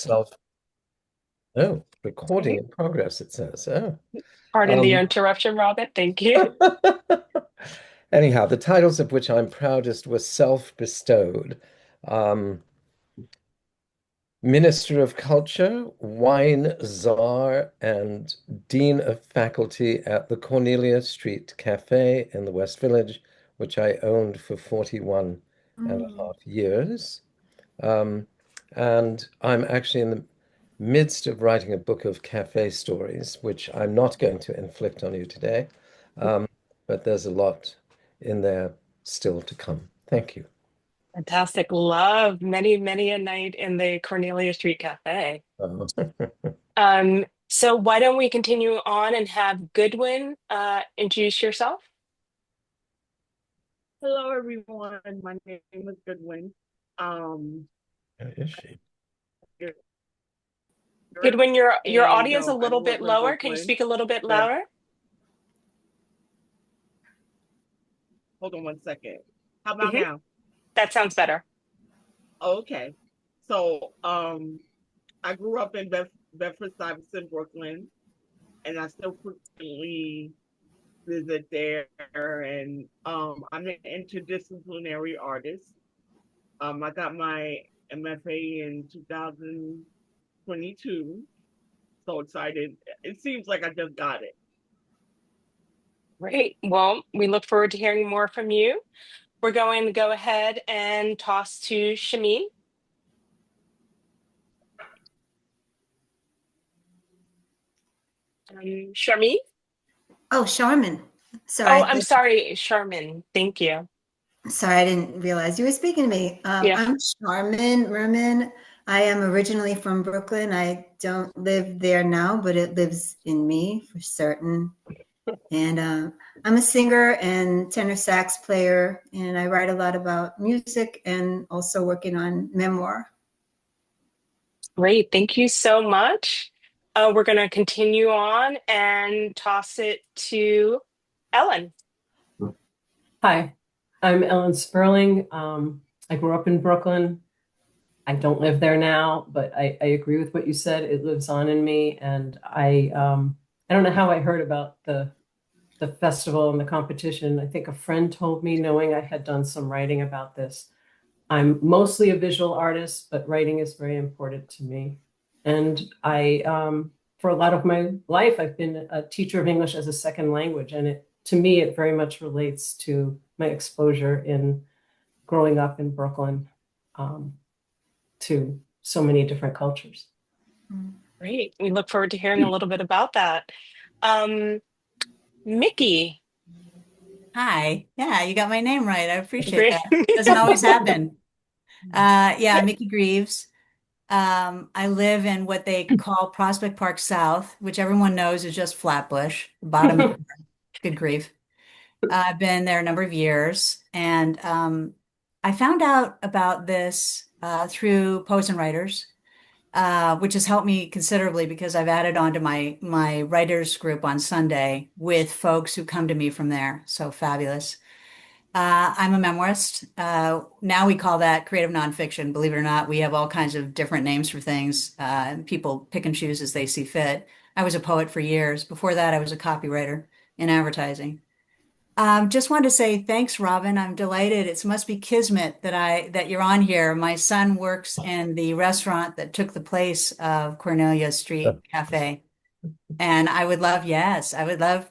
self. Oh, recording in progress, it says. Oh. Pardon the Um, interruption, Robin. Thank you. anyhow, the titles of which I'm proudest were self-bestowed. Um, Minister of Culture, Wine Czar, and Dean of Faculty at the Cornelia Street Cafe in the West Village, which I owned for 41 and a Mm. half years. Um, and I'm actually in the midst of writing a book of cafe stories, which I'm not going to inflict on you today. Um, but there's a lot in there still to come. Thank you. Fantastic. Love many, many a night in the Cornelia Street Cafe. Um, So why don't we continue on and have Goodwin introduce yourself? Hello, everyone. My name is Goodwin. Um, Where is she? Goodwin, your and audio's a I little grew bit up in lower. Can you Brooklyn. speak a little bit But louder? hold on one second. How about Hmm. now? That sounds better. Okay. So, I grew up in Bedford-Stuyvesant, Brooklyn, and I still frequently visit there. And I'm an interdisciplinary artist. I got my MFA in 2022. So excited. It seems like I just got it. Great. Well, we look forward to hearing more from you. We're going to go ahead and toss to Shameen. Sharmin? Oh, Sharmin. Oh, Sorry. I'm sorry, Sharmin. Thank you. Sorry, I didn't realize you were speaking to me. Yeah. I'm Sharmin Mirman. I am originally from Brooklyn. I don't live there now, but it lives in me for certain. And I'm a singer and tenor sax player, and I write a lot about music and also working on memoir. Great. Thank you so much. We're going to continue on and toss it to Ellen. Hi, I'm Ellen Sperling. I grew up in Brooklyn. I don't live there now, but I agree with what you said. It lives on in me, and I don't know how I heard about the festival and the competition. I think a friend told me, knowing I had done some writing about this. I'm mostly a visual artist, but writing is very important to me. And for a lot of my life, I've been a teacher of English as a second language. And to me, it very much relates to my exposure in growing up in Brooklyn to so many different cultures. Great. We look forward to hearing a little bit about that. Um, Mickey. Hi. Yeah, you got my name right. I appreciate Great. that. Doesn't always happen. Yeah, Mickey Greaves. I live in what they call Prospect Park South, which everyone knows is just Flatbush, bottom of good grief. I've been there a number of years, and I found out about this through Poets and Writers, which has helped me considerably because I've added on to my writers group on Sunday with folks who come to me from there. So fabulous. I'm a memoirist. Now we call that creative nonfiction. Believe it or not, we have all kinds of different names for things. People pick and choose as they see fit. I was a poet for years. Before that, I was a copywriter in advertising. Just wanted to say thanks, Robin. I'm delighted. It must be kismet that you're on here. My son works in the restaurant that took the place of Cornelia Street Cafe. And I would love, yes, I would love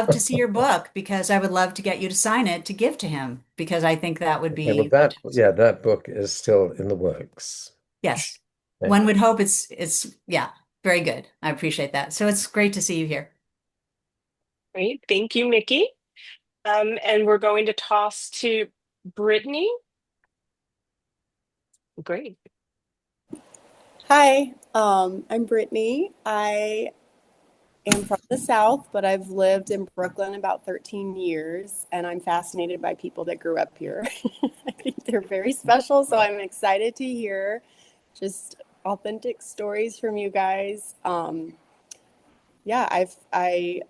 to see your book because I would love to get you to sign it to give to him because I think that would Okay, well, be yeah, fantastic. that book is still in the works. Yes. Okay. One would hope it's yeah, very good. I appreciate that. So it's great to see you here. Great. Thank you, Mickey. And we're going to toss to Brittany. Great. Hi, I'm Brittany. I am from the South, but I've lived in Brooklyn about 13 years, and I'm fascinated by people that grew up here. I think they're very special, so I'm excited to hear just authentic stories from you guys. Yeah, I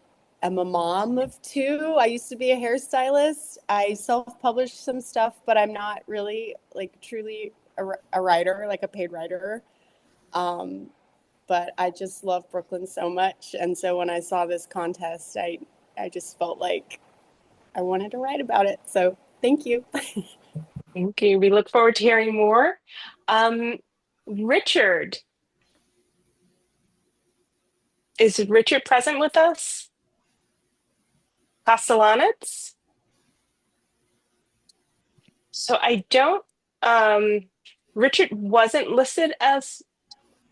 am a mom of two. I used to be a hairstylist. I self-published some stuff, but I'm not really like truly a writer, like a paid writer. But I just love Brooklyn so much. And so when I saw this contest, I just felt like I wanted to write about it. So thank you. Thank you. We look forward to hearing more. Richard, is Richard present with us? Castellanets? So I don't, Richard wasn't listed as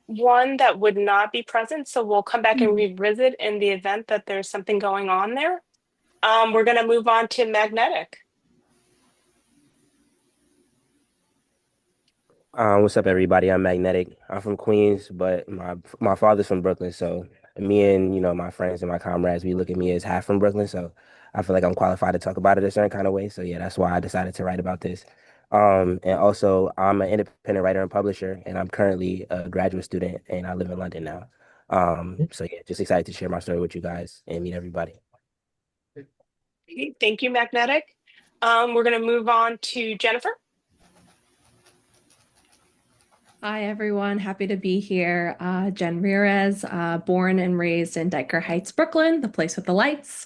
one that would not be present. So we'll come back and revisit in the event that there's something going on there. We're going to move on to Magnetic. What's up, everybody? I'm Magnetic. I'm from Queens, but my father's from Brooklyn. So me and my friends and my comrades, we look at me as half from Brooklyn. So I feel like I'm qualified to talk about it a certain kind of way. So yeah, that's why I decided to write about this. And also I'm an independent writer and publisher, and I'm currently a graduate student, and I live in London now. So yeah, just excited to share my story with you guys and meet everybody. Okay, thank you, Magnetic. We're going to move on to Jennifer. Hi, everyone. Happy to be here. Jen Reres, born and raised in Dyker Heights, Brooklyn, the place with the lights.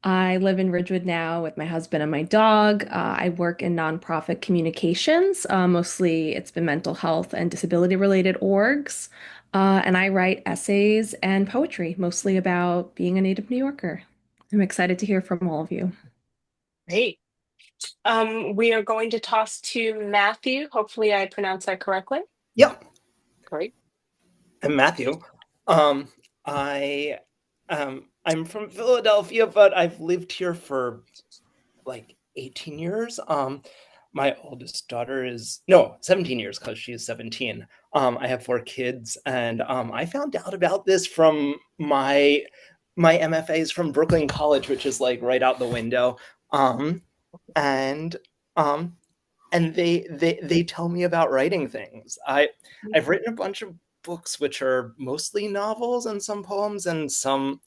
I live in Ridgewood now with my husband and my dog. I work in nonprofit communications. Mostly it's been mental health and disability related orgs. And I write essays and poetry, mostly about being a native New Yorker. I'm excited to hear from all of you. Great. We are going to toss to Matthue. Hopefully I pronounced that correctly. Yep. Great. I'm Matthue. I'm from Philadelphia, but I've lived here for like 18 years. My oldest daughter is 17 years because she's 17. I have 4 kids, and I found out about this from my MFAs from Brooklyn College, which is like right out the window. And they tell me about writing things. I've written a bunch of books which are mostly novels and some poems and some.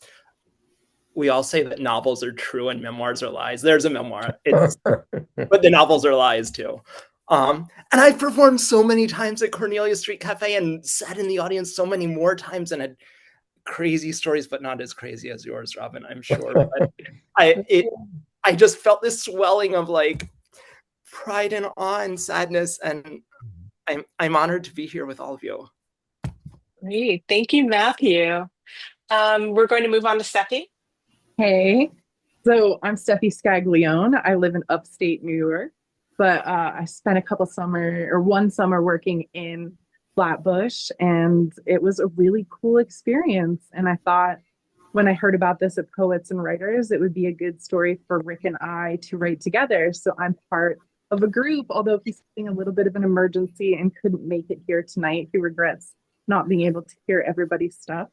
We all say that novels are true and memoirs are lies. There's a memoir, but the novels are lies too. And I've performed so many times at Cornelia Street Cafe and sat in the audience so many more times and had crazy stories, but not as crazy as yours, Robin, I'm sure. But I just felt this swelling of like pride and awe and sadness, and I'm honored to be here with all of you. Great. Thank you, Matthue. We're going to move on to Steffi. Hey, so I'm Steffi Scaglione. I live in upstate New York, but I spent one summer working in Flatbush, and it was a really cool experience. And I thought when I heard about this at Poets and Writers, it would be a good story for Rick and I to write together. So I'm part of a group, although he's having a little bit of an emergency and couldn't make it here tonight. He regrets not being able to hear everybody's stuff.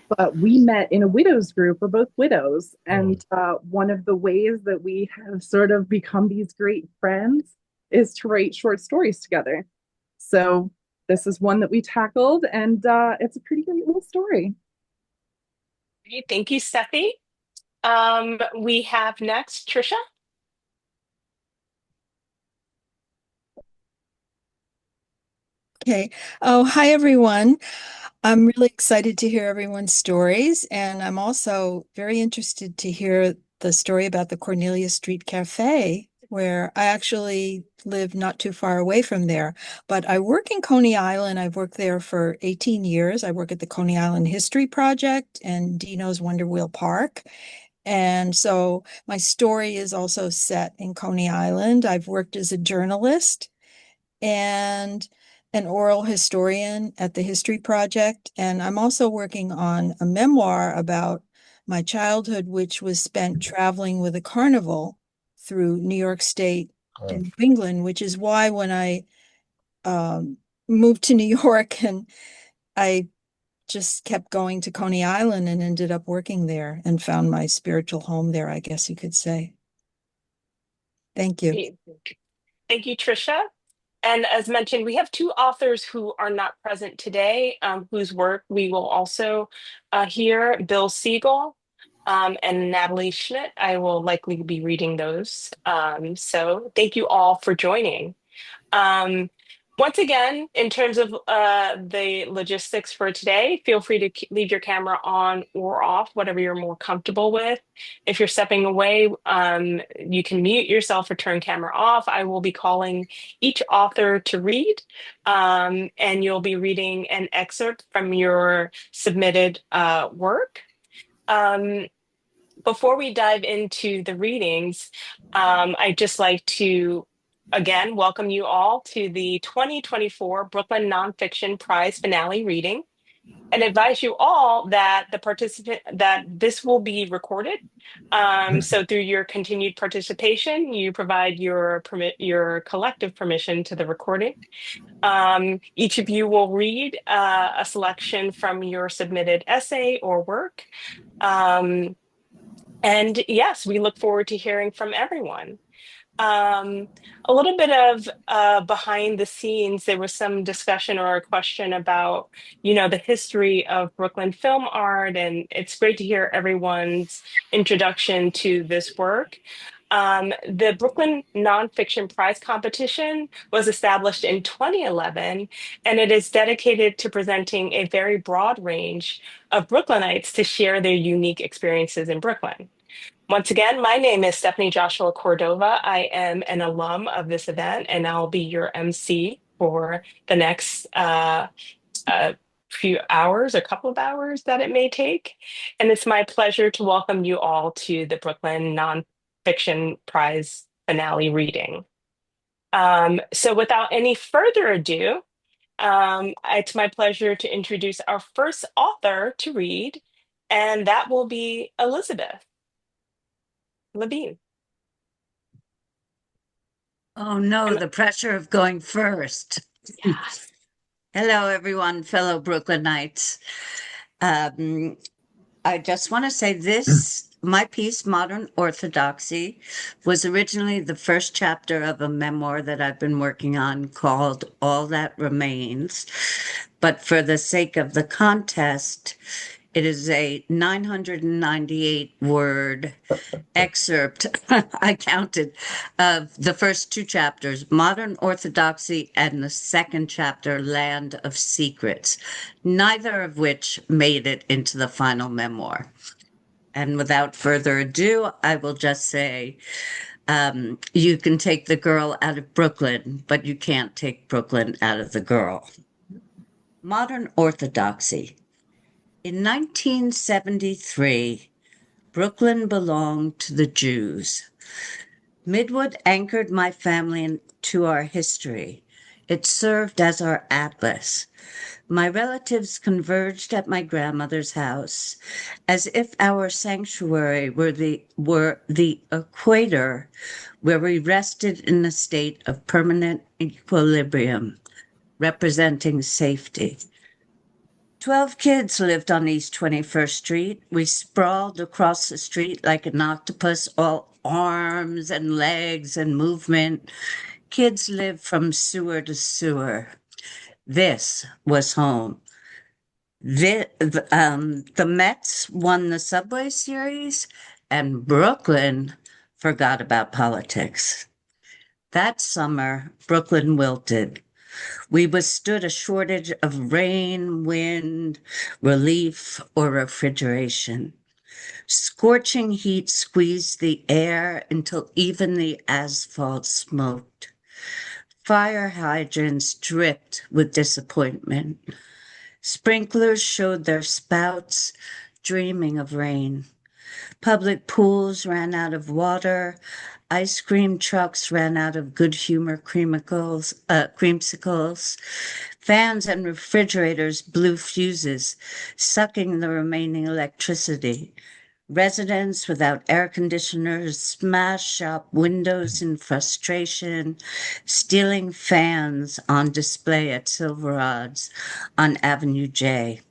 But we met in a widows group. We're both widows. And one of the ways that we have sort of become these great friends is to write short stories together. So this is one that we tackled, and it's a pretty great little story. Great. Thank you, Steffi. We have next Tricia. Okay. Oh, hi, everyone. I'm really excited to hear everyone's stories, and I'm also very interested to hear the story about the Cornelia Street Cafe, where I actually live not too far away from there. But I work in Coney Island. I've worked there for 18 years. I work at the Coney Island History Project and Dino's Wonder Wheel Park. And so my story is also set in Coney Island. I've worked as a journalist and an oral historian at the History Project. And I'm also working on a memoir about my childhood, which was spent traveling with a carnival through New York State and New England, which is why when I moved to New York and I just kept going to Coney Island and ended up working there and found my spiritual home there, I guess you could say. Thank you. Thank you, Tricia. And as mentioned, we have 2 authors who are not present today, whose work we will also hear, Bill Siegel and Natalie Schmidt. I will likely be reading those. So thank you all for joining. Once again, in terms of the logistics for today, feel free to leave your camera on or off, whatever you're more comfortable with. If you're stepping away, you can mute yourself or turn camera off. I will be calling each author to read, and you'll be reading an excerpt from your submitted work. Before we dive into the readings, I'd just like to again welcome you all to the 2024 Brooklyn Nonfiction Prize finale reading, and advise you all that this will be recorded. So through your continued participation, you provide your collective permission to the recording. Each of you will read a selection from your submitted essay or work. And yes, we look forward to hearing from everyone. A little bit of behind the scenes, there was some discussion or a question about, the history of Brooklyn film art, and it's great to hear everyone's introduction to this work. The Brooklyn Nonfiction Prize competition was established in 2011, and it is dedicated to presenting a very broad range of Brooklynites to share their unique experiences in Brooklyn. Once again, my name is Stefanie Joshua-Cordova. I am an alum of this event, and I'll be your MC for the next few hours, a couple of hours that it may take. And it's my pleasure to welcome you all to the Brooklyn Nonfiction Prize finale reading. So without any further ado, it's my pleasure to introduce our first author to read, and that will be Elizabeth Levine. Oh no, the pressure of going first. Yes. Hello, everyone, fellow Brooklynites. I just want to say my piece, Modern Orthodoxy, was originally the first chapter of a memoir that I've been working on called All That Remains. But for the sake of the contest, it is a 998-word excerpt, I counted, of the first two chapters, Modern Orthodoxy, and the second chapter, Land of Secrets, neither of which made it into the final memoir. And without further ado, I will just say, you can take the girl out of Brooklyn, but you can't take Brooklyn out of the girl. Modern Orthodoxy. In 1973, Brooklyn belonged to the Jews. Midwood anchored my family to our history. It served as our atlas. My relatives converged at my grandmother's house, as if our sanctuary were the equator where we rested in a state of permanent equilibrium, representing safety. 12 kids lived on East 21st Street. We sprawled across the street like an octopus, all arms and legs and movement. Kids lived from sewer to sewer. This was home. The Mets won the Subway Series, and Brooklyn forgot about politics. That summer, Brooklyn wilted. We withstood a shortage of rain, wind, relief, or refrigeration. Scorching heat squeezed the air until even the asphalt smoked. Fire hydrants dripped with disappointment. Sprinklers showed their spouts, dreaming of rain. Public pools ran out of water. Ice cream trucks ran out of good humor creamsicles. Fans and refrigerators blew fuses, sucking the remaining electricity. Residents without air conditioners smashed shop windows in frustration, stealing fans on display at Silverad's on Avenue J.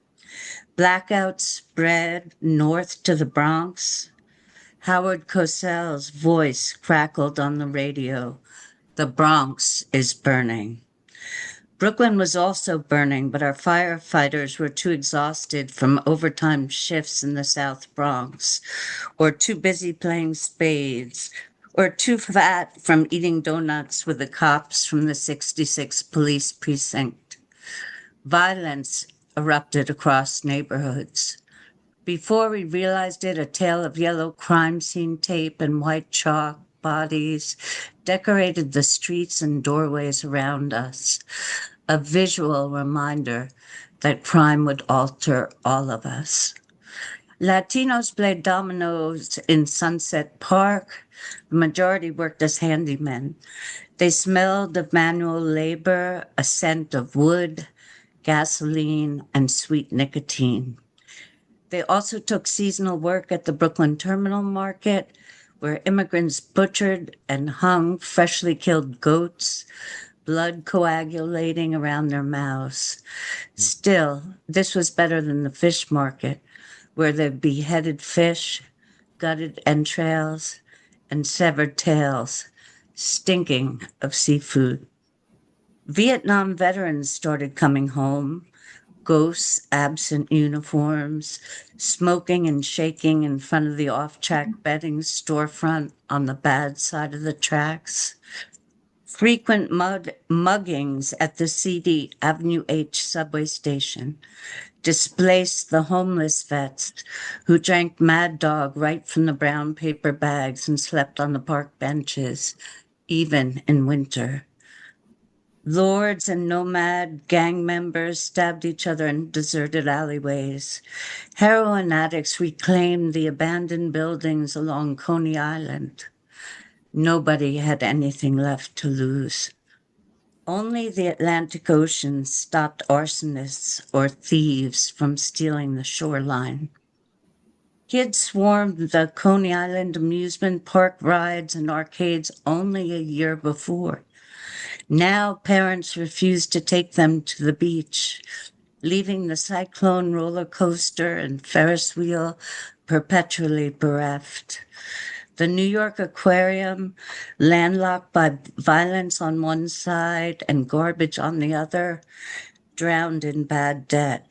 Blackouts spread north to the Bronx. Howard Cosell's voice crackled on the radio. The Bronx is burning. Brooklyn was also burning, but our firefighters were too exhausted from overtime shifts in the South Bronx, or too busy playing spades, or too fat from eating donuts with the cops from the 66 police precinct. Violence erupted across neighborhoods. Before we realized it, a tale of yellow crime scene tape and white chalk bodies decorated the streets and doorways around us, a visual reminder that crime would alter all of us. Latinos played dominoes in Sunset Park. The majority worked as handymen. They smelled of manual labor, a scent of wood, gasoline, and sweet nicotine. They also took seasonal work at the Brooklyn Terminal Market, where immigrants butchered and hung freshly killed goats, blood coagulating around their mouths. Still, this was better than the fish market, where they beheaded fish, gutted entrails, and severed tails, stinking of seafood. Vietnam veterans started coming home, ghosts, absent uniforms, smoking and shaking in front of the off-track betting storefront on the bad side of the tracks. Frequent muggings at the seedy Avenue H subway station displaced the homeless vets who drank Mad Dog right from the brown paper bags and slept on the park benches, even in winter. Lords and nomad gang members stabbed each other in deserted alleyways. Heroin addicts reclaimed the abandoned buildings along Coney Island. Nobody had anything left to lose. Only the Atlantic Ocean stopped arsonists or thieves from stealing the shoreline. Kids swarmed the Coney Island amusement park rides and arcades only a year before. Now parents refuse to take them to the beach, leaving the Cyclone roller coaster and Ferris wheel perpetually bereft. The New York Aquarium, landlocked by violence on one side and garbage on the other, drowned in bad debt.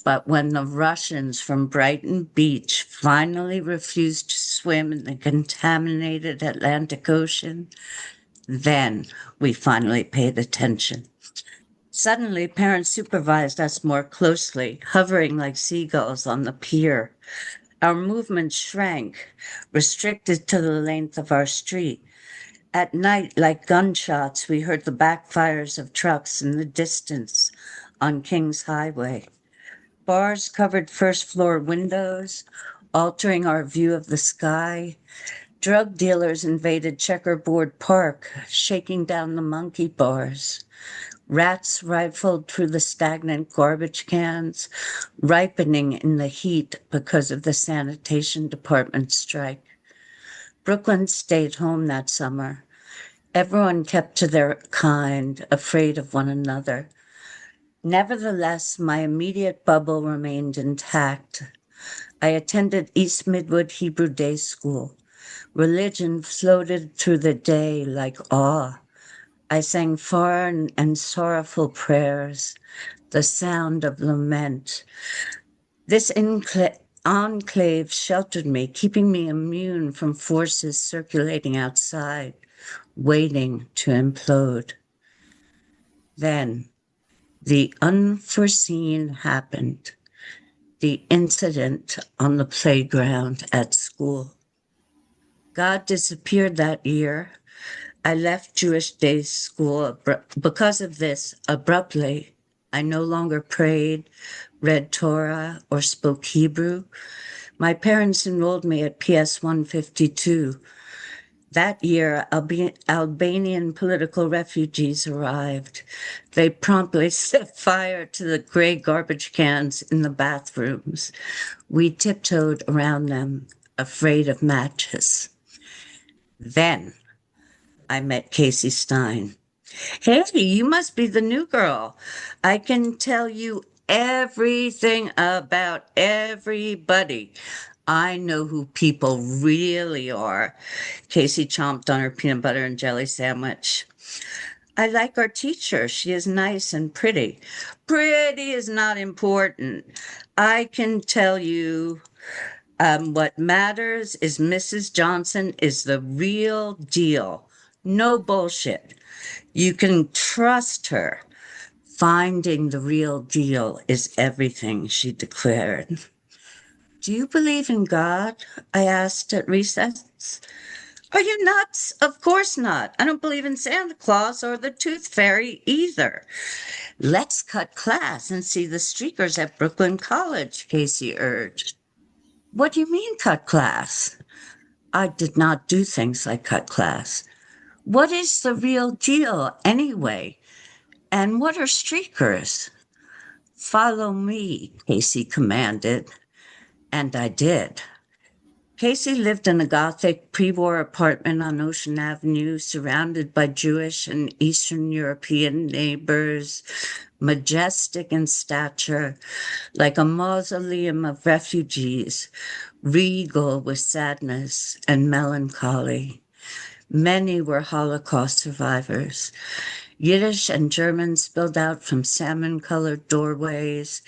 But when the Russians from Brighton Beach finally refused to swim in the contaminated Atlantic Ocean, then we finally paid attention. Suddenly, parents supervised us more closely, hovering like seagulls on the pier. Our movement shrank, restricted to the length of our street. At night, like gunshots, we heard the backfires of trucks in the distance on Kings Highway. Bars covered first-floor windows, altering our view of the sky. Drug dealers invaded Checkerboard Park, shaking down the monkey bars. Rats rifled through the stagnant garbage cans, ripening in the heat because of the sanitation department strike. Brooklyn stayed home that summer. Everyone kept to their kind, afraid of one another. Nevertheless, my immediate bubble remained intact. I attended East Midwood Hebrew Day School. Religion floated through the day like awe. I sang foreign and sorrowful prayers, the sound of lament. This enclave sheltered me, keeping me immune from forces circulating outside, waiting to implode. Then the unforeseen happened, the incident on the playground at school. God disappeared that year. I left Jewish day school because of this abruptly. I no longer prayed, read Torah, or spoke Hebrew. My parents enrolled me at PS 152. That year, Albanian political refugees arrived. They promptly set fire to the gray garbage cans in the bathrooms. We tiptoed around them, afraid of matches. Then I met Casey Stein. Hey, you must be the new girl. I can tell you everything about everybody. I know who people really are. Casey chomped on her peanut butter and jelly sandwich. I like our teacher. She is nice and pretty. Pretty is not important. I can tell you What matters is Mrs. Johnson is the real deal. No bullshit. You can trust her. Finding the real deal is everything, she declared. Do you believe in God? I asked at recess. Are you nuts? Of course not. I don't believe in Santa Claus or the Tooth Fairy either. Let's cut class and see the streakers at Brooklyn College, Casey urged. What do you mean cut class? I did not do things like cut class. What is the real deal anyway? And what are streakers? Follow me, Casey commanded, and I did. Casey lived in a Gothic pre-war apartment on Ocean Avenue, surrounded by Jewish and Eastern European neighbors, majestic in stature, like a mausoleum of refugees, regal with sadness and melancholy. Many were Holocaust survivors. Yiddish and German spilled out from salmon-colored doorways.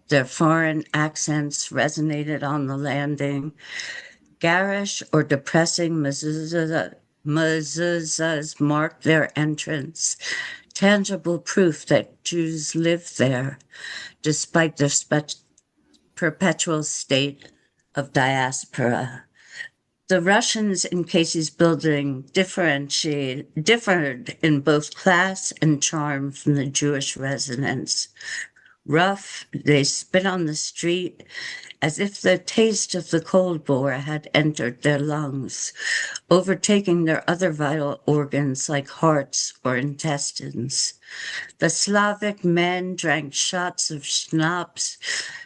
Their foreign accents resonated on the landing. Garish or depressing mezuzahs marked their entrance, tangible proof that Jews lived there, despite their perpetual state of diaspora. The Russians in Casey's building differed in both class and charm from the Jewish residents. Rough, they spit on the street as if the taste of the Cold War had entered their lungs, overtaking their other vital organs like hearts or intestines. The Slavic men drank shots of schnapps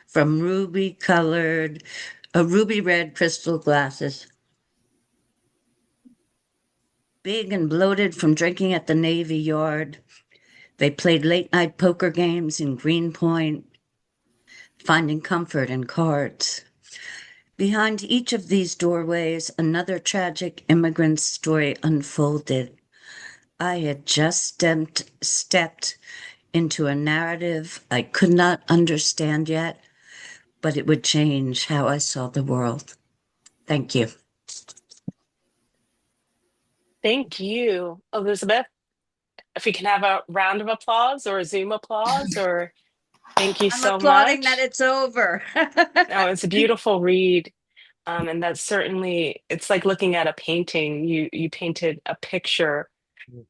from ruby red crystal glasses. Big and bloated from drinking at the Navy Yard. They played late-night poker games in Greenpoint, finding comfort in cards. Behind each of these doorways, another tragic immigrant story unfolded. I had just stepped into a narrative I could not understand yet, but it would change how I saw the world. Thank you. Thank you, Elizabeth. If we can have a round of applause or a Zoom applause, or thank you I'm so applauding much. that it's over. Oh, it's a beautiful read. And that's certainly, it's like looking at a painting. You painted a picture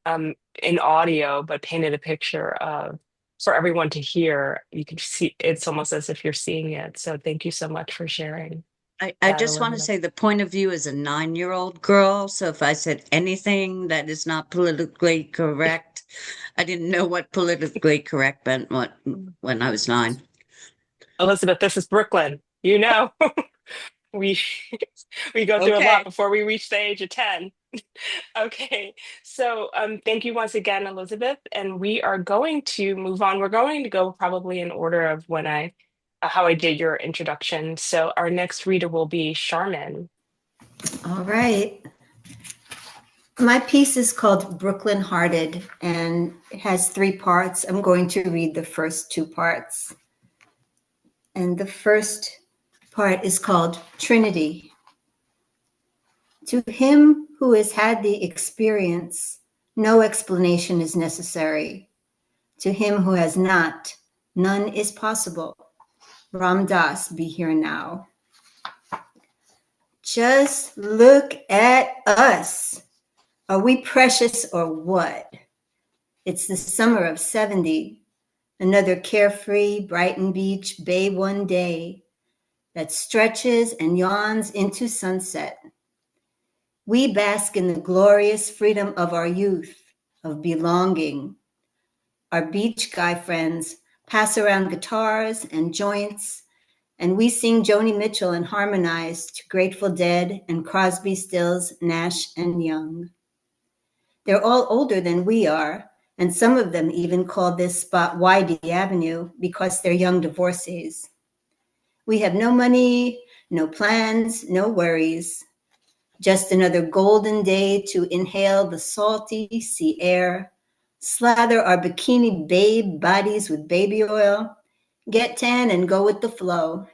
in audio, but painted a picture of for everyone to hear. You can see it's almost as if you're seeing it. So thank you so much for sharing. I just want to say the point of view as a 9-year-old girl. So if I said anything that is not politically correct, I didn't know what politically correct meant when I was 9. Elizabeth, this is Brooklyn. You know, we we go through a lot Okay. before we reach the age of 10. Okay, so thank you once again, Elizabeth, and we are going to move on. We're going to go probably in order of when how I did your introduction. So our next reader will be Sharmin. All right. My piece is called Brooklyn Hearted, and it has 3 parts. I'm going to read the first 2 parts. And the first part is called Trinity. To him who has had the experience, no explanation is necessary. To him who has not, none is possible. Ram Dass, be here now. Just look at us. Are we precious or what? It's the summer of 70, another carefree Brighton Beach Bay one day that stretches and yawns into sunset. We bask in the glorious freedom of our youth, of belonging. Our beach guy friends pass around guitars and joints, and we sing Joni Mitchell and harmonize to Grateful Dead and Crosby, Stills, Nash, and Young. They're all older than we are, and some of them even call this spot Y.D. Avenue because they're young divorcees. We have no money, no plans, no worries. Just another golden day to inhale the salty sea air, slather our bikini babe bodies with baby oil, get tan and go with the flow.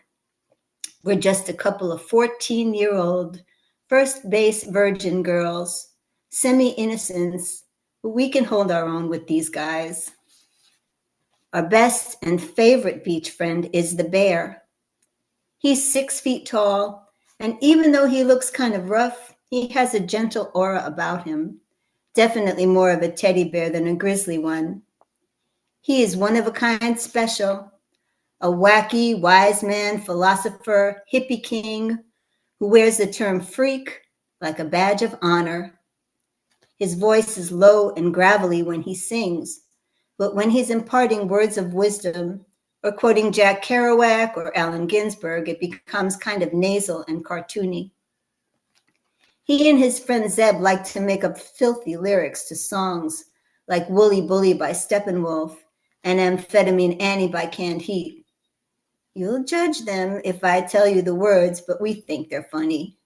We're just a couple of 14-year-old first base virgin girls, semi-innocents, but we can hold our own with these guys. Our best and favorite beach friend is the bear. He's 6 feet tall, and even though he looks kind of rough, he has a gentle aura about him, definitely more of a teddy bear than a grizzly one. He is one of a kind special, a wacky, wise man, philosopher, hippie king, who wears the term freak like a badge of honor. His voice is low and gravelly when he sings, but when he's imparting words of wisdom or quoting Jack Kerouac or Allen Ginsberg, it becomes kind of nasal and cartoony. He and his friend Zeb like to make up filthy lyrics to songs like Wooly Bully by Steppenwolf and Amphetamine Annie by Canned Heat. You'll judge them if I tell you the words, but we think they're funny.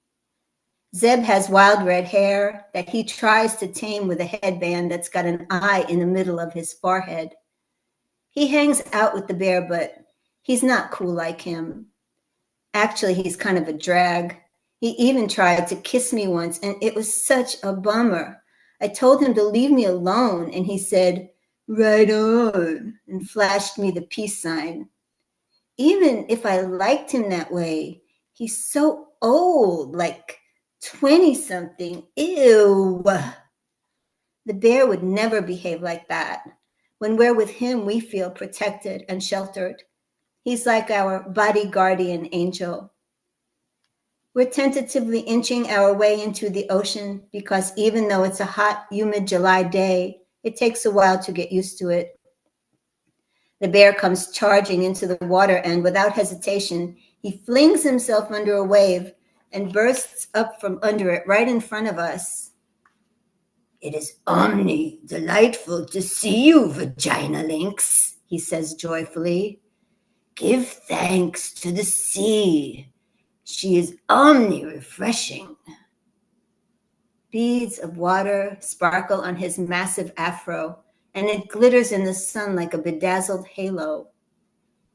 Zeb has wild red hair that he tries to tame with a headband that's got an eye in the middle of his forehead. He hangs out with the bear, but he's not cool like him. Actually, he's kind of a drag. He even tried to kiss me once, and it was such a bummer. I told him to leave me alone, and he said, "Right on," and flashed me the peace sign. Even if I liked him that way, he's so old, like 20-something. Ew. The bear would never behave like that. When we're with him, we feel protected and sheltered. He's like our body guardian angel. We're tentatively inching our way into the ocean because even though it's a hot, humid July day, it takes a while to get used to it. The bear comes charging into the water, and without hesitation, he flings himself under a wave and bursts up from under it right in front of us. "It is delightful to see you, vagina lynx," he says joyfully. "Give thanks to the sea. She is refreshing." Beads of water sparkle on his massive afro, and it glitters in the sun like a bedazzled halo.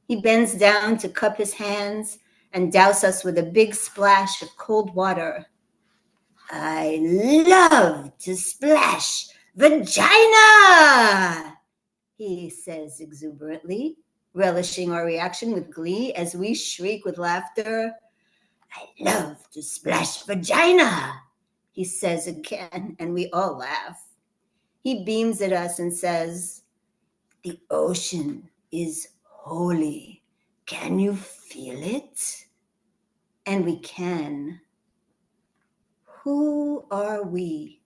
He bends down to cup his hands and douse us with a big splash of cold water. "I love to splash vagina," he says exuberantly, relishing our reaction with glee as we shriek with laughter. "I love to splash vagina," he says again, and we all laugh. He beams at us and says, "The ocean is holy. Can you feel it?" And we can. Who are we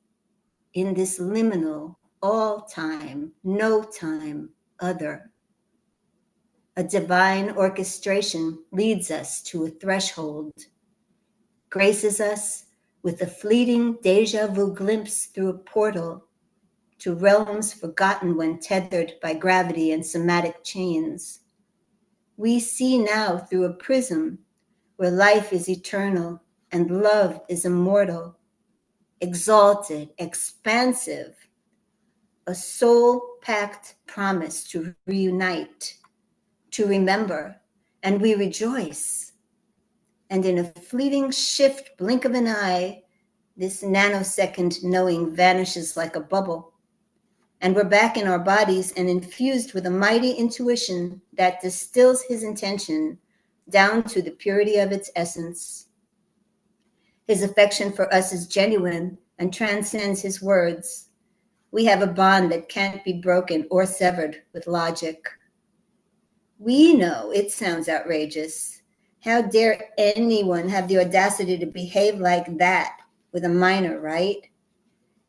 in this liminal, all-time, no-time other? A divine orchestration leads us to a threshold, graces us with a fleeting deja vu glimpse through a portal to realms forgotten when tethered by gravity and somatic chains. We see now through a prism where life is eternal and love is immortal, exalted, expansive, a soul-packed promise to reunite, to remember, and we rejoice. And in a fleeting shift, blink of an eye, this nanosecond knowing vanishes like a bubble. And we're back in our bodies and infused with a mighty intuition that distills his intention down to the purity of its essence. His affection for us is genuine and transcends his words. We have a bond that can't be broken or severed with logic. We know it sounds outrageous. How dare anyone have the audacity to behave like that with a minor, right?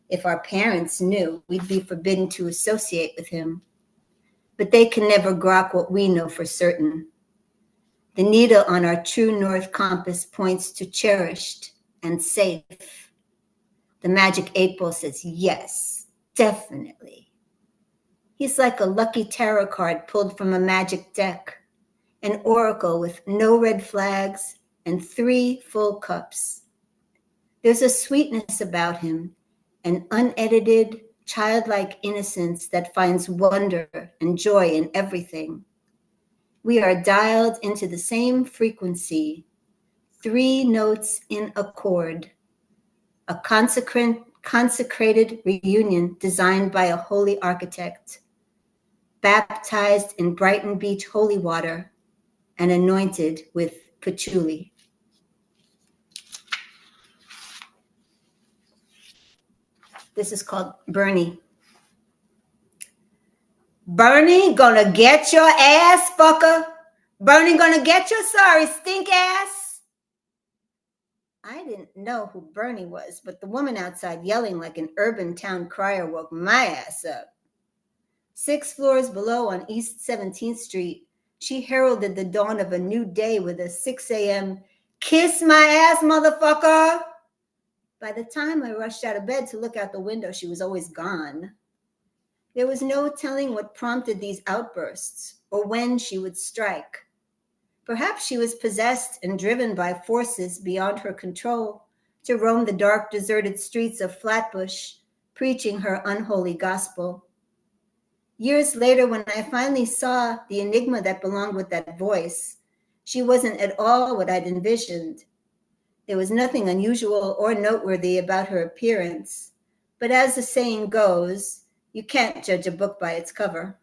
If our parents knew, we'd be forbidden to associate with him. But they can never grok what we know for certain. The needle on our true north compass points to cherished and safe. The magic 8-ball says yes, definitely. He's like a lucky tarot card pulled from a magic deck, an oracle with no red flags and 3 full cups. There's a sweetness about him, an unedited, childlike innocence that finds wonder and joy in everything. We are dialed into the same frequency, 3 notes in a chord, a consecrated reunion designed by a holy architect, baptized in Brighton Beach holy water and anointed with patchouli. This is called Bernie. Bernie gonna get your ass, fucker. Bernie gonna get your sorry stink ass. I didn't know who Bernie was, but the woman outside yelling like an urban town crier woke my ass up. 6 floors below on East 17th Street, she heralded the dawn of a new day with a 6 a.m. kiss my ass, motherfucker. By the time I rushed out of bed to look out the window, she was always gone. There was no telling what prompted these outbursts or when she would strike. Perhaps she was possessed and driven by forces beyond her control to roam the dark, deserted streets of Flatbush, preaching her unholy gospel. Years later, when I finally saw the enigma that belonged with that voice, she wasn't at all what I'd envisioned. There was nothing unusual or noteworthy about her appearance, but as the saying goes, you can't judge a book by its cover.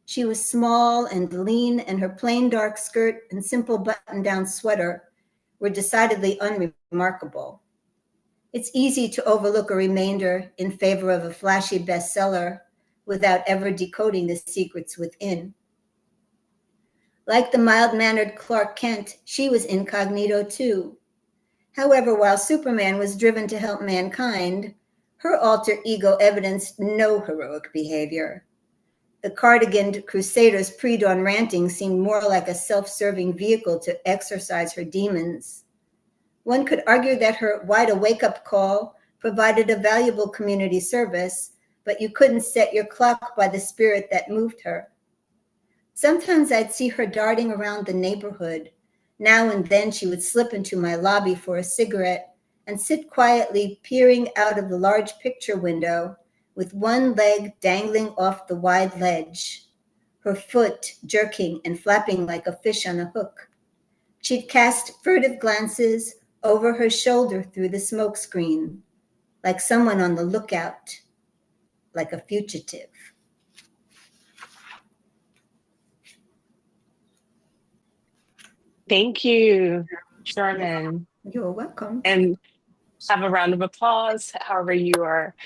She was small and lean, and her plain dark skirt and simple button-down sweater were decidedly unremarkable. It's easy to overlook a remainder in favor of a flashy bestseller without ever decoding the secrets within. Like the mild-mannered Clark Kent, she was incognito too. However, while Superman was driven to help mankind, her alter ego evidenced no heroic behavior. The cardiganed crusader's pre-dawn ranting seemed more like a self-serving vehicle to exorcise her demons. One could argue that her wide wake-up call provided a valuable community service, but you couldn't set your clock by the spirit that moved her. Sometimes I'd see her darting around the neighborhood. Now and then she would slip into my lobby for a cigarette and sit quietly peering out of the large picture window with one leg dangling off the wide ledge, her foot jerking and flapping like a fish on a hook. She'd cast furtive glances over her shoulder through the smoke screen, like someone on the lookout, like a fugitive. Thank you, Sharmin. You're welcome. And have a round of applause, however you are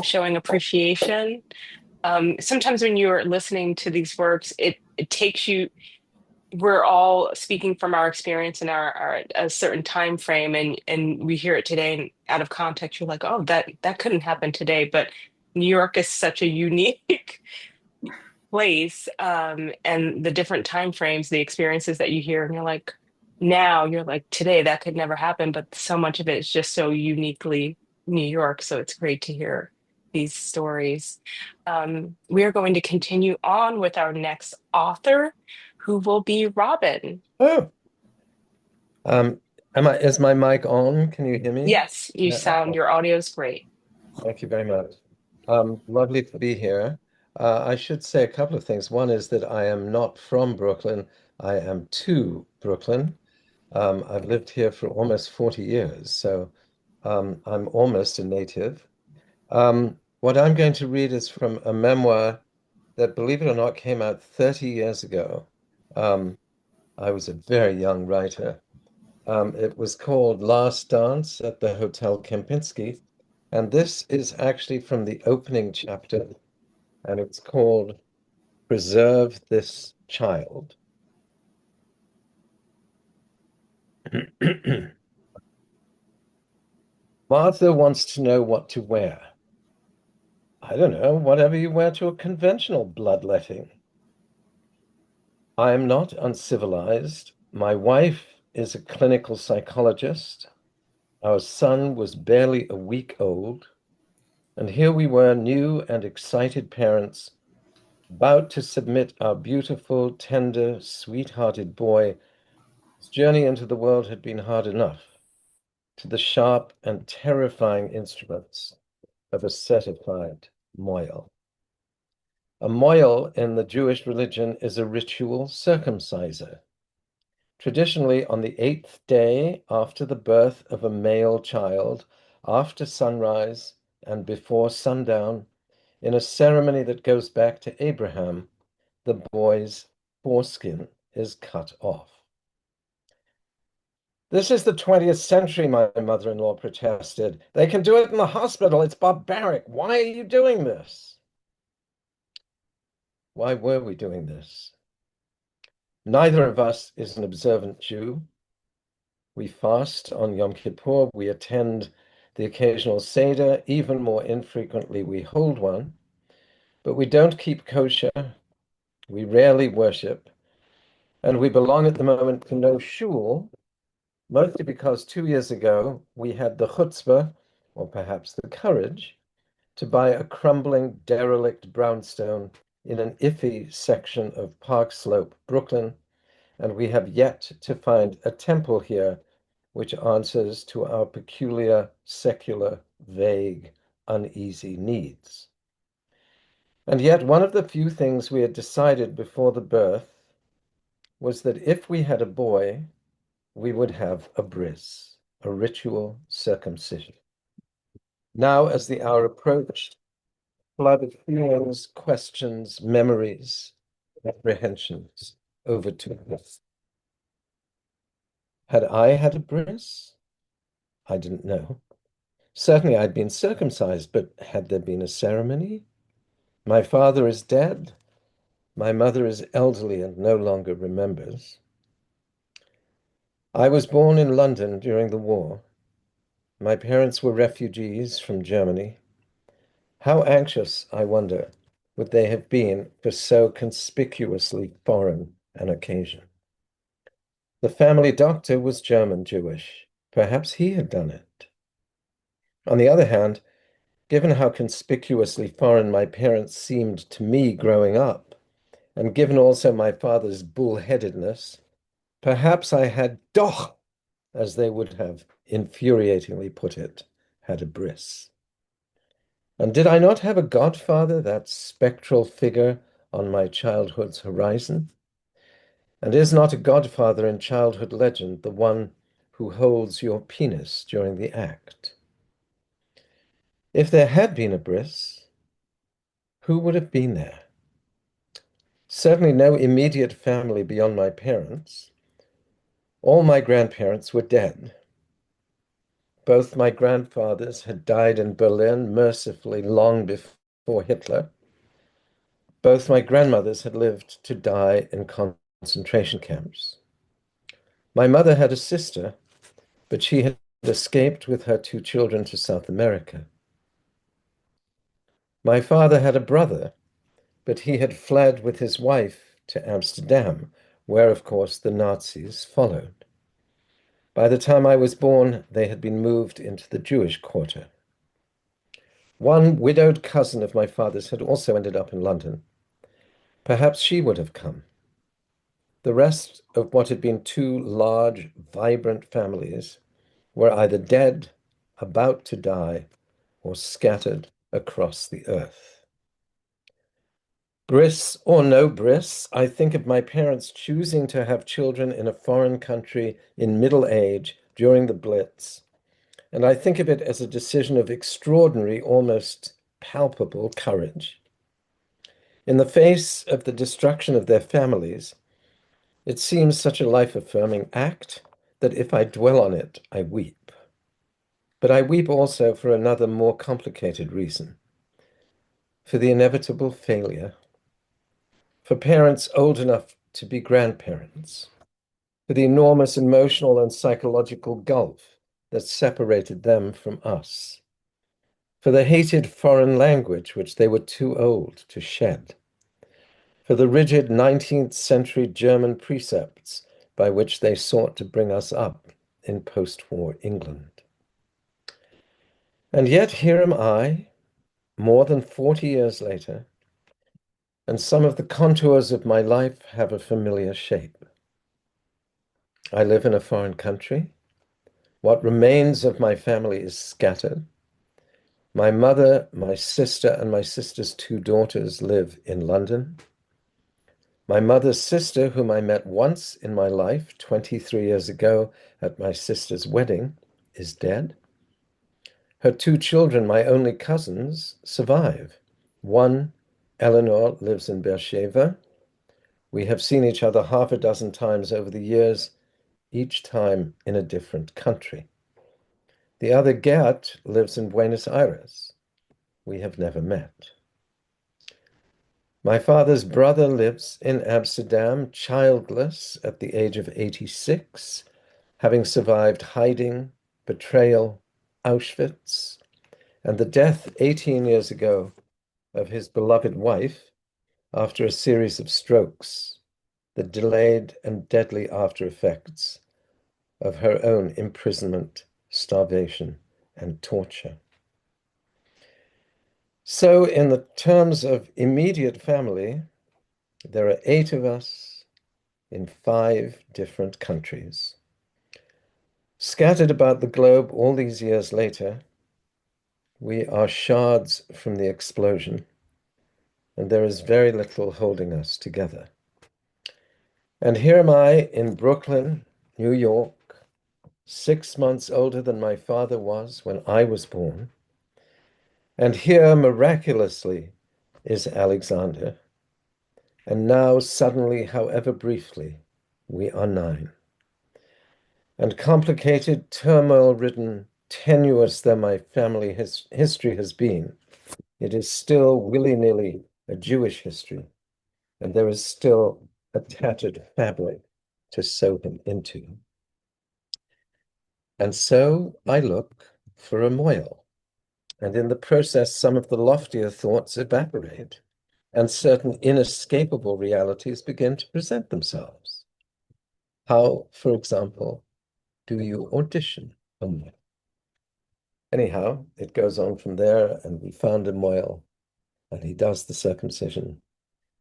showing appreciation. Sometimes when you're listening to these works, it takes you, we're all speaking from our experience in our a certain time frame, and we hear it today and out of context, you're like, oh, that couldn't happen today. But New York is such a unique place, and the different time frames, the experiences that you hear, and you're like, now you're like, today that could never happen, but so much of it is just so uniquely New York. So it's great to hear these stories. We are going to continue on with our next author, who will be Robin. Oh, is my mic on? Can you hear me? Yes, your audio is great. Thank you very much. Lovely to be here. I should say a couple of things. One is that I am not from Brooklyn. I am to Brooklyn. I've lived here for almost 40 years, so I'm almost a native. What I'm going to read is from a memoir that, believe it or not, came out 30 years ago. I was a very young writer. It was called Last Dance at the Hotel Kempinski, and this is actually from the opening chapter, and it's called Preserve This Child. Martha wants to know what to wear. I don't know, whatever you wear to a conventional bloodletting. I am not uncivilized. My wife is a clinical psychologist. Our son was barely a week old. And here we were, new and excited parents, about to submit our beautiful, tender, sweet-hearted boy, whose journey into the world had been hard enough, to the sharp and terrifying instruments of a certified moil. A moil in the Jewish religion is a ritual circumciser. Traditionally, on the 8th day after the birth of a male child, after sunrise and before sundown, in a ceremony that goes back to Abraham, the boy's foreskin is cut off. This is the 20th century, my mother-in-law protested. They can do it in the hospital. It's barbaric. Why are you doing this? Why were we doing this? Neither of us is an observant Jew. We fast on Yom Kippur. We attend the occasional Seder. Even more infrequently, we hold one. But we don't keep kosher. We rarely worship. And we belong at the moment to no shul, mostly because 2 years ago we had the chutzpah, or perhaps the courage, to buy a crumbling, derelict brownstone in an iffy section of Park Slope, Brooklyn, and we have yet to find a temple here which answers to our peculiar, secular, vague, uneasy needs. And yet one of the few things we had decided before the birth was that if we had a boy, we would have a bris, a ritual circumcision. Now, as the hour approached, flood of feelings, questions, memories, apprehensions overtook us. Had I had a bris? I didn't know. Certainly I'd been circumcised, but had there been a ceremony? My father is dead. My mother is elderly and no longer remembers. I was born in London during the war. My parents were refugees from Germany. How anxious, I wonder, would they have been for so conspicuously foreign an occasion? The family doctor was German Jewish. Perhaps he had done it. On the other hand, given how conspicuously foreign my parents seemed to me growing up, and given also my father's bullheadedness, perhaps I had doch, as they would have infuriatingly put it, had a bris. And did I not have a godfather, that spectral figure on my childhood's horizon? And is not a godfather in childhood legend the one who holds your penis during the act? If there had been a bris, who would have been there? Certainly no immediate family beyond my parents. All my grandparents were dead. Both my grandfathers had died in Berlin mercifully long before Hitler. Both my grandmothers had lived to die in concentration camps. My mother had a sister, but she had escaped with her 2 children to South America. My father had a brother, but he had fled with his wife to Amsterdam, where, of course, the Nazis followed. By the time I was born, they had been moved into the Jewish quarter. One widowed cousin of my father's had also ended up in London. Perhaps she would have come. The rest of what had been 2 large, vibrant families were either dead, about to die, or scattered across the earth. Bris or no bris, I think of my parents choosing to have children in a foreign country in middle age during the Blitz, and I think of it as a decision of extraordinary, almost palpable courage. In the face of the destruction of their families, it seems such a life-affirming act that if I dwell on it, I weep. But I weep also for another more complicated reason, for the inevitable failure, for parents old enough to be grandparents, for the enormous emotional and psychological gulf that separated them from us, for the hated foreign language which they were too old to shed, for the rigid 19th century German precepts by which they sought to bring us up in post-war England. And yet here am I, more than 40 years later, and some of the contours of my life have a familiar shape. I live in a foreign country. What remains of my family is scattered. My mother, my sister, and my sister's 2 daughters live in London. My mother's sister, whom I met once in my life 23 years ago at my sister's wedding, is dead. Her two children, my only cousins, survive. One, Eleanor, lives in Beersheba. We have seen each other half a dozen times over the years, each time in a different country. The other, Gert, lives in Buenos Aires. We have never met. My father's brother lives in Amsterdam, childless at the age of 86, having survived hiding, betrayal, Auschwitz, and the death 18 years ago of his beloved wife after a series of strokes, the delayed and deadly after effects of her own imprisonment, starvation, and torture. So, in the terms of immediate family, there are 8 of us in 5 different countries. Scattered about the globe all these years later, we are shards from the explosion, and there is very little holding us together. And here am I in Brooklyn, New York, 6 months older than my father was when I was born. And here, miraculously, is Alexander. And now, suddenly, however briefly, we are 9. And complicated, turmoil-ridden, tenuous though my family history has been, it is still willy-nilly a Jewish history, and there is still a tattered fabric to sew him into. And so I look for a moil, and in the process, some of the loftier thoughts evaporate, and certain inescapable realities begin to present themselves. How, for example, do you audition a moil? Anyhow, it goes on from there, and we found a moil, and he does the circumcision,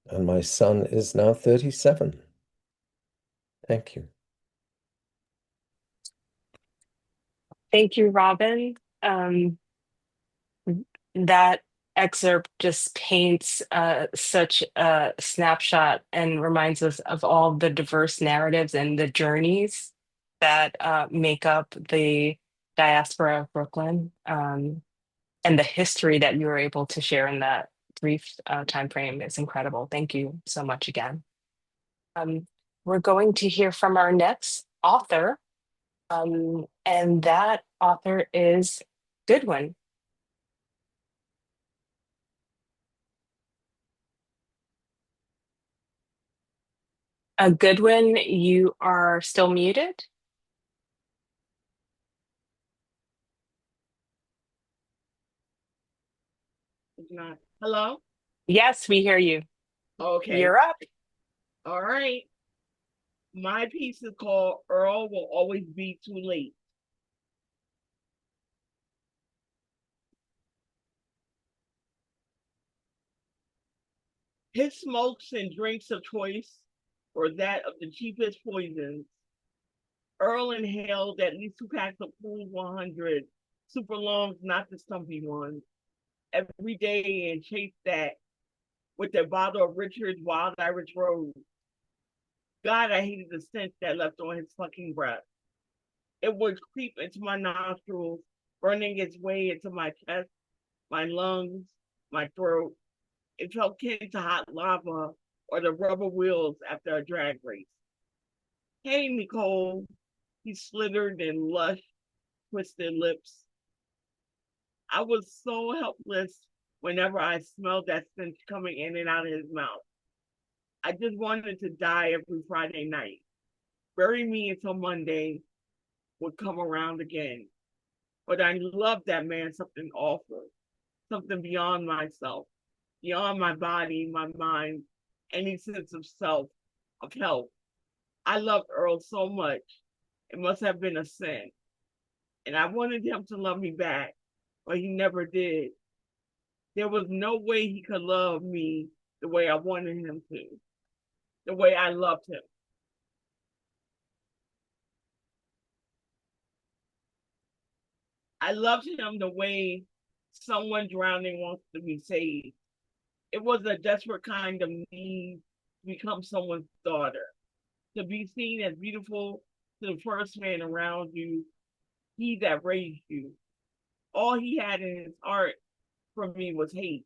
and my son is now 37. Thank you. Thank you, Robin. That excerpt just paints such a snapshot and reminds us of all the diverse narratives and the journeys that make up the diaspora of Brooklyn, and the history that you were able to share in that brief time frame is incredible. Thank you so much again. We're going to hear from our next author, and that author is Goodwin. Goodwin, you are still muted. Not. Hello? Yes, we hear you. Okay. You're up. All right. My piece is called Earl Will Always Be Too Late. His smokes and drinks of choice were that of the cheapest poisons. Earl inhaled at least 2 packs of Cool 100 super longs, not the stumpy ones, every day, and chased that with a bottle of Richard's Wild Irish Rose. God, I hated the scent that left on his fucking breath. It would creep into my nostrils, burning its way into my chest, my lungs, my throat. It felt kin to hot lava or the rubber wheels after a drag race. Hey, Nicole, he slithered in lush, twisted lips. I was so helpless whenever I smelled that stench coming in and out of his mouth. I just wanted to die every Friday night. Bury me until Monday would come around again. But I loved that man something awful, something beyond myself, beyond my body, my mind, any sense of self, of health. I loved Earl so much. It must have been a sin. And I wanted him to love me back, but he never did. There was no way he could love me the way I wanted him to, the way I loved him. I loved him the way someone drowning wants to be saved. It was a desperate kind of need to become someone's daughter, to be seen as beautiful to the first man around you, he that raised you. All he had in his heart for me was hate.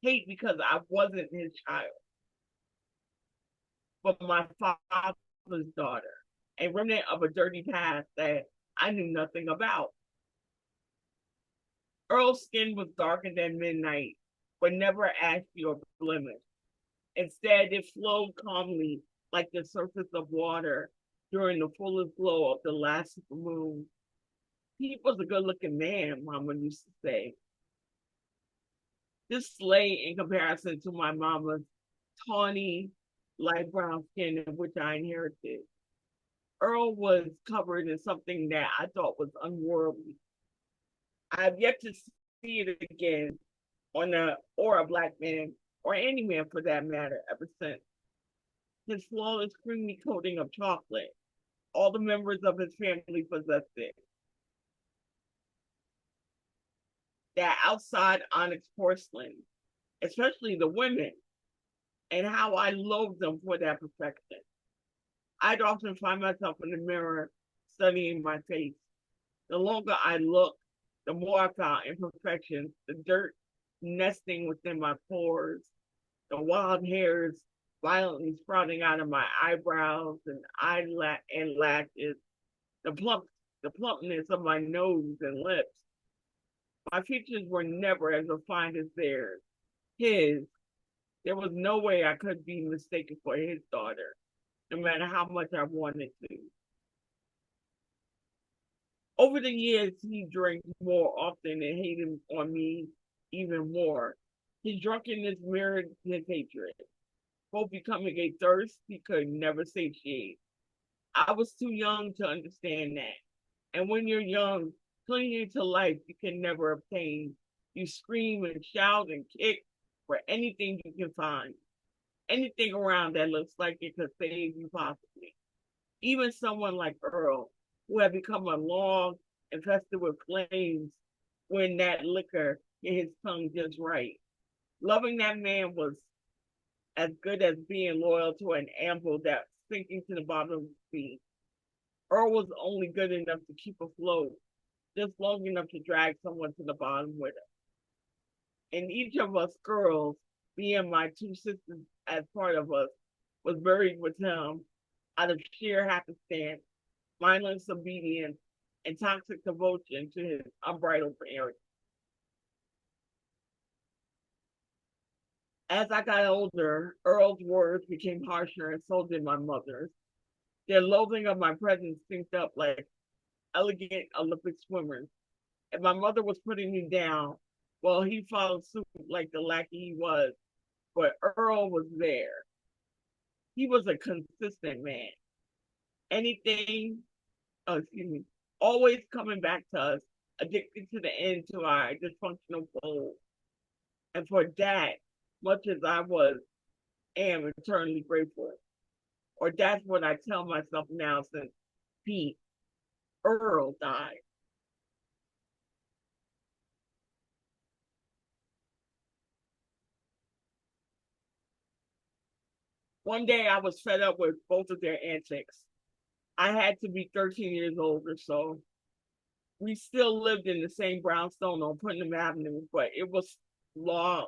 Hate because I wasn't his child, but my father's daughter, a remnant of a dirty past that I knew nothing about. Earl's skin was darker than midnight, but never ashy or blemished. Instead, it flowed calmly like the surface of water during the fullest glow of the last moon. He was a good-looking man, Mama used to say. This lay in comparison to my mama's tawny, light brown skin, which I inherited. Earl was covered in something that I thought was unworldly. I have yet to see it again or a black man, or any man for that matter, ever since. His flawless creamy coating of chocolate, all the members of his family possessed it. That outside onyx porcelain, especially the women, and how I loathed them for that perfection. I'd often find myself in the mirror studying my face. The longer I looked, the more I found imperfections, the dirt nesting within my pores, the wild hairs violently sprouting out of my eyebrows and lashes, the plumpness of my nose and lips. My features were never as refined as theirs. There was no way I could be mistaken for his daughter, no matter how much I wanted to. Over the years, he drank more often and hated on me even more. His drunkenness mirrored his hatred, both becoming a thirst he could never satiate. I was too young to understand that. And when you're young, clinging to life you can never obtain, you scream and shout and kick for anything you can find, anything around that looks like it could save you possibly. Even someone like Earl, who had become a log infested with flames when that liquor hit his tongue just right. Loving that man was as good as being loyal to an anvil that's sinking to the bottom of the sea. Earl was only good enough to keep afloat, just long enough to drag someone to the bottom with him. And each of us girls, being my two sisters as part of us, was buried with him out of sheer happenstance, mindless obedience, and toxic devotion to his unbridled parents. As I got older, Earl's words became harsher and so did my mother's. Their loathing of my presence synced up like elegant Olympic swimmers. If my mother was putting me down, well, he followed suit like the lackey he was, but Earl was there. He was a consistent man. Anything, always coming back to us, addicted to the end to our dysfunctional fold. And for that, much as I am eternally grateful. Or that's what I tell myself now since Earl died. One day I was fed up with both of their antics. I had to be 13 years old or so. We still lived in the same brownstone on Putnam Avenue, but it was long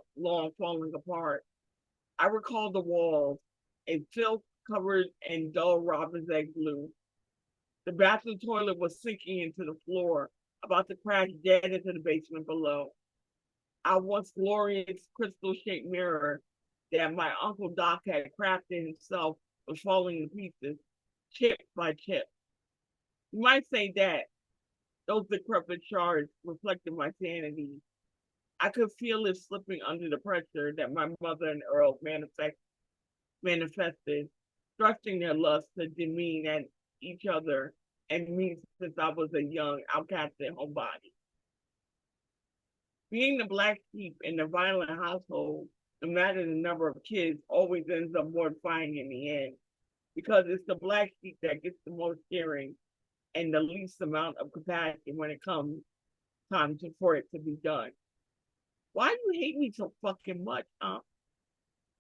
falling apart. I recall the walls, a filth covered in dull robin's egg blue. The bathroom toilet was sinking into the floor, about to crash dead into the basement below. Our once glorious crystal-shaped mirror that my Uncle Doc had crafted himself was falling to pieces, chip by chip. You might say that those decrepit shards reflected my sanity. I could feel it slipping under the pressure that my mother and Earl manifested, thrusting their lust to demean at each other and me since I was a young, outcasted homebody. Being the black sheep in a violent household, no matter the number of kids, always ends up mortifying in the end, because it's the black sheep that gets the most caring and the least amount of compassion when it comes time for it to be done. Why do you hate me so fucking much, huh?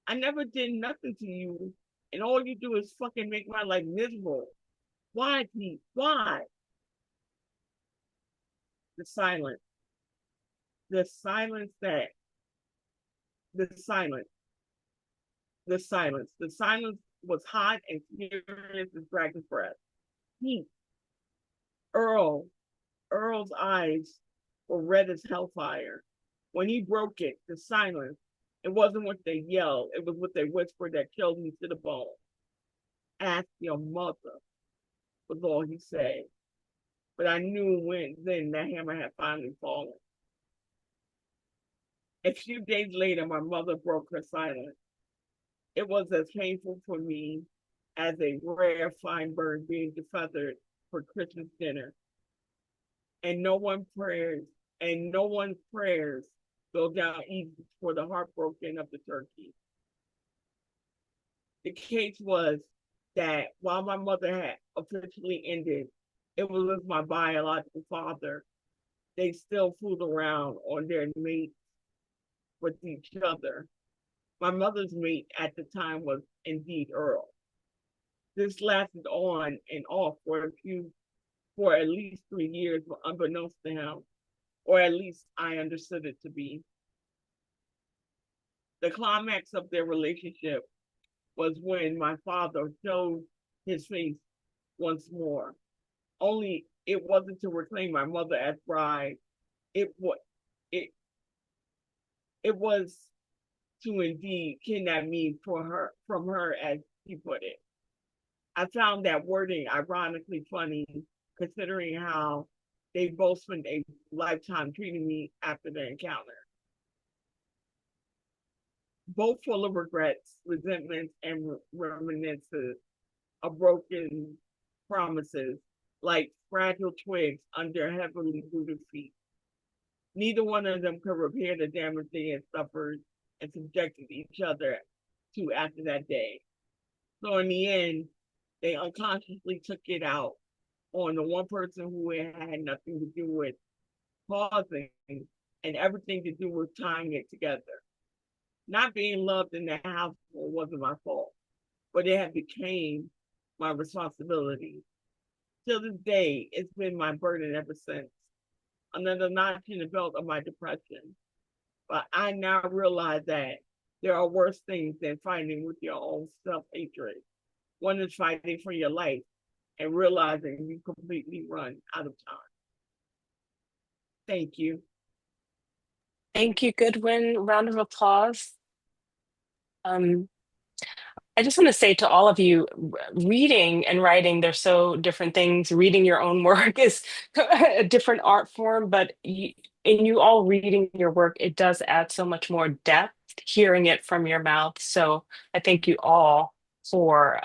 I never did nothing to you, and all you do is fucking make my life miserable. Why, Pete? Why? The silence. The silence that, the silence. The silence. The silence was hot and furious as dragon's breath. Pete. Earl's eyes were red as hellfire. When he broke it, the silence, it wasn't what they yelled, it was what they whispered that killed me to the bone. Ask your mother, was all he said. But I knew then that hammer had finally fallen. A few days later, my mother broke her silence. It was as painful for me as a rare fine bird being defeathered for Christmas dinner. And no one's prayers go down easy for the heartbroken of the turkey. The case was that while my mother had officially ended, it was with my biological father. They still fooled around on their mates with each other. My mother's mate at the time was indeed Earl. This lasted on and off for at least 3 years, unbeknownst to him, or at least I understood it to be. The climax of their relationship was when my father showed his face once more. Only it wasn't to reclaim my mother as bride. It was to indeed kidnap me from her, as he put it. I found that wording ironically funny, considering how they both spent a lifetime treating me after the encounter. Both full of regrets, resentments, and reminiscences of broken promises, like fragile twigs under heavily booted feet. Neither one of them could repair the damage they had suffered and subjected each other to after that day. So in the end, they unconsciously took it out on the one person who had nothing to do with causing and everything to do with tying it together. Not being loved in the household wasn't my fault, but it had become my responsibility. Till this day, it's been my burden ever since. Another notch in the belt of my depression. But I now realize that there are worse things than fighting with your own self-hatred. One is fighting for your life and realizing you completely run out of time. Thank you. Thank you, Goodwin. Round of applause. I just want to say to all of you, reading and writing, they're so different things. Reading your own work is a different art form, but in you all reading your work, it does add so much more depth, hearing it from your mouth. So I thank you all for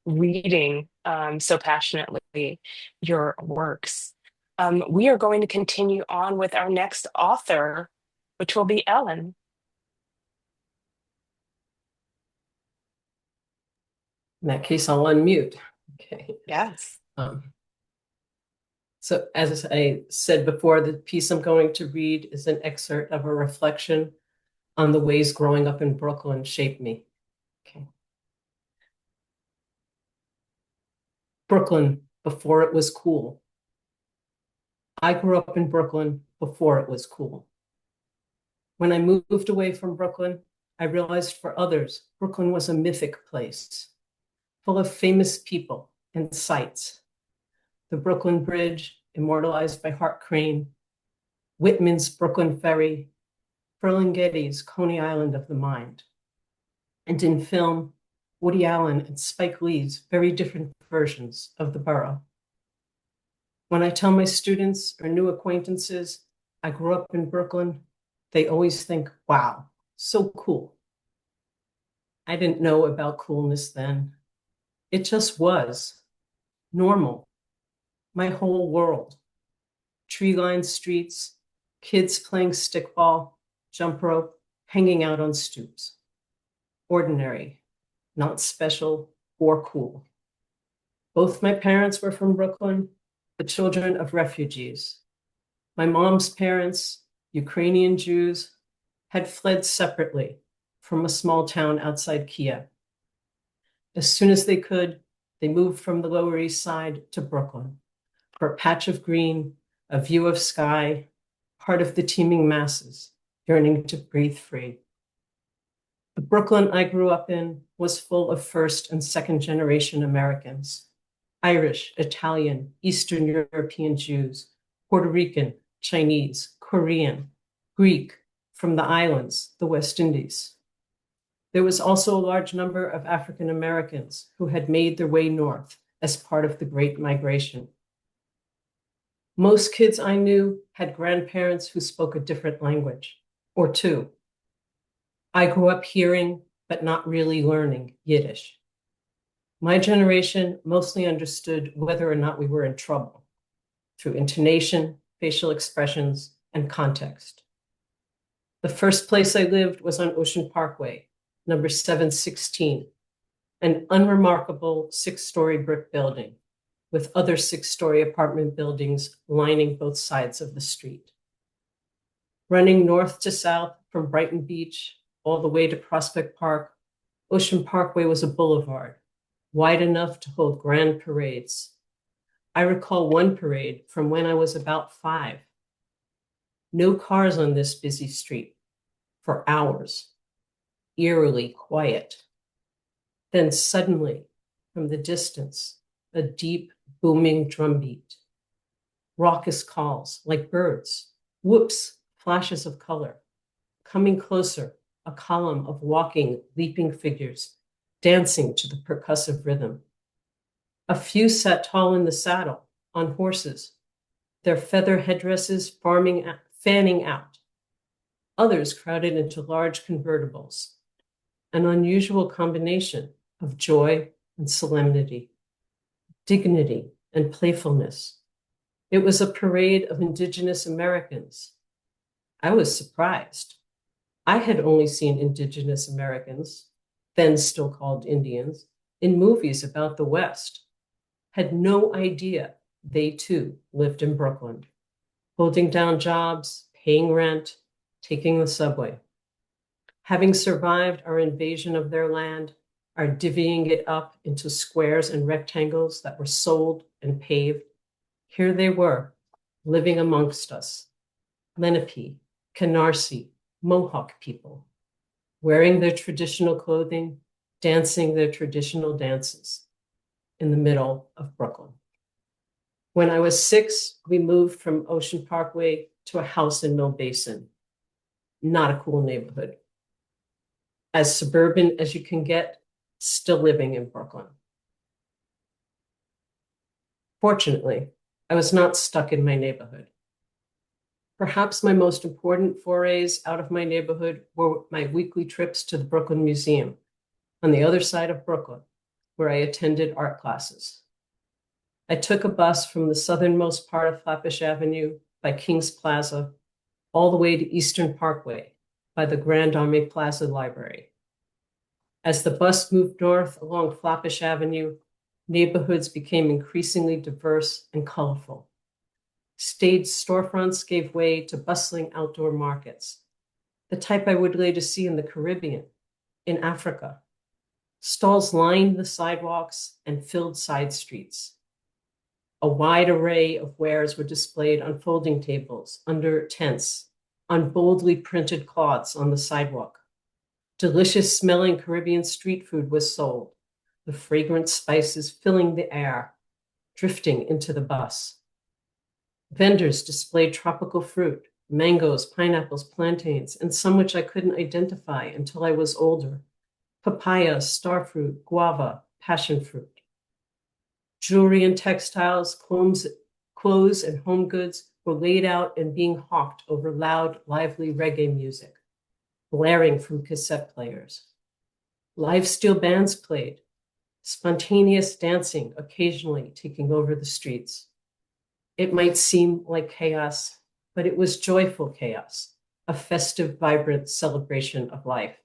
reading so passionately your works. We are going to continue on with our next author, which will be Ellen. In that case, I'll unmute. Okay. Yes. So as I said before, the piece I'm going to read is an excerpt of a reflection on the ways growing up in Brooklyn shaped me. Okay. Brooklyn, before it was cool. I grew up in Brooklyn before it was cool. When I moved away from Brooklyn, I realized for others, Brooklyn was a mythic place, full of famous people and sights. The Brooklyn Bridge, immortalized by Hart Crane, Whitman's Brooklyn Ferry, Ferlinghetti's Coney Island of the Mind. And in film, Woody Allen and Spike Lee's very different versions of the borough. When I tell my students or new acquaintances I grew up in Brooklyn, they always think, wow, so cool. I didn't know about coolness then. It just was normal. My whole world. Tree-lined streets, kids playing stickball, jump rope, hanging out on stoops. Ordinary, not special or cool. Both my parents were from Brooklyn, the children of refugees. My mom's parents, Ukrainian Jews, had fled separately from a small town outside Kia. As soon as they could, they moved from the Lower East Side to Brooklyn for a patch of green, a view of sky, part of the teeming masses yearning to breathe free. The Brooklyn I grew up in was full of first and second generation Americans, Irish, Italian, Eastern European Jews, Puerto Rican, Chinese, Korean, Greek, from the islands, the West Indies. There was also a large number of African Americans who had made their way north as part of the Great Migration. Most kids I knew had grandparents who spoke a different language, or two. I grew up hearing, but not really learning Yiddish. My generation mostly understood whether or not we were in trouble through intonation, facial expressions, and context. The first place I lived was on Ocean Parkway, number 716, an unremarkable 6-story brick building with other 6-story apartment buildings lining both sides of the street. Running north to south from Brighton Beach all the way to Prospect Park, Ocean Parkway was a boulevard, wide enough to hold grand parades. I recall one parade from when I was about 5. No cars on this busy street for hours, eerily quiet. Then suddenly, from the distance, a deep, booming drumbeat. Raucous calls like birds, whoops, flashes of color. Coming closer, a column of walking, leaping figures, dancing to the percussive rhythm. A few sat tall in the saddle, on horses, their feather headdresses fanning out. Others crowded into large convertibles, an unusual combination of joy and solemnity, dignity and playfulness. It was a parade of Indigenous Americans. I was surprised. I had only seen Indigenous Americans, then still called Indians, in movies about the West, had no idea they too lived in Brooklyn, holding down jobs, paying rent, taking the subway. Having survived our invasion of their land, our divvying it up into squares and rectangles that were sold and paved, here they were, living amongst us, Lenape, Canarsie, Mohawk people, wearing their traditional clothing, dancing their traditional dances in the middle of Brooklyn. When I was 6, we moved from Ocean Parkway to a house in Mill Basin. Not a cool neighborhood. As suburban as you can get, still living in Brooklyn. Fortunately, I was not stuck in my neighborhood. Perhaps my most important forays out of my neighborhood were my weekly trips to the Brooklyn Museum on the other side of Brooklyn, where I attended art classes. I took a bus from the southernmost part of Flatbush Avenue by Kings Plaza all the way to Eastern Parkway by the Grand Army Plaza Library. As the bus moved north along Flatbush Avenue, neighborhoods became increasingly diverse and colorful. Staged storefronts gave way to bustling outdoor markets, the type I would later see in the Caribbean, in Africa. Stalls lined the sidewalks and filled side streets. A wide array of wares were displayed on folding tables, under tents, on boldly printed cloths on the sidewalk. Delicious smelling Caribbean street food was sold, the fragrant spices filling the air, drifting into the bus. Vendors displayed tropical fruit, mangoes, pineapples, plantains, and some which I couldn't identify until I was older. Papaya, starfruit, guava, passion fruit. Jewelry and textiles, clothes and home goods were laid out and being hawked over loud, lively reggae music, blaring from cassette players. Live steel bands played, spontaneous dancing occasionally taking over the streets. It might seem like chaos, but it was joyful chaos, a festive, vibrant celebration of life.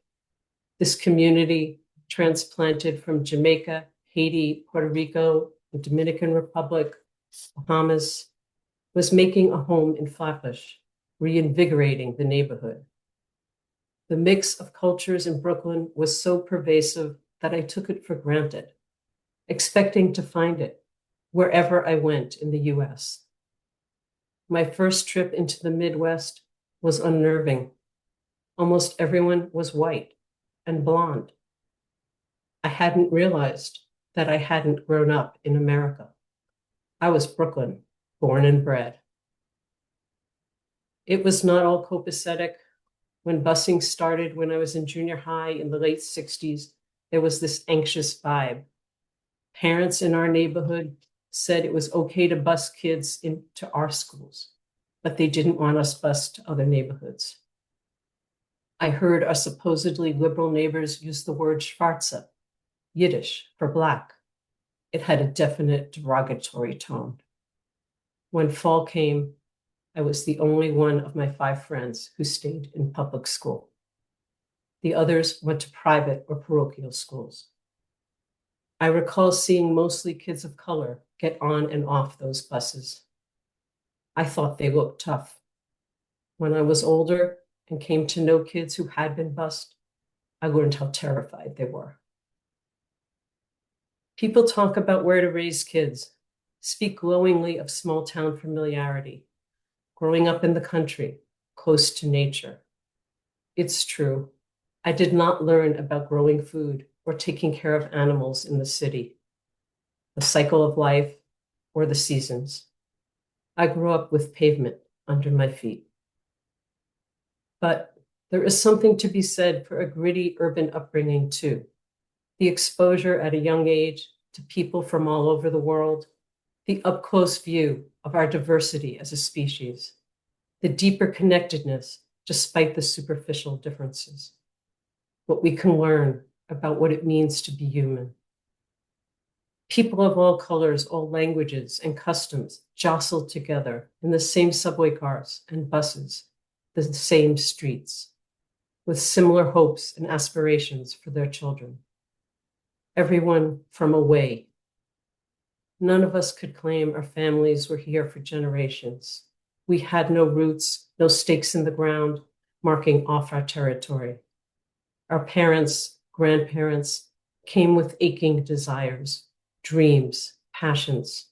This community, transplanted from Jamaica, Haiti, Puerto Rico, the Dominican Republic, Bahamas, was making a home in Flatbush, reinvigorating the neighborhood. The mix of cultures in Brooklyn was so pervasive that I took it for granted, expecting to find it wherever I went in the US. My first trip into the Midwest was unnerving. Almost everyone was white and blonde. I hadn't realized that I hadn't grown up in America. I was Brooklyn, born and bred. It was not all copacetic. When busing started when I was in junior high in the late 60s, there was this anxious vibe. Parents in our neighborhood said it was okay to bus kids into our schools, but they didn't want us bused to other neighborhoods. I heard our supposedly liberal neighbors use the word Schwarze, Yiddish for Black. It had a definite derogatory tone. When fall came, I was the only one of my 5 friends who stayed in public school. The others went to private or parochial schools. I recall seeing mostly kids of color get on and off those buses. I thought they looked tough. When I was older and came to know kids who had been bused, I learned how terrified they were. People talk about where to raise kids, speak glowingly of small town familiarity, growing up in the country, close to nature. It's true. I did not learn about growing food or taking care of animals in the city, the cycle of life, or the seasons. I grew up with pavement under my feet. But there is something to be said for a gritty urban upbringing too. The exposure at a young age to people from all over the world, the up-close view of our diversity as a species, the deeper connectedness despite the superficial differences, what we can learn about what it means to be human. People of all colors, all languages and customs jostled together in the same subway cars and buses, the same streets, with similar hopes and aspirations for their children. Everyone from away. None of us could claim our families were here for generations. We had no roots, no stakes in the ground, marking off our territory. Our parents, grandparents came with aching desires, dreams, passions,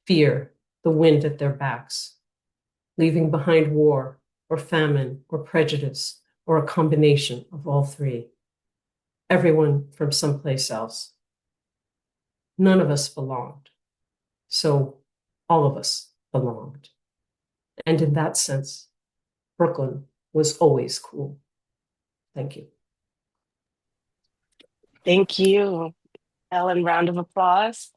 fear, the wind at their backs, leaving behind war or famine or prejudice or a combination of all three. Everyone from someplace else. None of us belonged. So all of us belonged. And in that sense, Brooklyn was always cool. Thank you. Thank you, Ellen. Round of applause.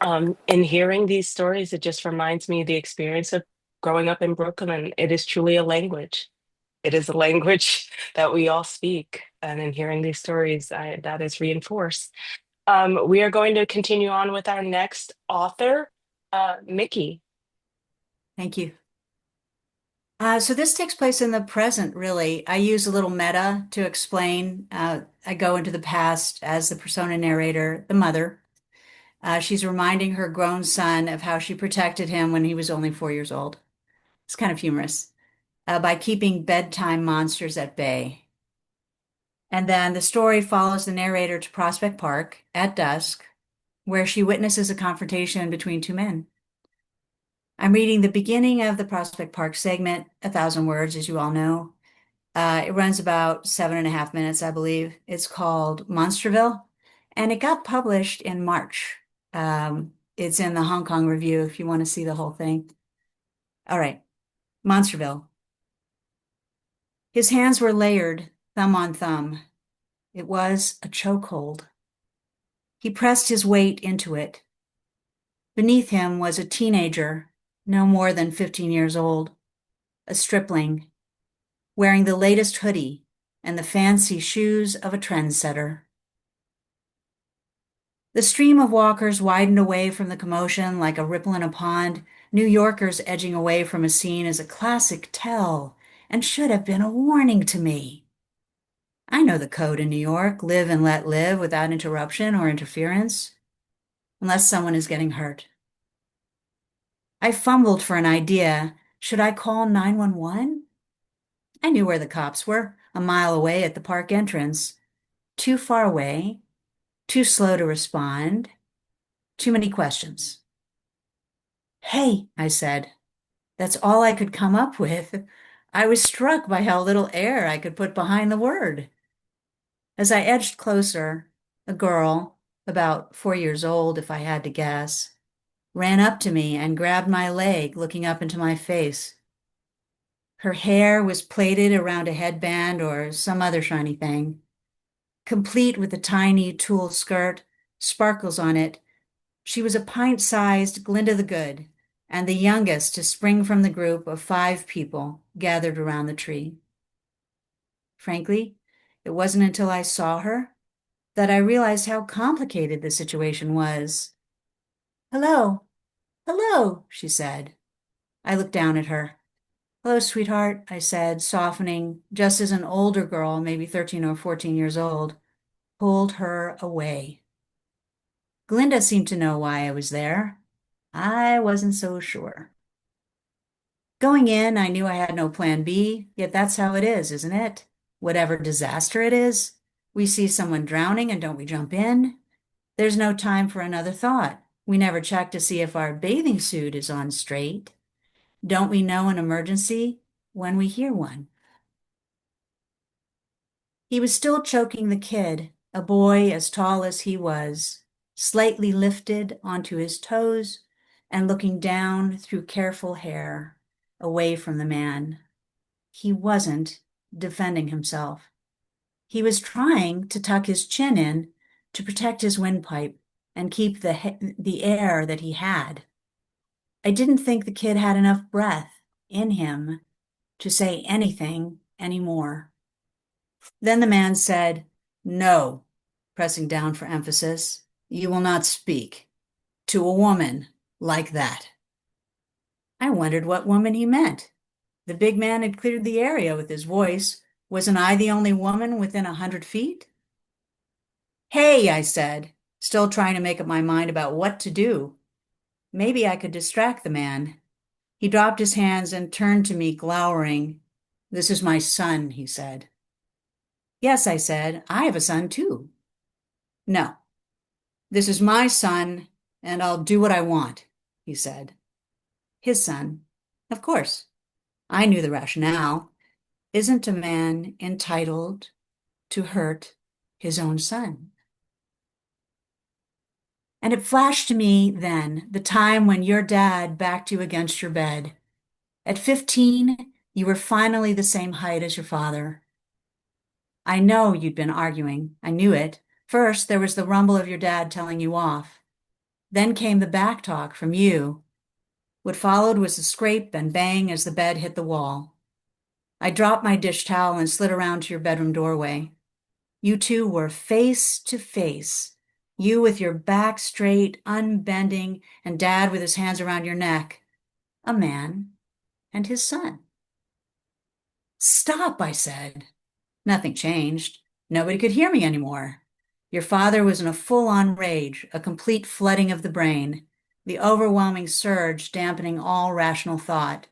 In hearing these stories, it just reminds me of the experience of growing up in Brooklyn. It is truly a language. It is a language that we all speak. And in hearing these stories, that is reinforced. We are going to continue on with our next author, Mickey. Thank you. So this takes place in the present, really. I use a little meta to explain. I go into the past as the persona narrator, the mother. She's reminding her grown son of how she protected him when he was only 4 years old. It's kind of humorous. By keeping bedtime monsters at bay. And then the story follows the narrator to Prospect Park at dusk, where she witnesses a confrontation between 2 men. I'm reading the beginning of the Prospect Park segment, 1,000 words, as you all know. It runs about 7.5 minutes, I believe. It's called Monsterville, and it got published in March. It's in the Hong Kong Review if you want to see the whole thing. All right, Monsterville. His hands were layered, thumb on thumb. It was a chokehold. He pressed his weight into it. Beneath him was a teenager, no more than 15 years old, a stripling, wearing the latest hoodie and the fancy shoes of a trendsetter. The stream of walkers widened away from the commotion like a ripple in a pond. New Yorkers edging away from a scene is a classic tell and should have been a warning to me. I know the code in New York, live and let live without interruption or interference, unless someone is getting hurt. I fumbled for an idea. Should I call 911? I knew where the cops were, a mile away at the park entrance. Too far away, too slow to respond, too many questions. Hey, I said. That's all I could come up with. I was struck by how little air I could put behind the word. As I edged closer, a girl, about 4 years old if I had to guess, ran up to me and grabbed my leg, looking up into my face. Her hair was plaited around a headband or some other shiny thing, complete with a tiny tulle skirt, sparkles on it. She was a pint-sized Glinda the Good, and the youngest to spring from the group of 5 people gathered around the tree. Frankly, it wasn't until I saw her that I realized how complicated the situation was. "Hello, hello," she said. I looked down at her. "Hello, sweetheart," I said, softening, just as an older girl, maybe 13 or 14 years old, pulled her away. Glinda seemed to know why I was there. I wasn't so sure. Going in, I knew I had no plan B, yet that's how it is, isn't it? Whatever disaster it is, we see someone drowning and don't we jump in? There's no time for another thought. We never check to see if our bathing suit is on straight. Don't we know an emergency when we hear one? He was still choking the kid, a boy as tall as he was, slightly lifted onto his toes and looking down through careful hair, away from the man. He wasn't defending himself. He was trying to tuck his chin in to protect his windpipe and keep the air that he had. I didn't think the kid had enough breath in him to say anything anymore. Then the man said, "No," pressing down for emphasis. "You will not speak to a woman like that." I wondered what woman he meant. The big man had cleared the area with his voice. Wasn't I the only woman within 100 feet? "Hey," I said, still trying to make up my mind about what to do. Maybe I could distract the man. He dropped his hands and turned to me, glowering. "This is my son," he said. "Yes," I said, "I have a son too." "No, this is my son, and I'll do what I want," he said. His son, of course. I knew the rationale. Isn't a man entitled to hurt his own son? And it flashed to me then, the time when your dad backed you against your bed. At 15, you were finally the same height as your father. I know you'd been arguing. I knew it. First, there was the rumble of your dad telling you off. Then came the back talk from you. What followed was a scrape and bang as the bed hit the wall. I dropped my dish towel and slid around to your bedroom doorway. You two were face to face. You with your back straight, unbending, and Dad with his hands around your neck. A man and his son. "Stop," I said. Nothing changed. Nobody could hear me anymore. Your father was in a full-on rage, a complete flooding of the brain, the overwhelming surge dampening all rational thought.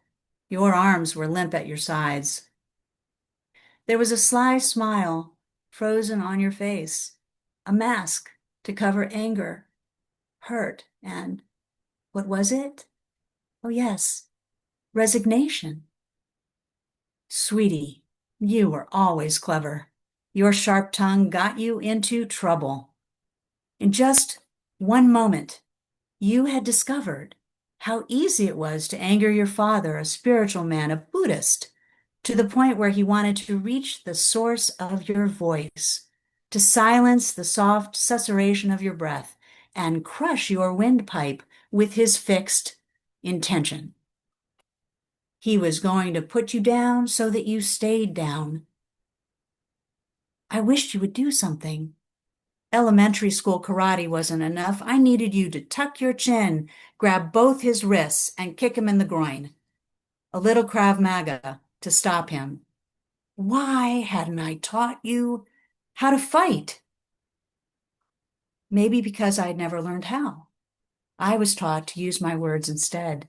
Your arms were limp at your sides. There was a sly smile frozen on your face, a mask to cover anger, hurt, and what was it? Oh, yes, resignation. Sweetie, you were always clever. Your sharp tongue got you into trouble. In just one moment, you had discovered how easy it was to anger your father, a spiritual man, a Buddhist, to the point where he wanted to reach the source of your voice, to silence the soft susurration of your breath and crush your windpipe with his fixed intention. He was going to put you down so that you stayed down. I wished you would do something. Elementary school karate wasn't enough. I needed you to tuck your chin, grab both his wrists, and kick him in the groin. A little Krav Maga to stop him. Why hadn't I taught you how to fight? Maybe because I'd never learned how. I was taught to use my words instead.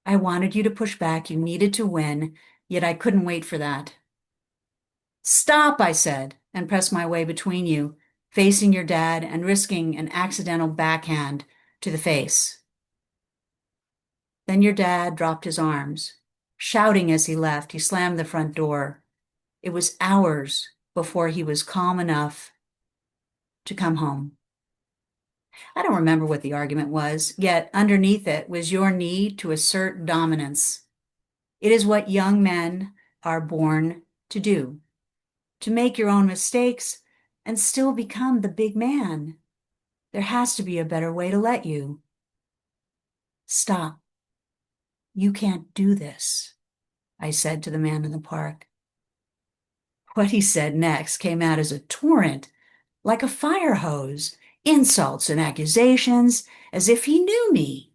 I wanted you to push back. You needed to win. Yet I couldn't wait for that. Stop, I said, and pressed my way between you, facing your dad and risking an accidental backhand to the face. Then your dad dropped his arms. Shouting as he left, he slammed the front door. It was hours before he was calm enough to come home. I don't remember what the argument was, yet underneath it was your need to assert dominance. It is what young men are born to do, to make your own mistakes and still become the big man. There has to be a better way to let you. Stop. You can't do this, I said to the man in the park. What he said next came out as a torrent, like a fire hose, insults and accusations, as if he knew me.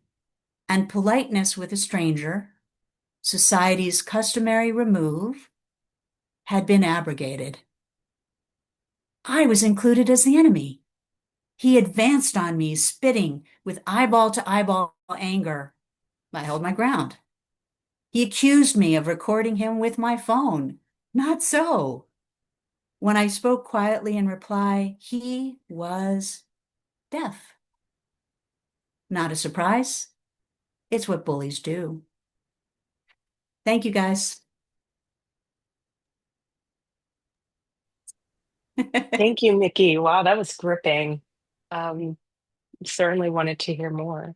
And politeness with a stranger, society's customary remove, had been abrogated. I was included as the enemy. He advanced on me, spitting with eyeball-to-eyeball anger. I held my ground. He accused me of recording him with my phone. Not so. When I spoke quietly in reply, he was deaf. Not a surprise. It's what bullies do. Thank you, guys. Thank you, Mickey. Wow, that was gripping. Certainly wanted to hear more.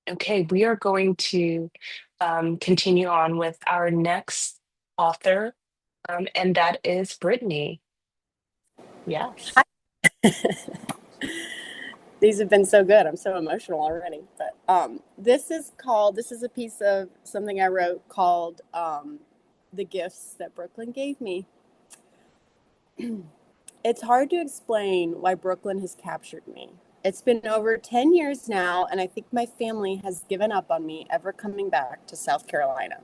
Okay, we are going to continue on with our next author, and that is Brittany. Yes. These have been so good. I'm so emotional already. But this is a piece of something I wrote called The Gifts That Brooklyn Gave Me. It's hard to explain why Brooklyn has captured me. It's been over 10 years now, and I think my family has given up on me ever coming back to South Carolina.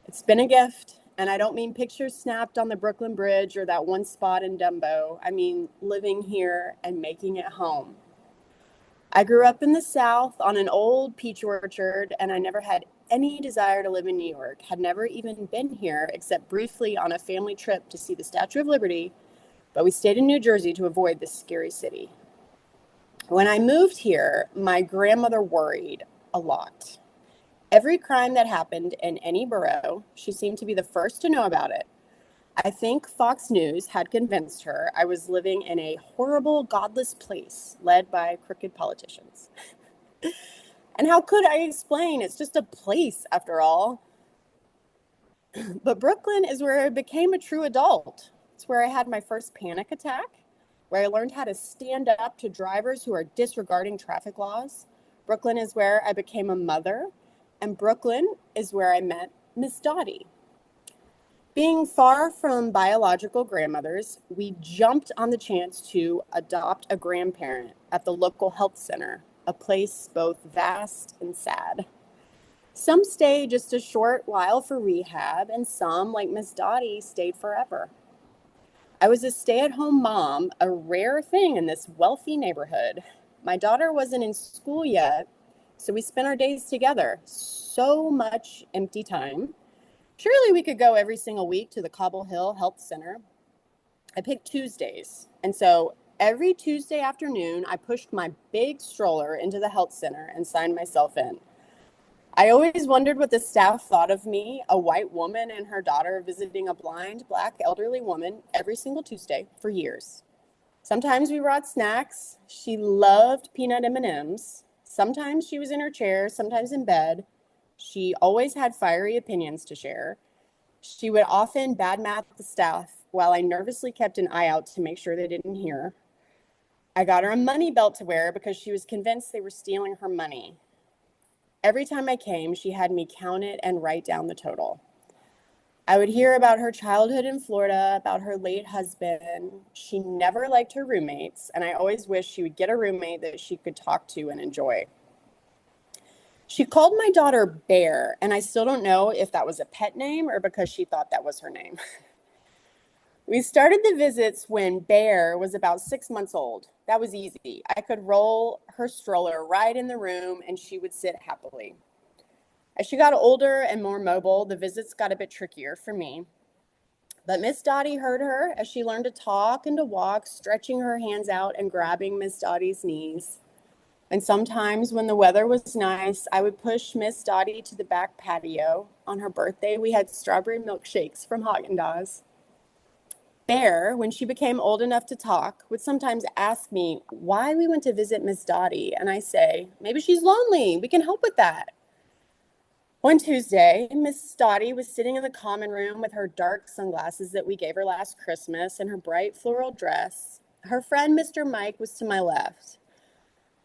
It's been a gift, and I don't mean pictures snapped on the Brooklyn Bridge or that one spot in Dumbo. I mean living here and making it home. I grew up in the South on an old peach orchard, and I never had any desire to live in New York, had never even been here except briefly on a family trip to see the Statue of Liberty, but we stayed in New Jersey to avoid this scary city. When I moved here, my grandmother worried a lot. Every crime that happened in any borough, she seemed to be the first to know about it. I think Fox News had convinced her I was living in a horrible, godless place led by crooked politicians. And how could I explain? It's just a place, after all. But Brooklyn is where I became a true adult. It's where I had my first panic attack, where I learned how to stand up to drivers who are disregarding traffic laws. Brooklyn is where I became a mother, and Brooklyn is where I met Miss Dottie. Being far from biological grandmothers, we jumped on the chance to adopt a grandparent at the local health center, a place both vast and sad. Some stay just a short while for rehab, and some, like Miss Dottie, stayed forever. I was a stay-at-home mom, a rare thing in this wealthy neighborhood. My daughter wasn't in school yet, so we spent our days together. So much empty time. Surely we could go every single week to the Cobble Hill Health Center. I picked Tuesdays, and so every Tuesday afternoon, I pushed my big stroller into the health center and signed myself in. I always wondered what the staff thought of me, a white woman and her daughter visiting a blind, Black elderly woman every single Tuesday for years. Sometimes we brought snacks. She loved peanut M&Ms. Sometimes she was in her chair, sometimes in bed. She always had fiery opinions to share. She would often badmouth the staff while I nervously kept an eye out to make sure they didn't hear. I got her a money belt to wear because she was convinced they were stealing her money. Every time I came, she had me count it and write down the total. I would hear about her childhood in Florida, about her late husband. She never liked her roommates, and I always wished she would get a roommate that she could talk to and enjoy. She called my daughter Bear, and I still don't know if that was a pet name or because she thought that was her name. We started the visits when Bear was about 6 months old. That was easy. I could roll her stroller right in the room, and she would sit happily. As she got older and more mobile, the visits got a bit trickier for me. But Miss Dottie heard her as she learned to talk and to walk, stretching her hands out and grabbing Miss Dottie's knees. And sometimes when the weather was nice, I would push Miss Dottie to the back patio. On her birthday, we had strawberry milkshakes from Haagen-Dazs. Bear, when she became old enough to talk, would sometimes ask me why we went to visit Miss Dottie, and I say, maybe she's lonely. We can help with that. One Tuesday, Miss Dottie was sitting in the common room with her dark sunglasses that we gave her last Christmas and her bright floral dress. Her friend, Mr. Mike, was to my left.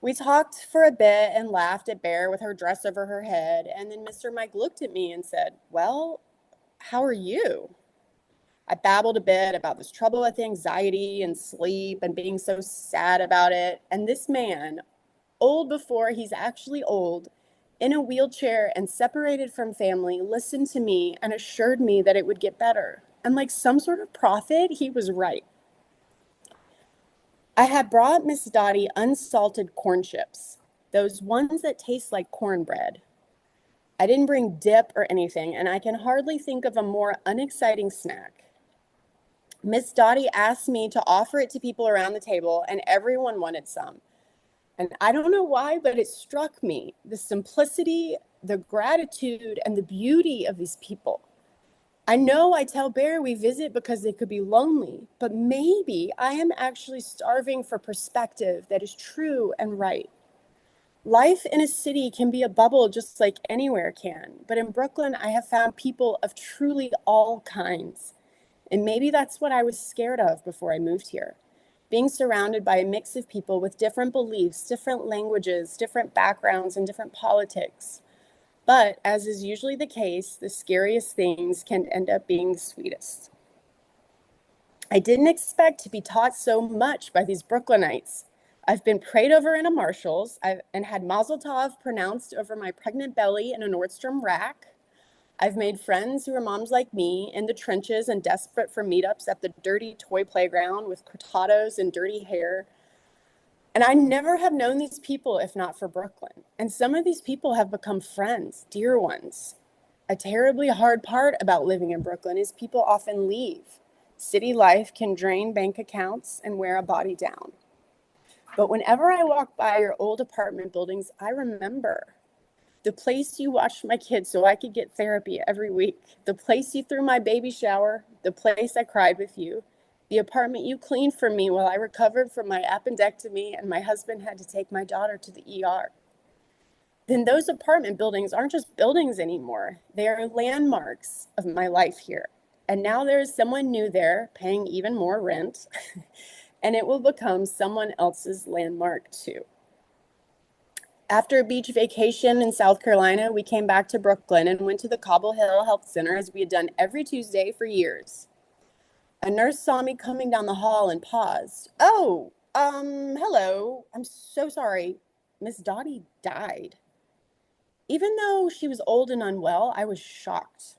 We talked for a bit and laughed at Bear with her dress over her head, and then Mr. Mike looked at me and said, well, how are you? I babbled a bit about this trouble with anxiety and sleep and being so sad about it, and this man, old before he's actually old, in a wheelchair and separated from family, listened to me and assured me that it would get better. And like some sort of prophet, he was right. I had brought Miss Dottie unsalted corn chips, those ones that taste like cornbread. I didn't bring dip or anything, and I can hardly think of a more unexciting snack. Miss Dottie asked me to offer it to people around the table, and everyone wanted some. And I don't know why, but it struck me, the simplicity, the gratitude, and the beauty of these people. I know I tell Bear we visit because they could be lonely, but maybe I am actually starving for perspective that is true and right. Life in a city can be a bubble just like anywhere can, but in Brooklyn, I have found people of truly all kinds. And maybe that's what I was scared of before I moved here. Being surrounded by a mix of people with different beliefs, different languages, different backgrounds, and different politics. But as is usually the case, the scariest things can end up being the sweetest. I didn't expect to be taught so much by these Brooklynites. I've been prayed over in a Marshall's and had Mazel Tov pronounced over my pregnant belly in a Nordstrom rack. I've made friends who are moms like me in the trenches and desperate for meetups at the dirty toy playground with cortados and dirty hair. And I never have known these people if not for Brooklyn. And some of these people have become friends, dear ones. A terribly hard part about living in Brooklyn is people often leave. City life can drain bank accounts and wear a body down. But whenever I walk by your old apartment buildings, I remember. The place you watched my kids so I could get therapy every week. The place you threw my baby shower. The place I cried with you. The apartment you cleaned for me while I recovered from my appendectomy and my husband had to take my daughter to the ER. Then those apartment buildings aren't just buildings anymore. They are landmarks of my life here. And now there is someone new there paying even more rent. And it will become someone else's landmark too. After a beach vacation in South Carolina, we came back to Brooklyn and went to the Cobble Hill Health Center as we had done every Tuesday for years. A nurse saw me coming down the hall and paused. Oh, hello. I'm so sorry. Miss Dottie died. Even though she was old and unwell, I was shocked.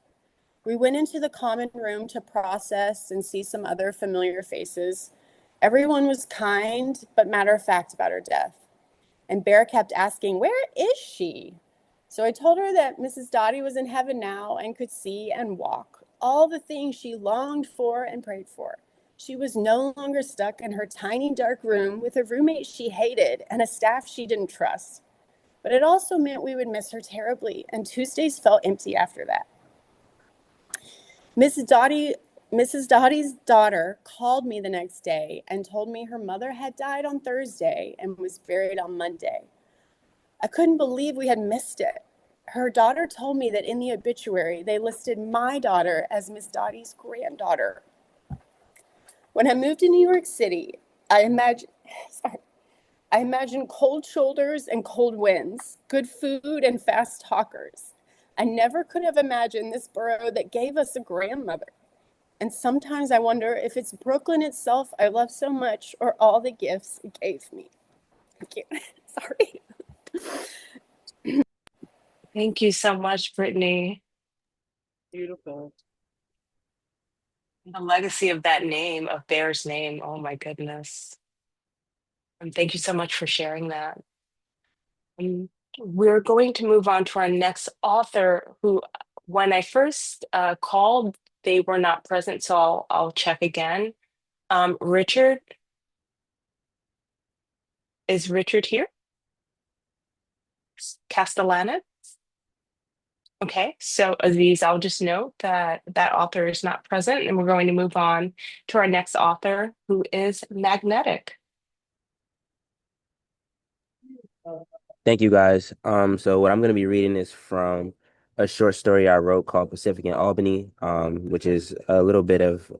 We went into the common room to process and see some other familiar faces. Everyone was kind, but matter-of-fact about her death. And Bear kept asking, where is she? So I told her that Mrs. Dottie was in heaven now and could see and walk, all the things she longed for and prayed for. She was no longer stuck in her tiny dark room with a roommate she hated and a staff she didn't trust. But it also meant we would miss her terribly, and Tuesdays felt empty after that. Mrs. Dottie's daughter called me the next day and told me her mother had died on Thursday and was buried on Monday. I couldn't believe we had missed it. Her daughter told me that in the obituary, they listed my daughter as Miss Dottie's granddaughter. When I moved to New York City, I imagined cold shoulders and cold winds, good food and fast talkers. I never could have imagined this borough that gave us a grandmother. And sometimes I wonder if it's Brooklyn itself I love so much or all the gifts it gave me. Thank you. Sorry. Thank you so much, Brittany. Beautiful. The legacy of that name, of Bear's name. Oh my goodness. And thank you so much for sharing that. We're going to move on to our next author who, when I first called, they were not present, so I'll check again. Richard, is Richard here? Castellana? Okay, so Aziz, I'll just note that that author is not present, and we're going to move on to our next author, who is magnetic. Thank you guys. So what I'm gonna be reading is from a short story I wrote called Pacific in Albany, which is a little bit of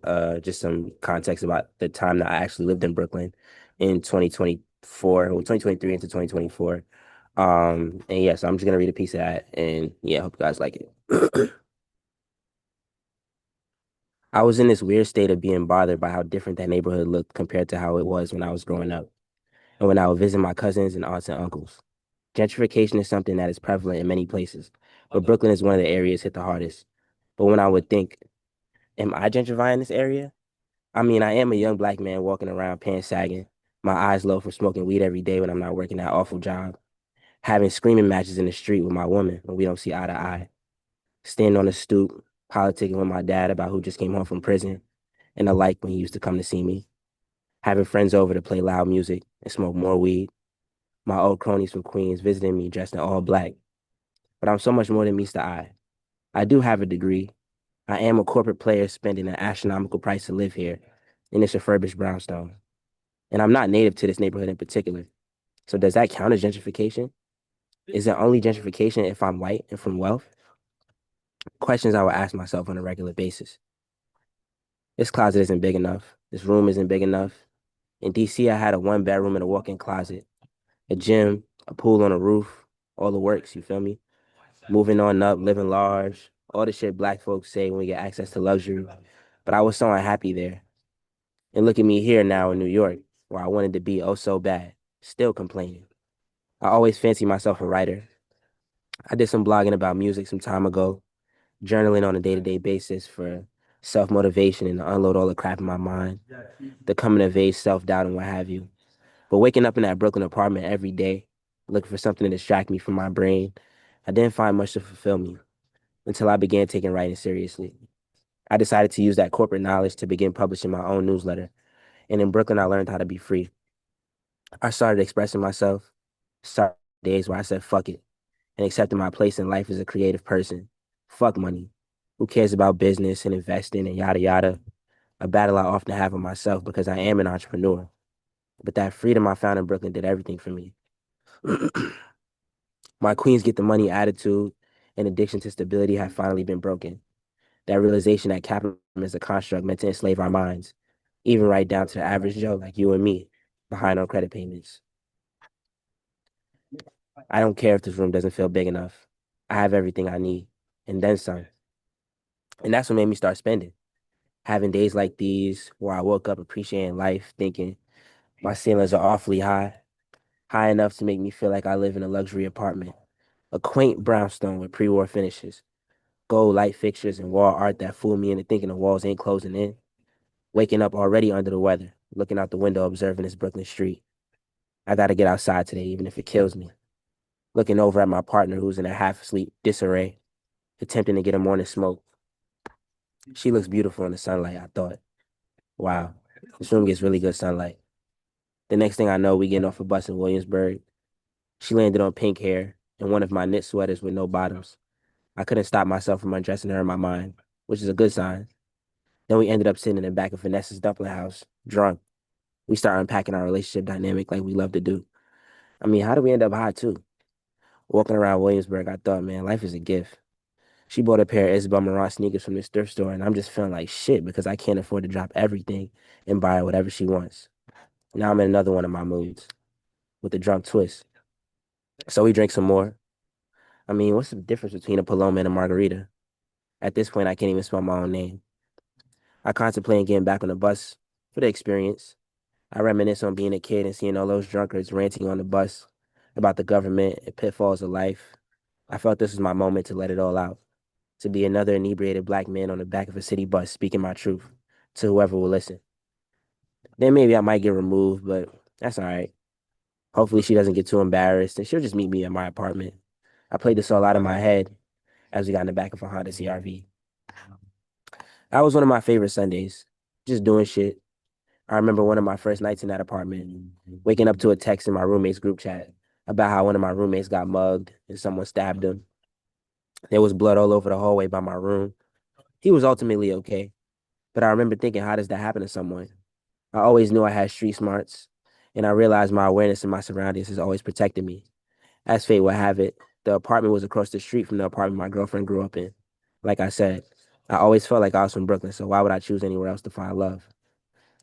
just some context about the time that I actually lived in Brooklyn in 2024, or 2023 into 2024. And yeah, so I'm just gonna read a piece of that, and yeah, hope you guys like it. I was in this weird state of being bothered by how different that neighborhood looked compared to how it was when I was growing up, and when I would visit my cousins and aunts and uncles. Gentrification is something that is prevalent in many places, but Brooklyn is one of the areas hit the hardest. But when I would think, am I gentrifying this area? I mean, I am a young black man walking around pants sagging, my eyes low from smoking weed every day when I'm not working that awful job, having screaming matches in the street with my woman when we don't see eye to eye, standing on the stoop, politicking with my dad about who just came home from prison, and the like when he used to come to see me, having friends over to play loud music and smoke more weed, my old cronies from Queens visiting me dressed in all black. But I'm so much more than meets the eye. I do have a degree. I am a corporate player spending an astronomical price to live here in this refurbished brownstone. And I'm not native to this neighborhood in particular. So does that count as gentrification? Is it only gentrification if I'm white and from wealth? Questions I would ask myself on a regular basis. This closet isn't big enough. This room isn't big enough. In DC, I had a 1 bedroom and a walk-in closet, a gym, a pool on a roof, all the works, you feel me? Moving on up, living large, all the shit black folks say when we get access to luxury. But I was so unhappy there. And look at me here now in New York, where I wanted to be oh so bad, still complaining. I always fancied myself a writer. I did some blogging about music some time ago, journaling on a day-to-day basis for self-motivation and to unload all the crap in my mind, the coming of age, self-doubt, and what have you. But waking up in that Brooklyn apartment every day, looking for something to distract me from my brain, I didn't find much to fulfill me until I began taking writing seriously. I decided to use that corporate knowledge to begin publishing my own newsletter. And in Brooklyn, I learned how to be free. I started expressing myself, started days where I said, fuck it, and accepted my place in life as a creative person. Fuck money. Who cares about business and investing and yada yada? A battle I often have with myself because I am an entrepreneur. But that freedom I found in Brooklyn did everything for me. My Queens get the money attitude and addiction to stability have finally been broken. That realization that capitalism is a construct meant to enslave our minds, even right down to the average Joe like you and me, behind on credit payments. I don't care if this room doesn't feel big enough. I have everything I need, and then some. And that's what made me start spending. Having days like these where I woke up appreciating life, thinking my ceilings are awfully high, high enough to make me feel like I live in a luxury apartment. A quaint brownstone with pre-war finishes, gold light fixtures and wall art that fool me into thinking the walls ain't closing in. Waking up already under the weather, looking out the window observing this Brooklyn street. I gotta get outside today, even if it kills me. Looking over at my partner who's in a half-asleep disarray, attempting to get a morning smoke. She looks beautiful in the sunlight, I thought. Wow, this room gets really good sunlight. The next thing I know, we getting off a bus in Williamsburg. She landed on pink hair and one of my knit sweaters with no bottoms. I couldn't stop myself from undressing her in my mind, which is a good sign. Then we ended up sitting in the back of Vanessa's dumpling house, drunk. We started unpacking our relationship dynamic like we love to do. I mean, how did we end up high too? Walking around Williamsburg, I thought, man, life is a gift. She bought a pair of Isabel Marant sneakers from this thrift store, and I'm just feeling like shit because I can't afford to drop everything and buy her whatever she wants. Now I'm in another one of my moods with a drunk twist. So we drink some more. I mean, what's the difference between a Paloma and a margarita? At this point, I can't even spell my own name. I contemplate getting back on the bus for the experience. I reminisce on being a kid and seeing all those drunkards ranting on the bus about the government and pitfalls of life. I felt this was my moment to let it all out, to be another inebriated black man on the back of a city bus speaking my truth to whoever will listen. Then maybe I might get removed, but that's all right. Hopefully she doesn't get too embarrassed and she'll just meet me at my apartment. I played this all out in my head as we got in the back of a Honda CRV. That was one of my favorite Sundays, just doing shit. I remember one of my first nights in that apartment, waking up to a text in my roommate's group chat about how one of my roommates got mugged and someone stabbed him. There was blood all over the hallway by my room. He was ultimately okay, but I remember thinking, how does that happen to someone? I always knew I had street smarts, and I realized my awareness in my surroundings has always protected me. As fate would have it, the apartment was across the street from the apartment my girlfriend grew up in. Like I said, I always felt like I was from Brooklyn, so why would I choose anywhere else to find love?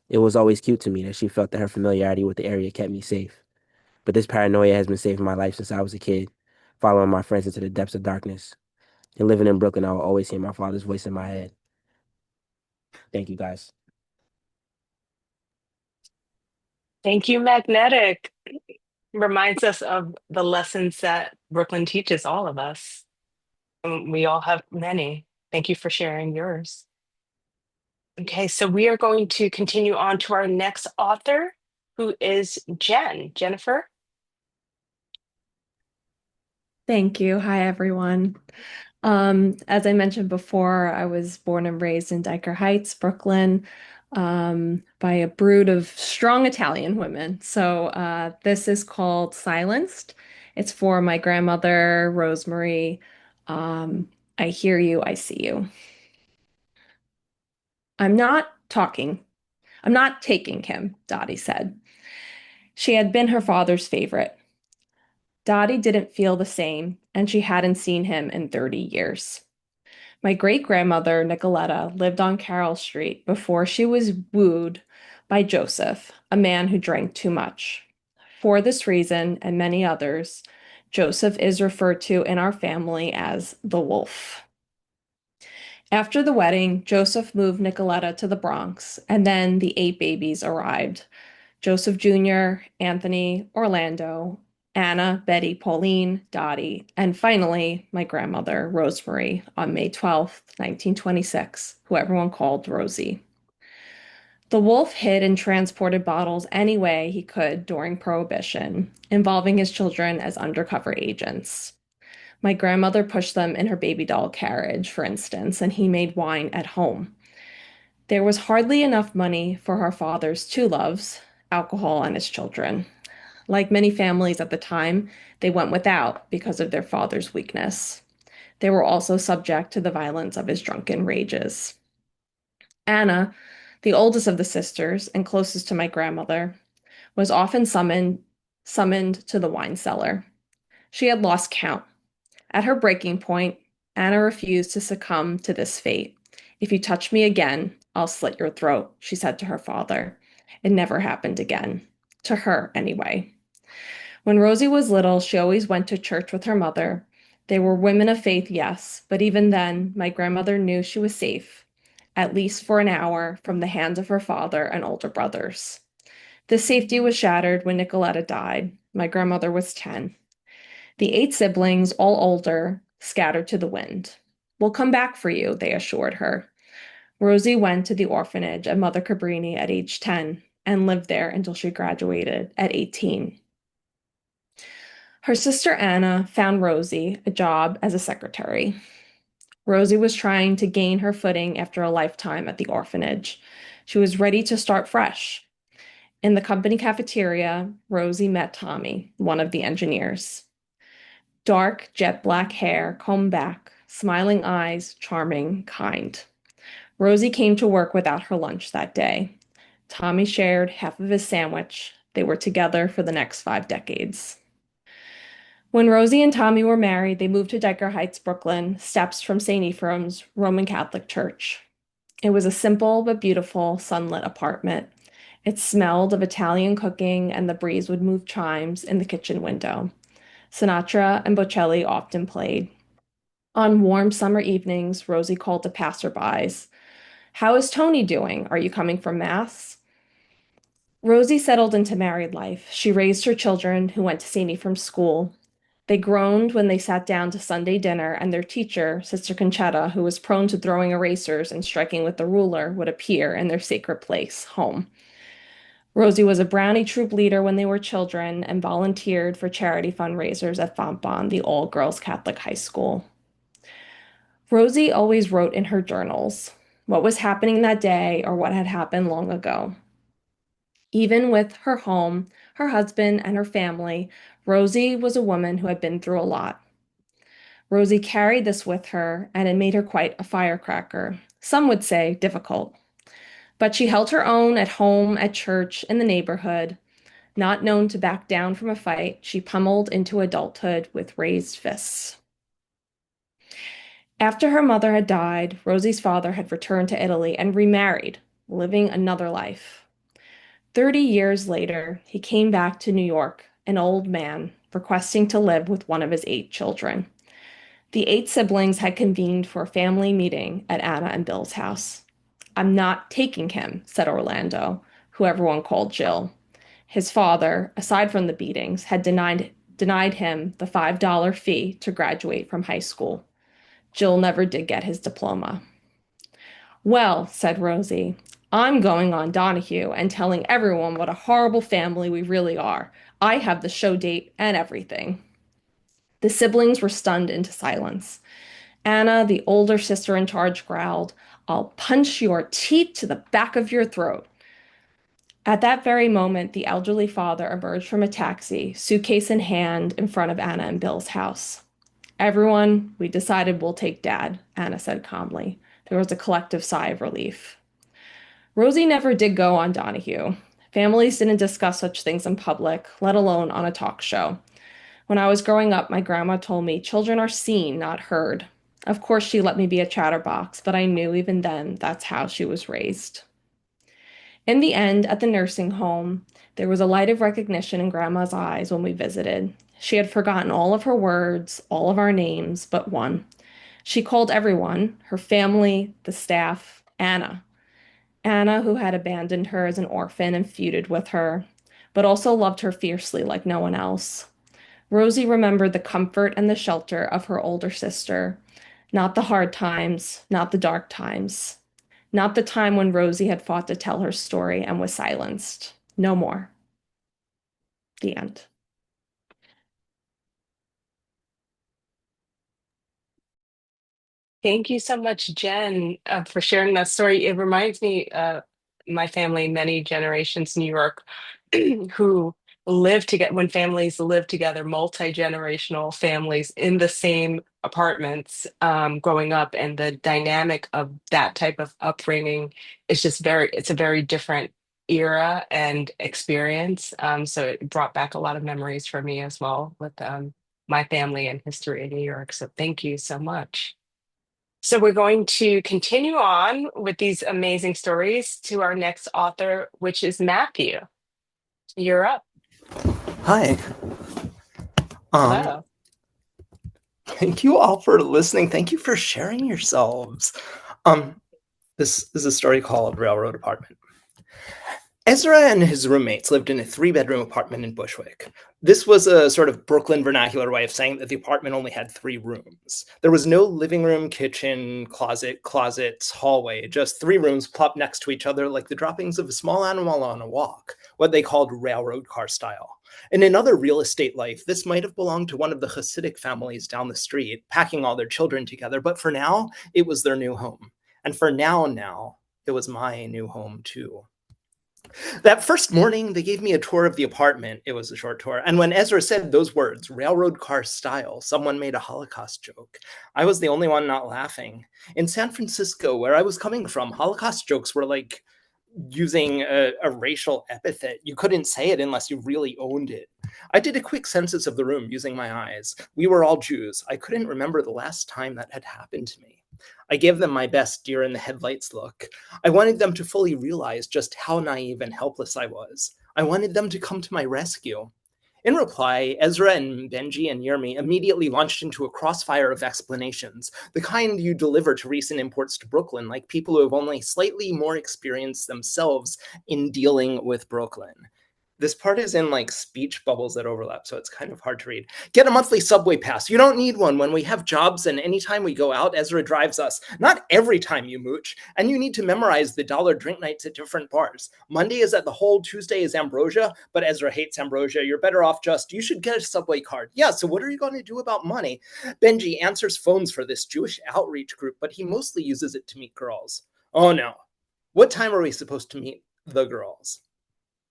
It was always cute to me that she felt that her familiarity with the area kept me safe. But this paranoia has been saving my life since I was a kid, following my friends into the depths of darkness. And living in Brooklyn, I will always hear my father's voice in my head. Thank you, guys. Thank you, Magnetic. Reminds us of the lessons that Brooklyn teaches all of us. We all have many. Thank you for sharing yours. Okay, so we are going to continue on to our next author, who is Jennifer. Thank you. Hi, everyone. As I mentioned before, I was born and raised in Dyker Heights, Brooklyn, by a brood of strong Italian women. So this is called Silenced. It's for my grandmother, Rosemary. I hear you, I see you. I'm not talking. I'm not taking him, Dottie said. She had been her father's favorite. Dottie didn't feel the same, and she hadn't seen him in 30 years. My great-grandmother, Nicoletta, lived on Carroll Street before she was wooed by Joseph, a man who drank too much. For this reason, and many others, Joseph is referred to in our family as the Wolf. After the wedding, Joseph moved Nicoletta to the Bronx, and then the 8 babies arrived. Joseph Jr., Anthony, Orlando, Anna, Betty, Pauline, Dottie, and finally, my grandmother, Rosemary, on May 12th, 1926, who everyone called Rosie. The Wolf hid and transported bottles any way he could during Prohibition, involving his children as undercover agents. My grandmother pushed them in her baby doll carriage, for instance, and he made wine at home. There was hardly enough money for her father's 2 loves, alcohol and his children. Like many families at the time, they went without because of their father's weakness. They were also subject to the violence of his drunken rages. Anna, the oldest of the sisters and closest to my grandmother, was often summoned to the wine cellar. She had lost count. At her breaking point, Anna refused to succumb to this fate. "If you touch me again, I'll slit your throat," she said to her father. It never happened again. To her, anyway. When Rosie was little, she always went to church with her mother. They were women of faith, yes, but even then, my grandmother knew she was safe, at least for an hour, from the hands of her father and older brothers. This safety was shattered when Nicoletta died. My grandmother was 10. The 8 siblings, all older, scattered to the wind. "We'll come back for you," they assured her. Rosie went to the orphanage at Mother Cabrini at age 10 and lived there until she graduated at 18. Her sister Anna found Rosie a job as a secretary. Rosie was trying to gain her footing after a lifetime at the orphanage. She was ready to start fresh. In the company cafeteria, Rosie met Tommy, one of the engineers. Dark, jet black hair, combed back, smiling eyes, charming, kind. Rosie came to work without her lunch that day. Tommy shared half of his sandwich. They were together for the next 5 decades. When Rosie and Tommy were married, they moved to Dyker Heights, Brooklyn, steps from St. Ephraim's Roman Catholic Church. It was a simple but beautiful sunlit apartment. It smelled of Italian cooking, and the breeze would move chimes in the kitchen window. Sinatra and Bocelli often played. On warm summer evenings, Rosie called to passerbys. "How is Tony doing? Are you coming from Mass?" Rosie settled into married life. She raised her children, who went to St. Ephraim's school. They groaned when they sat down to Sunday dinner, and their teacher, Sister Conchetta, who was prone to throwing erasers and striking with the ruler, would appear in their sacred place, home. Rosie was a Brownie Troop leader when they were children and volunteered for charity fundraisers at Fontbonne, the all-girls Catholic high school. Rosie always wrote in her journals what was happening that day or what had happened long ago. Even with her home, her husband, and her family, Rosie was a woman who had been through a lot. Rosie carried this with her, and it made her quite a firecracker. Some would say difficult. But she held her own at home, at church, in the neighborhood. Not known to back down from a fight, she pummeled into adulthood with raised fists. After her mother had died, Rosie's father had returned to Italy and remarried, living another life. 30 years later, he came back to New York, an old man, requesting to live with one of his 8 children. The 8 siblings had convened for a family meeting at Anna and Bill's house. "I'm not taking him," said Orlando, who everyone called Jill. His father, aside from the beatings, had denied him the $5 fee to graduate from high school. Jill never did get his diploma. "Well," said Rosie, "I'm going on Donahue and telling everyone what a horrible family we really are. I have the show date and everything." The siblings were stunned into silence. Anna, the older sister in charge, growled, "I'll punch your teeth to the back of your throat." At that very moment, the elderly father emerged from a taxi, suitcase in hand, in front of Anna and Bill's house. "Everyone, we decided we'll take Dad," Anna said calmly. There was a collective sigh of relief. Rosie never did go on Donahue. Families didn't discuss such things in public, let alone on a talk show. When I was growing up, my grandma told me children are seen, not heard. Of course, she let me be a chatterbox, but I knew even then that's how she was raised. In the end, at the nursing home, there was a light of recognition in Grandma's eyes when we visited. She had forgotten all of her words, all of our names, but one. She called everyone, her family, the staff, Anna. Anna, who had abandoned her as an orphan and feuded with her, but also loved her fiercely like no one else. Rosie remembered the comfort and the shelter of her older sister, not the hard times, not the dark times, not the time when Rosie had fought to tell her story and was silenced. No more. The end. Thank you so much, Jen, for sharing that story. It reminds me of my family, many generations in New York, who live together, when families live together, multi-generational families in the same apartments, growing up, and the dynamic of that type of upbringing is just it's a very different era and experience. So it brought back a lot of memories for me as well with my family and history in New York. So thank you so much. So we're going to continue on with these amazing stories to our next author, which is Matthue. You're up. Hi. Hello. Thank you all for listening. Thank you for sharing yourselves. This is a story called Railroad Apartment. Ezra and his roommates lived in a 3-bedroom apartment in Bushwick. This was a sort of Brooklyn vernacular way of saying that the apartment only had 3 rooms. There was no living room, kitchen, closets, hallway, just 3 rooms plopped next to each other like the droppings of a small animal on a walk, what they called railroad car style. In another real estate life, this might have belonged to one of the Hasidic families down the street, packing all their children together, but for now, it was their new home. And for now, it was my new home too. That first morning, they gave me a tour of the apartment. It was a short tour. And when Ezra said those words, railroad car style, someone made a Holocaust joke. I was the only one not laughing. In San Francisco, where I was coming from, Holocaust jokes were like using a racial epithet. You couldn't say it unless you really owned it. I did a quick census of the room using my eyes. We were all Jews. I couldn't remember the last time that had happened to me. I gave them my best deer in the headlights look. I wanted them to fully realize just how naive and helpless I was. I wanted them to come to my rescue. In reply, Ezra and Benji and Yirmi immediately launched into a crossfire of explanations, the kind you deliver to recent imports to Brooklyn, like people who have only slightly more experience themselves in dealing with Brooklyn. This part is in like speech bubbles that overlap, so it's kind of hard to read. Get a monthly subway pass. You don't need one when we have jobs, and anytime we go out, Ezra drives us. Not every time, you mooch. And you need to memorize the dollar drink nights at different bars. Monday is at the Hold, Tuesday is Ambrosia, but Ezra hates Ambrosia. You're better off you should get a subway card. Yeah, so what are you going to do about money? Benji answers phones for this Jewish outreach group, but he mostly uses it to meet girls. Oh no. What time are we supposed to meet the girls?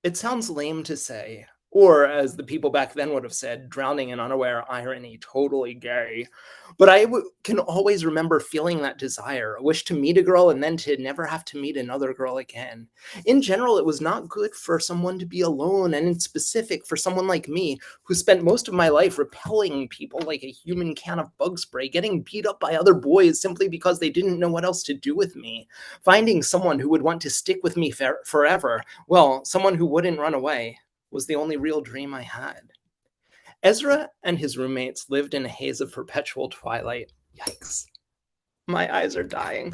It sounds lame to say, or as the people back then would have said, drowning in unaware irony, totally gay. But I can always remember feeling that desire, a wish to meet a girl and then to never have to meet another girl again. In general, it was not good for someone to be alone, and in specific for someone like me, who spent most of my life repelling people like a human can of bug spray, getting beat up by other boys simply because they didn't know what else to do with me. Finding someone who would want to stick with me forever, well, someone who wouldn't run away, was the only real dream I had. Ezra and his roommates lived in a haze of perpetual twilight. Yikes. My eyes are dying.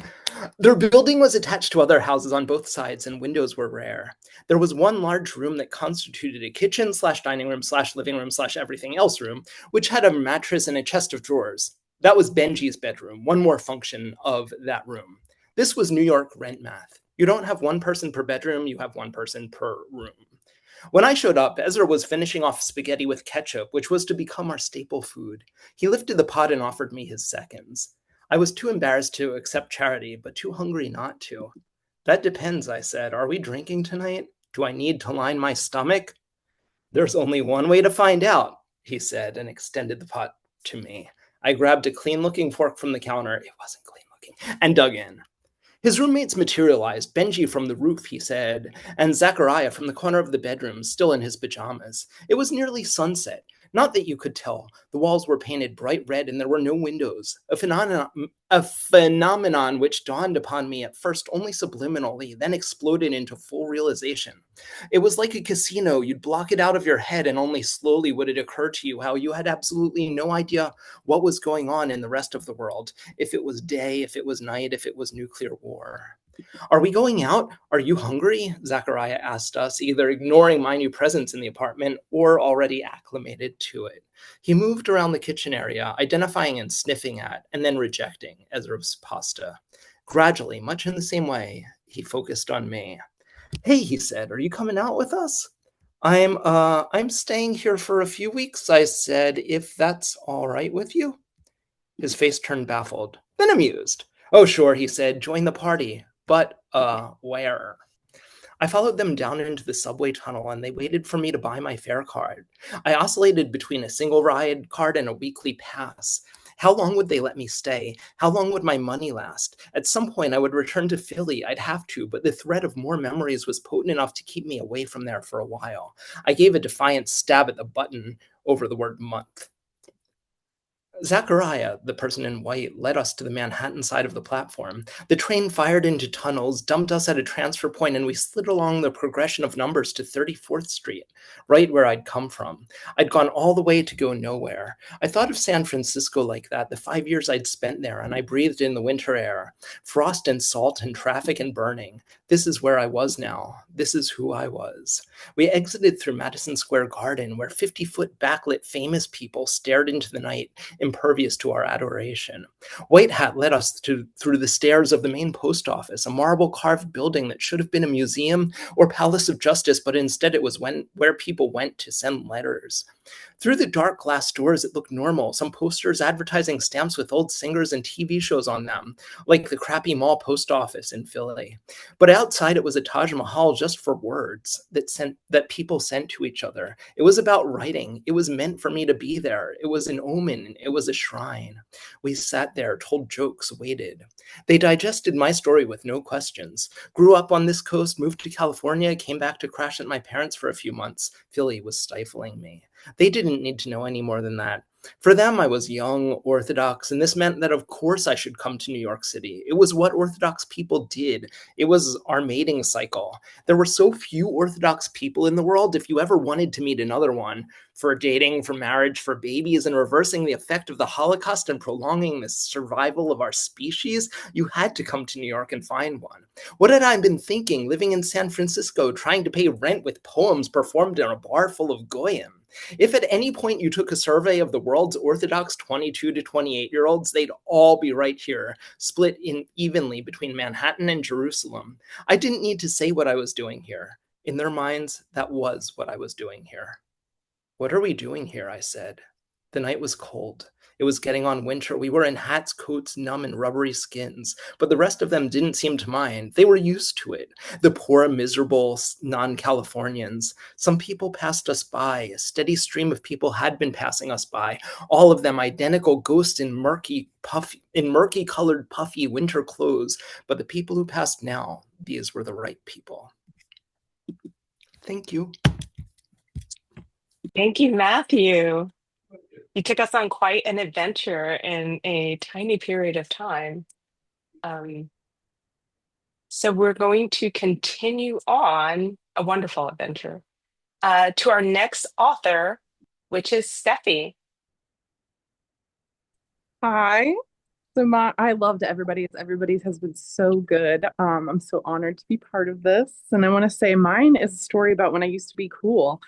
Their building was attached to other houses on both sides, and windows were rare. There was one large room that constituted a kitchen / dining room / living room / everything else room, which had a mattress and a chest of drawers. That was Benji's bedroom, one more function of that room. This was New York rent math. You don't have one person per bedroom, you have one person per room. When I showed up, Ezra was finishing off spaghetti with ketchup, which was to become our staple food. He lifted the pot and offered me his seconds. I was too embarrassed to accept charity, but too hungry not to. That depends, I said. Are we drinking tonight? Do I need to line my stomach? There's only one way to find out, he said, and extended the pot to me. I grabbed a clean-looking fork from the counter. It wasn't clean-looking, and dug in. His roommates materialized, Benji from the roof, he said, and Zachariah from the corner of the bedroom, still in his pajamas. It was nearly sunset. Not that you could tell. The walls were painted bright red and there were no windows. A phenomenon which dawned upon me at first only subliminally, then exploded into full realization. It was like a casino. You'd block it out of your head, and only slowly would it occur to you how you had absolutely no idea what was going on in the rest of the world. If it was day, if it was night, if it was nuclear war. Are we going out? Are you hungry? Zachariah asked us, either ignoring my new presence in the apartment or already acclimated to it. He moved around the kitchen area, identifying and sniffing at, and then rejecting Ezra's pasta. Gradually, much in the same way, he focused on me. Hey, he said, are you coming out with us? I'm staying here for a few weeks, I said, if that's all right with you. His face turned baffled, then amused. Oh, sure, he said, join the party. But, where? I followed them down into the subway tunnel, and they waited for me to buy my fare card. I oscillated between a single ride card and a weekly pass. How long would they let me stay? How long would my money last? At some point, I would return to Philly. I'd have to, but the threat of more memories was potent enough to keep me away from there for a while. I gave a defiant stab at the button over the word month. Zachariah, the person in white, led us to the Manhattan side of the platform. The train fired into tunnels, dumped us at a transfer point, and we slid along the progression of numbers to 34th Street, right where I'd come from. I'd gone all the way to go nowhere. I thought of San Francisco like that, the 5 years I'd spent there, and I breathed in the winter air. Frost and salt and traffic and burning. This is where I was now. This is who I was. We exited through Madison Square Garden, where 50-foot backlit famous people stared into the night, impervious to our adoration. White Hat led us through the stairs of the main post office, a marble-carved building that should have been a museum or palace of justice, but instead it was where people went to send letters. Through the dark glass doors, it looked normal. Some posters advertising stamps with old singers and TV shows on them, like the crappy mall post office in Philly. But outside, it was a Taj Mahal just for words that people sent to each other. It was about writing. It was meant for me to be there. It was an omen. It was a shrine. We sat there, told jokes, waited. They digested my story with no questions. Grew up on this coast, moved to California, came back to crash at my parents for a few months. Philly was stifling me. They didn't need to know any more than that. For them, I was young, Orthodox, and this meant that of course I should come to New York City. It was what Orthodox people did. It was our mating cycle. There were so few Orthodox people in the world. If you ever wanted to meet another one, for dating, for marriage, for babies, and reversing the effect of the Holocaust and prolonging the survival of our species, you had to come to New York and find one. What had I been thinking, living in San Francisco, trying to pay rent with poems performed in a bar full of goyim? If at any point you took a survey of the world's Orthodox 22 to 28-year-olds, they'd all be right here, split in evenly between Manhattan and Jerusalem. I didn't need to say what I was doing here. In their minds, that was what I was doing here. What are we doing here? I said. The night was cold. It was getting on winter. We were in hats, coats, numb and rubbery skins, but the rest of them didn't seem to mind. They were used to it. The poor, miserable non-Californians. Some people passed us by. A steady stream of people had been passing us by, all of them identical ghosts in murky-colored, puffy winter clothes. But the people who passed now, these were the right people. Thank you. Thank you, Matthue. You took us on quite an adventure in a tiny period of time. So we're going to continue on a wonderful adventure to our next author, which is Steffi. Hi. So I loved everybody's. Everybody's has been so good. I'm so honored to be part of this. And I want to say mine is a story about when I used to be cool.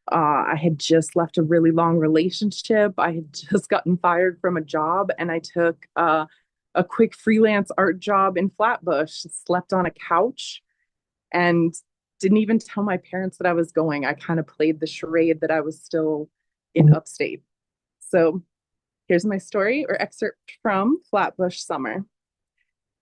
I had just left a really long relationship. I had just gotten fired from a job, and I took a quick freelance art job in Flatbush, slept on a couch, and didn't even tell my parents that I was going. I kind of played the charade that I was still in upstate. So here's my story or excerpt from Flatbush Summer.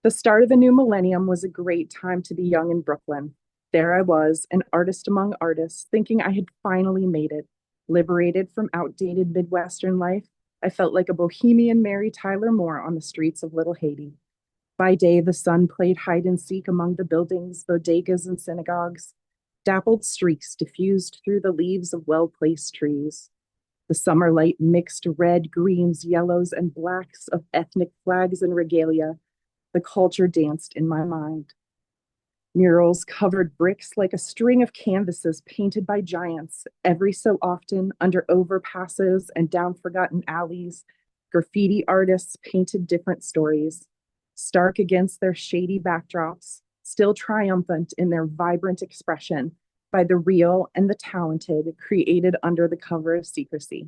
The start of the new millennium was a great time to be young in Brooklyn. There I was, an artist among artists, thinking I had finally made it. Liberated from outdated Midwestern life, I felt like a bohemian Mary Tyler Moore on the streets of Little Haiti. By day, the sun played hide and seek among the buildings, bodegas, and synagogues. Dappled streaks diffused through the leaves of well-placed trees. The summer light mixed red, greens, yellows, and blacks of ethnic flags and regalia. The culture danced in my mind. Murals covered bricks like a string of canvases painted by giants. Every so often, under overpasses and down forgotten alleys, graffiti artists painted different stories, stark against their shady backdrops, still triumphant in their vibrant expression by the real and the talented, created under the cover of secrecy.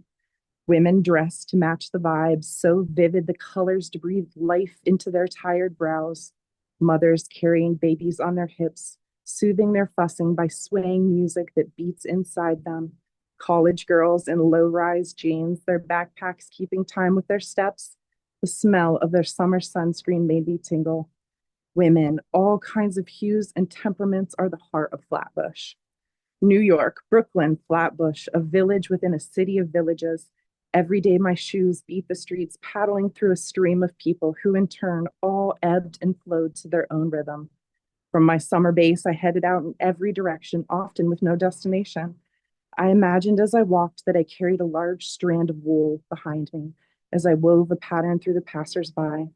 Women dressed to match the vibes, so vivid the colors breathed life into their tired brows. Mothers carrying babies on their hips, soothing their fussing by swaying music that beats inside them. College girls in low-rise jeans, their backpacks keeping time with their steps. The smell of their summer sunscreen made me tingle. Women, all kinds of hues and temperaments, are the heart of Flatbush. New York, Brooklyn, Flatbush, a village within a city of villages. Every day my shoes beat the streets, paddling through a stream of people who in turn all ebbed and flowed to their own rhythm. From my summer base, I headed out in every direction, often with no destination. I imagined as I walked that I carried a large strand of wool behind me as I wove a pattern through the passers-by.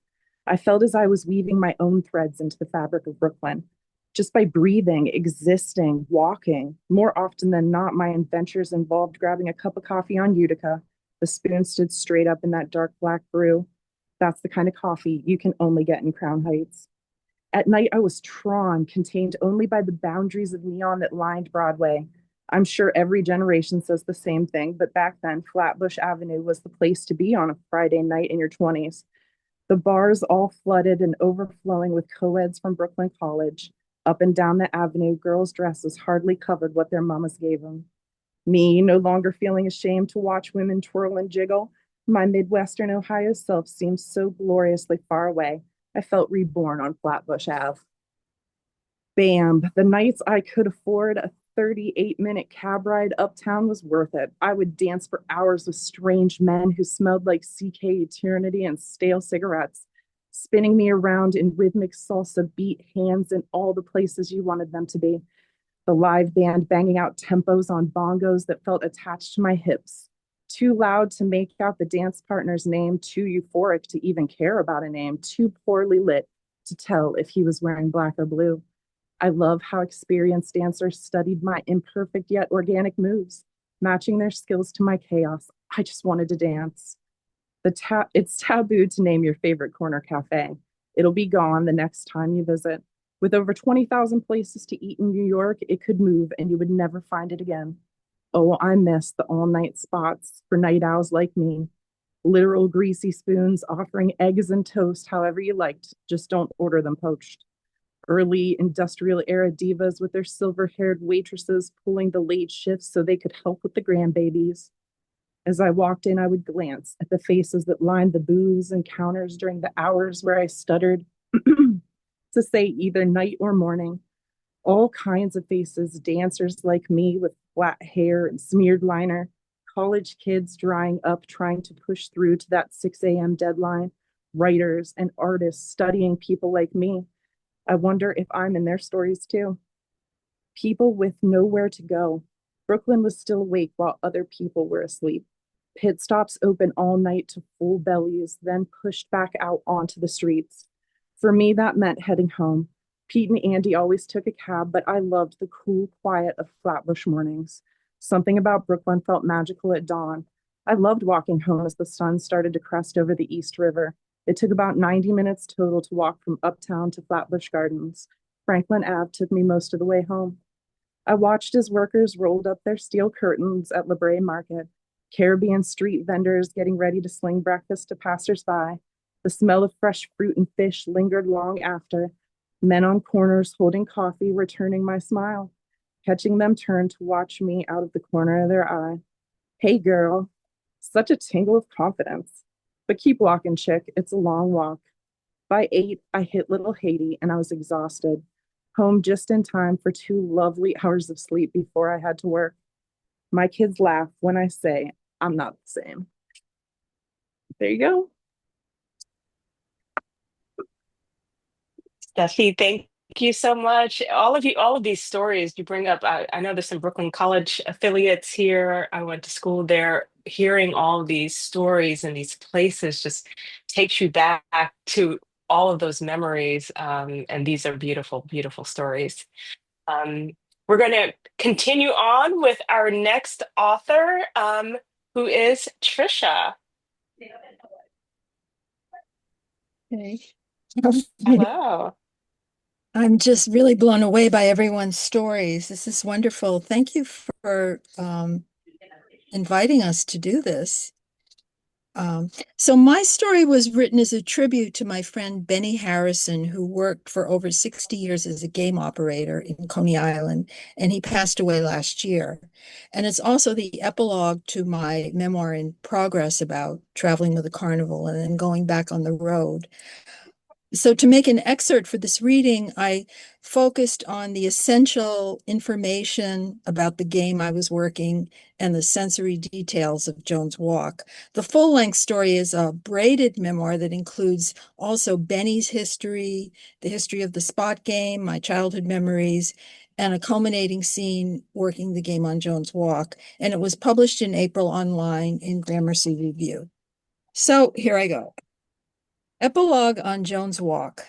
I felt as I was weaving my own threads into the fabric of Brooklyn. Just by breathing, existing, walking, more often than not, my adventures involved grabbing a cup of coffee on Utica. The spoon stood straight up in that dark black brew. That's the kind of coffee you can only get in Crown Heights. At night, I was drawn, contained only by the boundaries of neon that lined Broadway. I'm sure every generation says the same thing, but back then, Flatbush Avenue was the place to be on a Friday night in your 20s. The bars all flooded and overflowing with co-eds from Brooklyn College. Up and down the avenue, girls' dresses hardly covered what their mamas gave them. Me, no longer feeling ashamed to watch women twirl and jiggle, my Midwestern Ohio self seemed so gloriously far away. I felt reborn on Flatbush Ave. Bam, the nights I could afford a 38-minute cab ride uptown was worth it. I would dance for hours with strange men who smelled like CK eternity and stale cigarettes, spinning me around in rhythmic salsa beat hands in all the places you wanted them to be. The live band banging out tempos on bongos that felt attached to my hips. Too loud to make out the dance partner's name, too euphoric to even care about a name, too poorly lit to tell if he was wearing black or blue. I love how experienced dancers studied my imperfect yet organic moves, matching their skills to my chaos. I just wanted to dance. It's taboo to name your favorite corner cafe. It'll be gone the next time you visit. With over 20,000 places to eat in New York, it could move and you would never find it again. Oh, I miss the all-night spots for night owls like me. Literal greasy spoons offering eggs and toast however you liked, just don't order them poached. Early industrial era divas with their silver-haired waitresses pulling the late shifts so they could help with the grandbabies. As I walked in, I would glance at the faces that lined the booths and counters during the hours where I stuttered to say either night or morning. All kinds of faces, dancers like me with flat hair and smeared liner, college kids drying up trying to push through to that 6 a.m. deadline, writers and artists studying people like me. I wonder if I'm in their stories too. People with nowhere to go. Brooklyn was still awake while other people were asleep. Pit stops open all night to full bellies, then pushed back out onto the streets. For me, that meant heading home. Pete and Andy always took a cab, but I loved the cool quiet of Flatbush mornings. Something about Brooklyn felt magical at dawn. I loved walking home as the sun started to crest over the East River. It took about 90 minutes total to walk from Uptown to Flatbush Gardens. Franklin Ave took me most of the way home. I watched as workers rolled up their steel curtains at La Brea Market, Caribbean street vendors getting ready to sling breakfast to passersby. The smell of fresh fruit and fish lingered long after. Men on corners holding coffee returning my smile, catching them turn to watch me out of the corner of their eye. Hey girl, such a tingle of confidence. But keep walking, chick, it's a long walk. By 8, I hit Little Haiti and I was exhausted. Home just in time for 2 lovely hours of sleep before I had to work. My kids laugh when I say I'm not the same. There you go. Steffi, thank you so much. All of these stories you bring up, I know there's some Brooklyn College affiliates here. I went to school there. Hearing all of these stories and these places just takes you back to all of those memories. And these are beautiful, beautiful stories. Um, we're going to continue on with our next author, who is Tricia. Okay. Hello. I'm just really blown away by everyone's stories. This is wonderful. Thank you for inviting us to do this. So my story was written as a tribute to my friend Benny Harrison, who worked for over 60 years as a game operator in Coney Island, and he passed away last year. And it's also the epilogue to my memoir in progress about traveling with a carnival and then going back on the road. So to make an excerpt for this reading, I focused on the essential information about the game I was working and the sensory details of Joan's Walk. The full-length story is a braided memoir that includes also Benny's history, the history of the spot game, my childhood memories, and a culminating scene working the game on Joan's Walk. And it was published in April online in Gramercy Review. So here I go. Epilogue on Joan's Walk.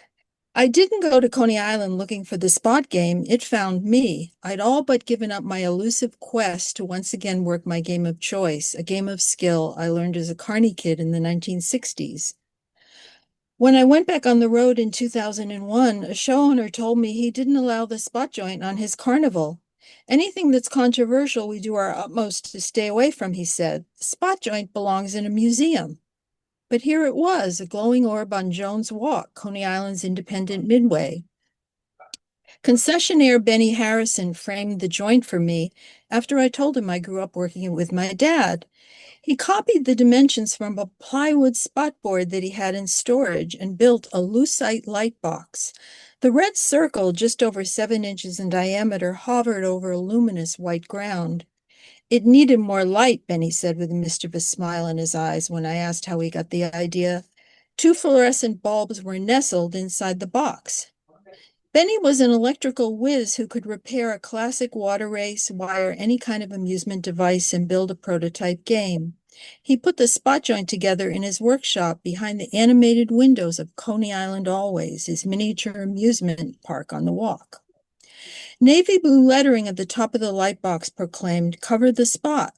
I didn't go to Coney Island looking for the spot game. It found me. I'd all but given up my elusive quest to once again work my game of choice, a game of skill I learned as a carny kid in the 1960s. When I went back on the road in 2001, a show owner told me he didn't allow the spot joint on his carnival. Anything that's controversial, we do our utmost to stay away from, he said. The spot joint belongs in a museum. But here it was, a glowing orb on Joan's Walk, Coney Island's independent midway. Concessionaire Benny Harrison framed the joint for me after I told him I grew up working it with my dad. He copied the dimensions from a plywood spot board that he had in storage and built a lucite light box. The red circle, just over 7 inches in diameter, hovered over a luminous white ground. It needed more light, Benny said with a mischievous smile in his eyes when I asked how he got the idea. 2 fluorescent bulbs were nestled inside the box. Benny was an electrical whiz who could repair a classic water race, wire any kind of amusement device, and build a prototype game. He put the spot joint together in his workshop behind the animated windows of Coney Island Always, his miniature amusement park on the walk. Navy blue lettering at the top of the light box proclaimed, "Cover the spot."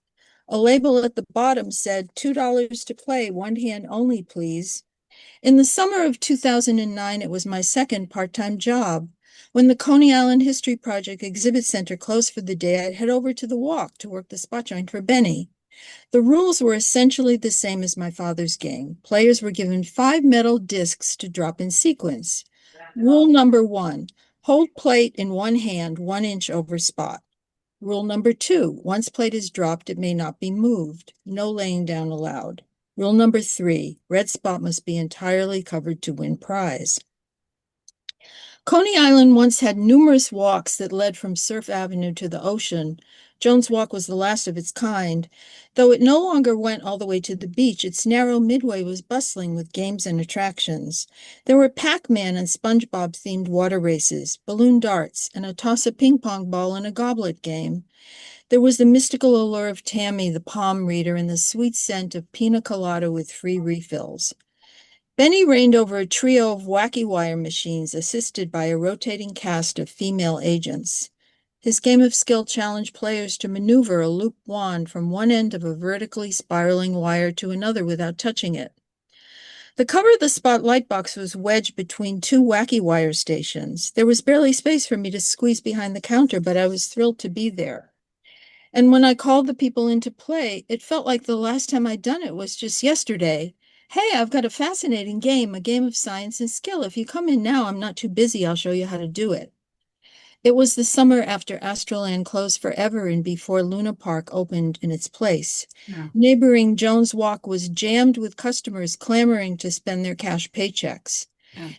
A label at the bottom said, $2 to play, one hand only, please. In the summer of 2009, it was my second part-time job. When the Coney Island History Project Exhibit Center closed for the day, I'd head over to the walk to work the spot joint for Benny. The rules were essentially the same as my father's game. Players were given 5 metal discs to drop in sequence. Rule number 1, hold plate in one hand 1 inch over spot. Rule number 2, once plate is dropped, it may not be moved. No laying down allowed. Rule number 3, red spot must be entirely covered to win prize. Coney Island once had numerous walks that led from Surf Avenue to the ocean. Jones Walk was the last of its kind. Though it no longer went all the way to the beach, its narrow midway was bustling with games and attractions. There were Pac-Man and SpongeBob-themed water races, balloon darts, and a toss a ping-pong ball in a goblet game. There was the mystical allure of Tammy, the palm reader, and the sweet scent of pina colada with free refills. Benny reigned over a trio of wacky wire machines assisted by a rotating cast of female agents. His game of skill challenged players to maneuver a loop wand from one end of a vertically spiraling wire to another without touching it. The cover of the spotlight box was wedged between 2 wacky wire stations. There was barely space for me to squeeze behind the counter, but I was thrilled to be there. And when I called the people into play, it felt like the last time I'd done it was just yesterday. "Hey, I've got a fascinating game, a game of science and skill. If you come in now, I'm not too busy. I'll show you how to do it." It was the summer after Astroland closed forever and before Luna Park opened in its place. Yeah. Neighboring Jones Walk was jammed with customers clamoring to spend their cash paychecks. Yeah.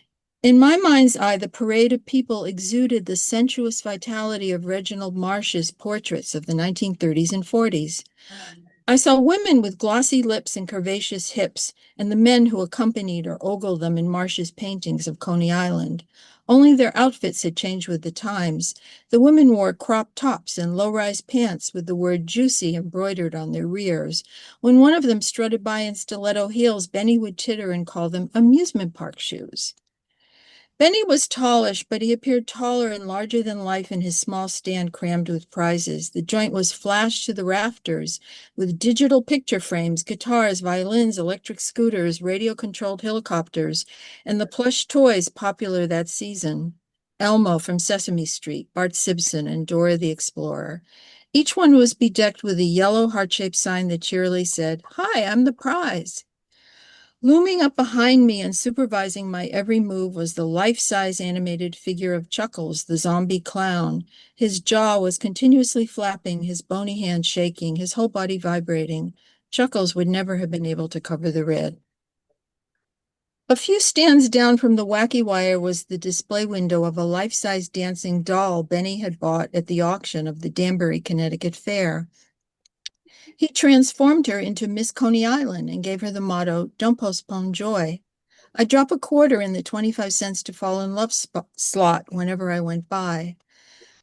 In my mind's eye, the parade of people exuded the sensuous vitality of Reginald Marsh's portraits of the 1930s and 40s. I saw women with glossy lips and curvaceous hips, and the men who accompanied or ogled them in Marsh's paintings of Coney Island. Only their outfits had changed with the times. The women wore crop tops and low-rise pants with the word "juicy" embroidered on their rears. When one of them strutted by in stiletto heels, Benny would titter and call them amusement park shoes. Benny was tallish, but he appeared taller and larger than life in his small stand crammed with prizes. The joint was flashed to the rafters with digital picture frames, guitars, violins, electric scooters, radio-controlled helicopters, and the plush toys popular that season. Elmo from Sesame Street, Bart Simpson, and Dora the Explorer. Each one was bedecked with a yellow heart-shaped sign that cheerily said, "Hi, I'm the prize." Looming up behind me and supervising my every move was the life-size animated figure of Chuckles, the zombie clown. His jaw was continuously flapping, his bony hand shaking, his whole body vibrating. Chuckles would never have been able to cover the red. A few stands down from the wacky wire was the display window of a life-size dancing doll Benny had bought at the auction of the Danbury, Connecticut Fair. He transformed her into Miss Coney Island and gave her the motto, "Don't postpone joy." I drop a quarter in the 25 cents to fall in love slot whenever I went by.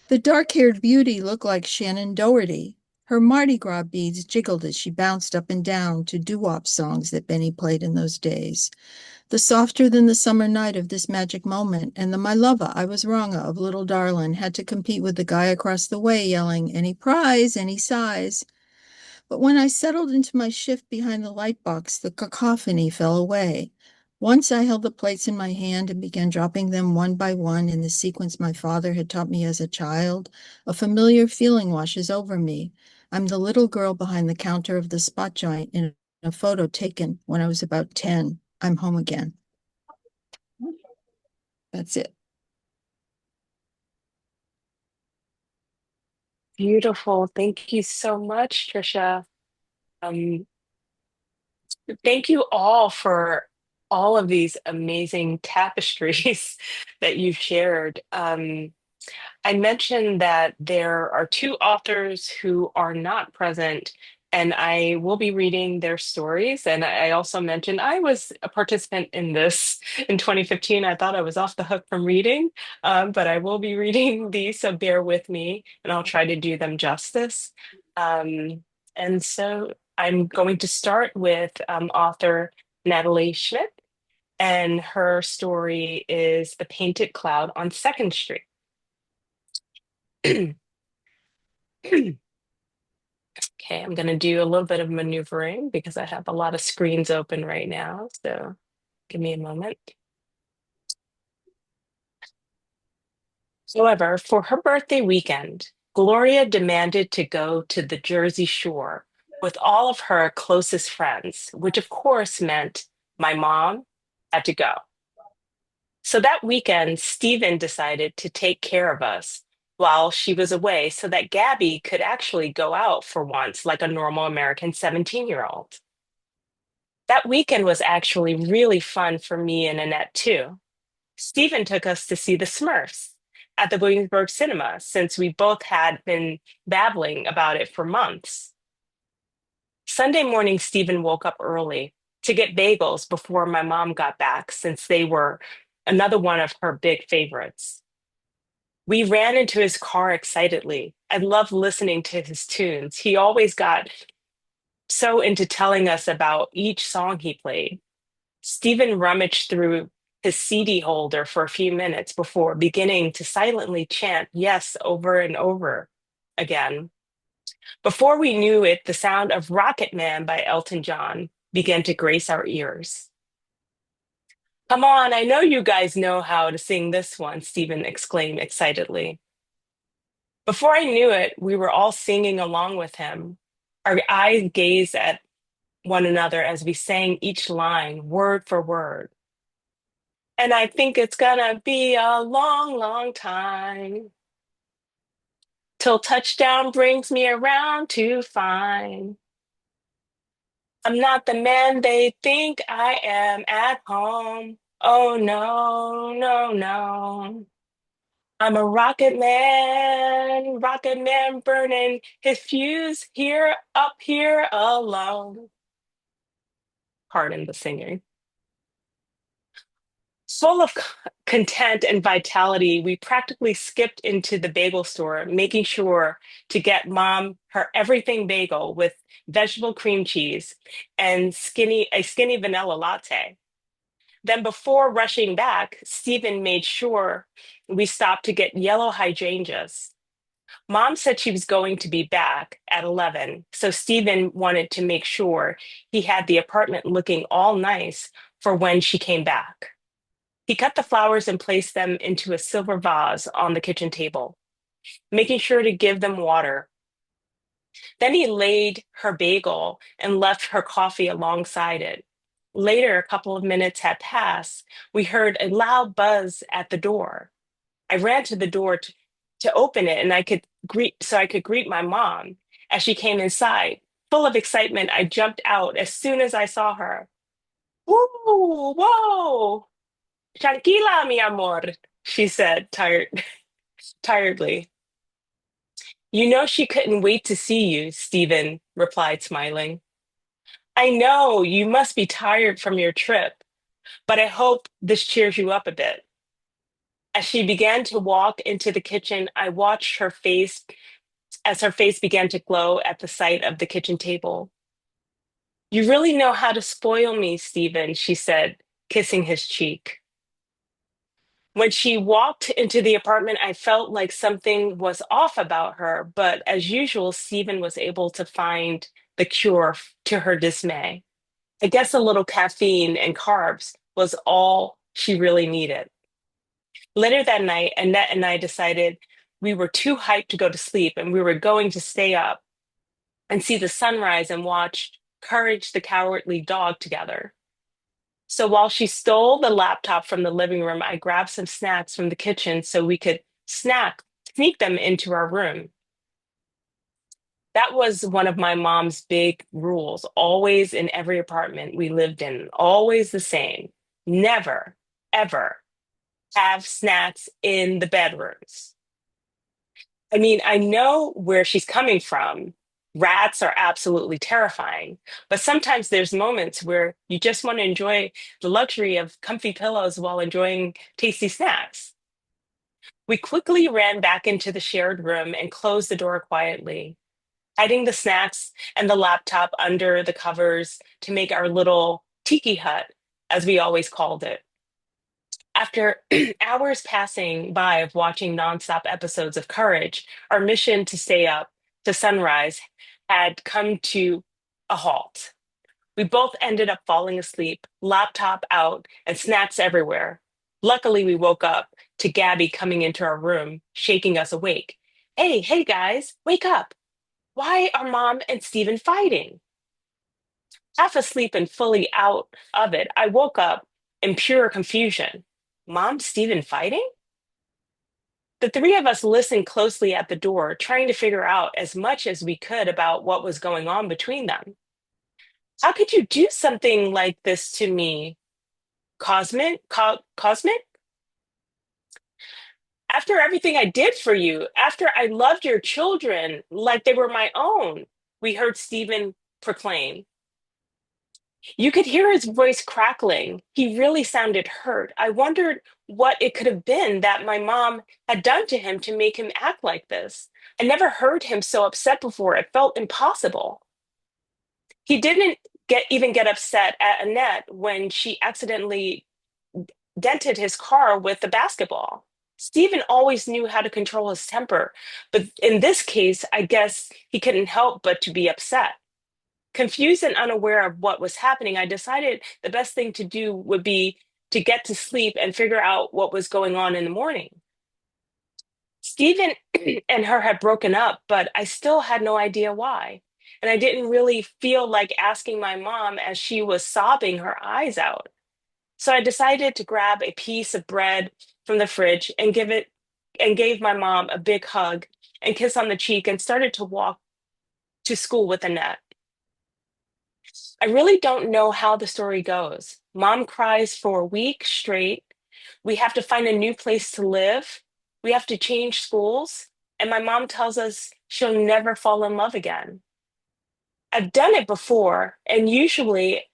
The dark-haired beauty looked like Shannon Doherty. Her Mardi Gras beads jiggled as she bounced up and down to doo-wop songs that Benny played in those days. The softer than the summer night of this magic moment, and the "My Lover, I Was Wrong" of Little Darlin' had to compete with the guy across the way yelling, "Any prize, any size." But when I settled into my shift behind the light box, the cacophony fell away. Once I held the plates in my hand and began dropping them one by one in the sequence my father had taught me as a child, a familiar feeling washes over me. I'm the little girl behind the counter of the spot joint in a photo taken when I was about 10. I'm home again. That's it. Beautiful. Thank you so much, Tricia. Um, Thank you all for all of these amazing tapestries that you've shared. I mentioned that there are 2 authors who are not present, and I will be reading their stories. And I also mentioned I was a participant in this in 2015. I thought I was off the hook from reading, but I will be reading these, so bear with me, and I'll try to do them justice. And so I'm going to start with author Natalie Schmidt, and her story is The Painted Cloud on 2nd Street. Okay, I'm going to do a little bit of maneuvering because I have a lot of screens open right now. So give me a moment. However, for her birthday weekend, Gloria demanded to go to the Jersey Shore with all of her closest friends, which of course meant my mom had to go. So that weekend, Stephen decided to take care of us while she was away so that Gabby could actually go out for once like a normal American 17-year-old. That weekend was actually really fun for me and Annette too. Stephen took us to see the Smurfs at the Williamsburg Cinema since we both had been babbling about it for months. Sunday morning, Stephen woke up early to get bagels before my mom got back since they were another one of her big favorites. We ran into his car excitedly. I loved listening to his tunes. He always got so into telling us about each song he played. Stephen rummaged through his CD holder for a few minutes before beginning to silently chant yes over and over again. Before we knew it, the sound of Rocket Man by Elton John began to grace our ears. Come on, I know you guys know how to sing this one, Stephen exclaimed excitedly. Before I knew it, we were all singing along with him. Our eyes gazed at one another as we sang each line, word for word. And I think it's gonna be a long, long time till touchdown brings me around to find I'm not the man they think I am at home. Oh no, no, no. I'm a rocket man burning his fuse here, up here alone. Pardon the singing. Full of content and vitality, we practically skipped into the bagel store, making sure to get mom her everything bagel with vegetable cream cheese and a skinny vanilla latte. Then before rushing back, Stephen made sure we stopped to get yellow hydrangeas. Mom said she was going to be back at 11, so Stephen wanted to make sure he had the apartment looking all nice for when she came back. He cut the flowers and placed them into a silver vase on the kitchen table, making sure to give them water. Then he laid her bagel and left her coffee alongside it. Later, a couple of minutes had passed. We heard a loud buzz at the door. I ran to the door to open it and I could greet my mom as she came inside. Full of excitement, I jumped out as soon as I saw her. Whoa, whoa, tranquila, mi amor, she said tiredly. You know she couldn't wait to see you, Stephen replied, smiling. I know you must be tired from your trip, but I hope this cheers you up a bit. As she began to walk into the kitchen, I watched her face as her face began to glow at the sight of the kitchen table. You really know how to spoil me, Stephen, she said, kissing his cheek. When she walked into the apartment, I felt like something was off about her, but as usual, Stephen was able to find the cure to her dismay. I guess a little caffeine and carbs was all she really needed. Later that night, Annette and I decided we were too hyped to go to sleep and we were going to stay up and see the sunrise and watch Courage the Cowardly Dog together. So while she stole the laptop from the living room, I grabbed some snacks from the kitchen so we could sneak them into our room. That was one of my mom's big rules, always in every apartment we lived in, always the same. Never, ever have snacks in the bedrooms. I mean, I know where she's coming from. Rats are absolutely terrifying, but sometimes there's moments where you just want to enjoy the luxury of comfy pillows while enjoying tasty snacks. We quickly ran back into the shared room and closed the door quietly. hiding the snacks and the laptop under the covers to make our little tiki hut, as we always called it. After hours passing by of watching nonstop episodes of Courage, our mission to stay up to sunrise had come to a halt. We both ended up falling asleep, laptop out, and snacks everywhere. Luckily, we woke up to Gabby coming into our room, shaking us awake. Hey, guys, wake up. Why are Mom and Stephen fighting? Half asleep and fully out of it, I woke up in pure confusion. Mom, Stephen fighting? The three of us listened closely at the door, trying to figure out as much as we could about what was going on between them. How could you do something like this to me? Cosmic? Cosmic? After everything I did for you, after I loved your children like they were my own, we heard Stephen proclaim. You could hear his voice crackling. He really sounded hurt. I wondered what it could have been that my mom had done to him to make him act like this. I never heard him so upset before. It felt impossible. He didn't even get upset at Annette when she accidentally dented his car with the basketball. Stephen always knew how to control his temper, but in this case, I guess he couldn't help but to be upset. Confused and unaware of what was happening, I decided the best thing to do would be to get to sleep and figure out what was going on in the morning. Stephen and her had broken up, but I still had no idea why. And I didn't really feel like asking my mom as she was sobbing her eyes out. So I decided to grab a piece of bread from the fridge and gave my mom a big hug and kiss on the cheek and started to walk to school with Annette. I really don't know how the story goes. Mom cries for a week straight. We have to find a new place to live. We have to change schools. And my mom tells us she'll never fall in love again. I've done it before, and usually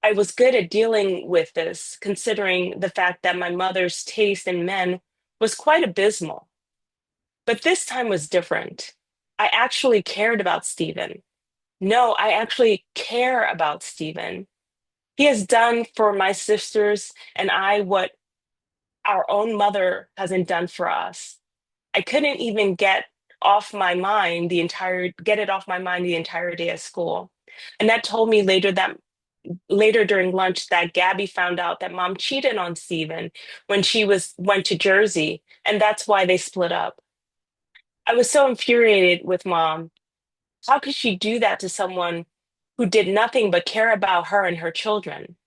I was good at dealing with this, considering the fact that my mother's taste in men was quite abysmal. But this time was different. I actually cared about Stephen. No, I actually care about Stephen. He has done for my sisters and I what our own mother hasn't done for us. I couldn't even get it off my mind the entire day at school. And that told me later during lunch that Gabby found out that Mom cheated on Stephen when she went to Jersey, and that's why they split up. I was so infuriated with Mom. How could she do that to someone who did nothing but care about her and her children?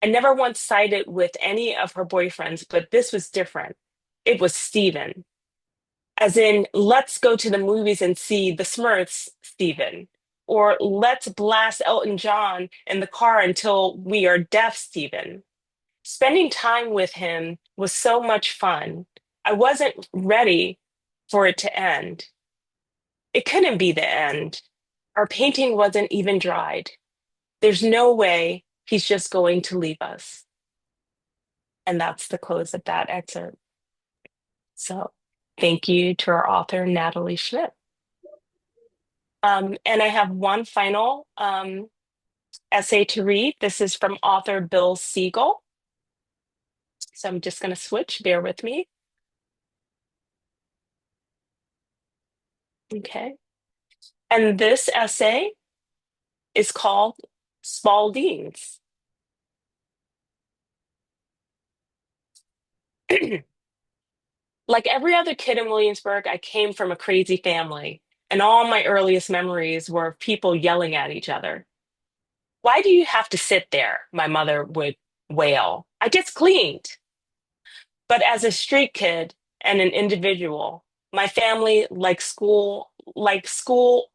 I never once sided with any of her boyfriends, but this was different. It was Stephen. As in, let's go to the movies and see the Smurfs, Stephen. Or let's blast Elton John in the car until we are deaf, Stephen. Spending time with him was so much fun. I wasn't ready for it to end. It couldn't be the end. Our painting wasn't even dried. There's no way he's just going to leave us. And that's the close of that excerpt. So thank you to our author, Natalie Schmidt. And I have one final essay to read. This is from author Bill Siegel. So I'm just going to switch. Bear with me. Okay. And this essay is called Spaldings. Like every other kid in Williamsburg, I came from a crazy family, and all my earliest memories were of people yelling at each other. Why do you have to sit there? My mother would wail. I just cleaned. But as a street kid and an individual, my family, like school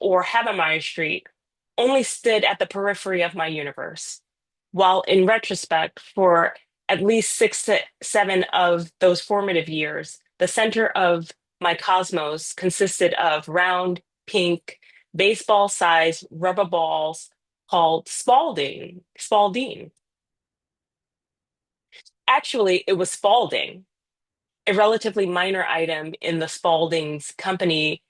or Havemeyer Street, only stood at the periphery of my universe. While in retrospect, for at least 6 to 7 of those formative years, the center of my cosmos consisted of round, pink, baseball-sized rubber balls called Spalding. Actually, it was Spalding, a relatively minor item in the Spalding's company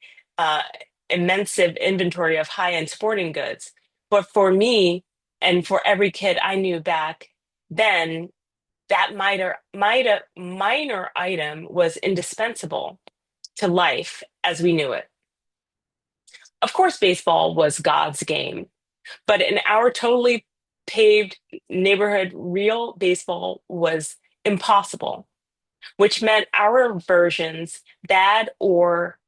immense inventory of high-end sporting goods. But for me and for every kid I knew back then, that minor item was indispensable to life as we knew it. Of course, baseball was God's game, but in our totally paved neighborhood, real baseball was impossible, which meant our versions, bad or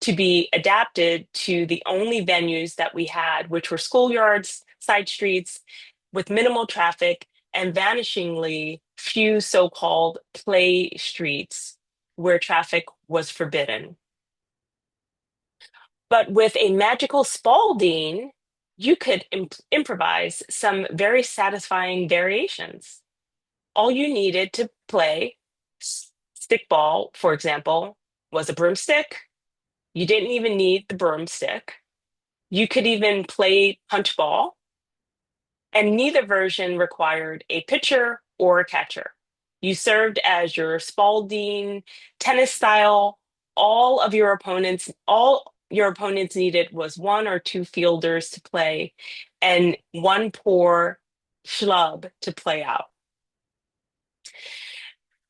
to be adapted to the only venues that we had, which were schoolyards, side streets with minimal traffic, and vanishingly few so-called play streets where traffic was forbidden. But with a magical Spalding, you could improvise some very satisfying variations. All you needed to play stickball, for example, was a broomstick. You didn't even need the broomstick. You could even play punch ball, and neither version required a pitcher or a catcher. You served as your Spalding tennis style. All your opponents needed was one or two fielders to play and one poor schlub to play out.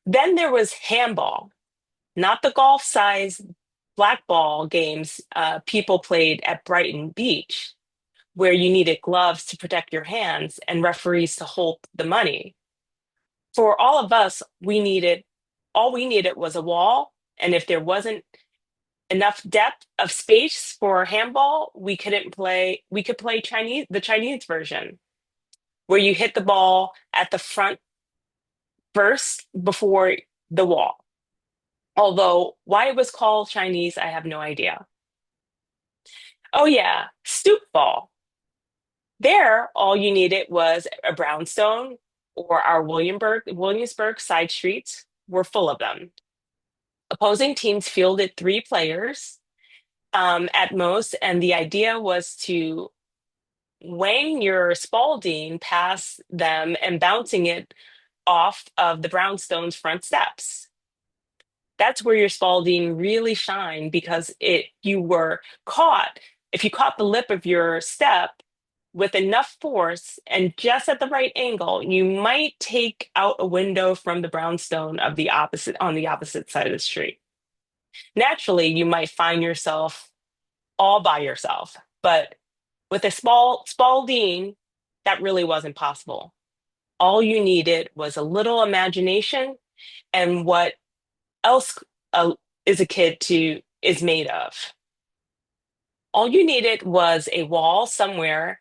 Then there was handball, not the golf size blackball games people played at Brighton Beach, where you needed gloves to protect your hands and referees to hold the money. For all of us, all we needed was a wall, and if there wasn't enough depth of space for handball, we could play the Chinese version, where you hit the ball at the front first before the wall. Although why it was called Chinese, I have no idea. Oh yeah, stoop ball. There, all you needed was a brownstone, or our Williamsburg side streets were full of them. Opposing teams fielded 3 players at most, and the idea was to wang your Spalding past them and bouncing it off of the brownstone's front steps. That's where your Spalding really shined, because if you caught the lip of your step with enough force and just at the right angle, you might take out a window from the brownstone on the opposite side of the street. Naturally, you might find yourself all by yourself, but with a Spalding, that really wasn't possible. All you needed was a little imagination and what else is a kid is made of. All you needed was a wall somewhere,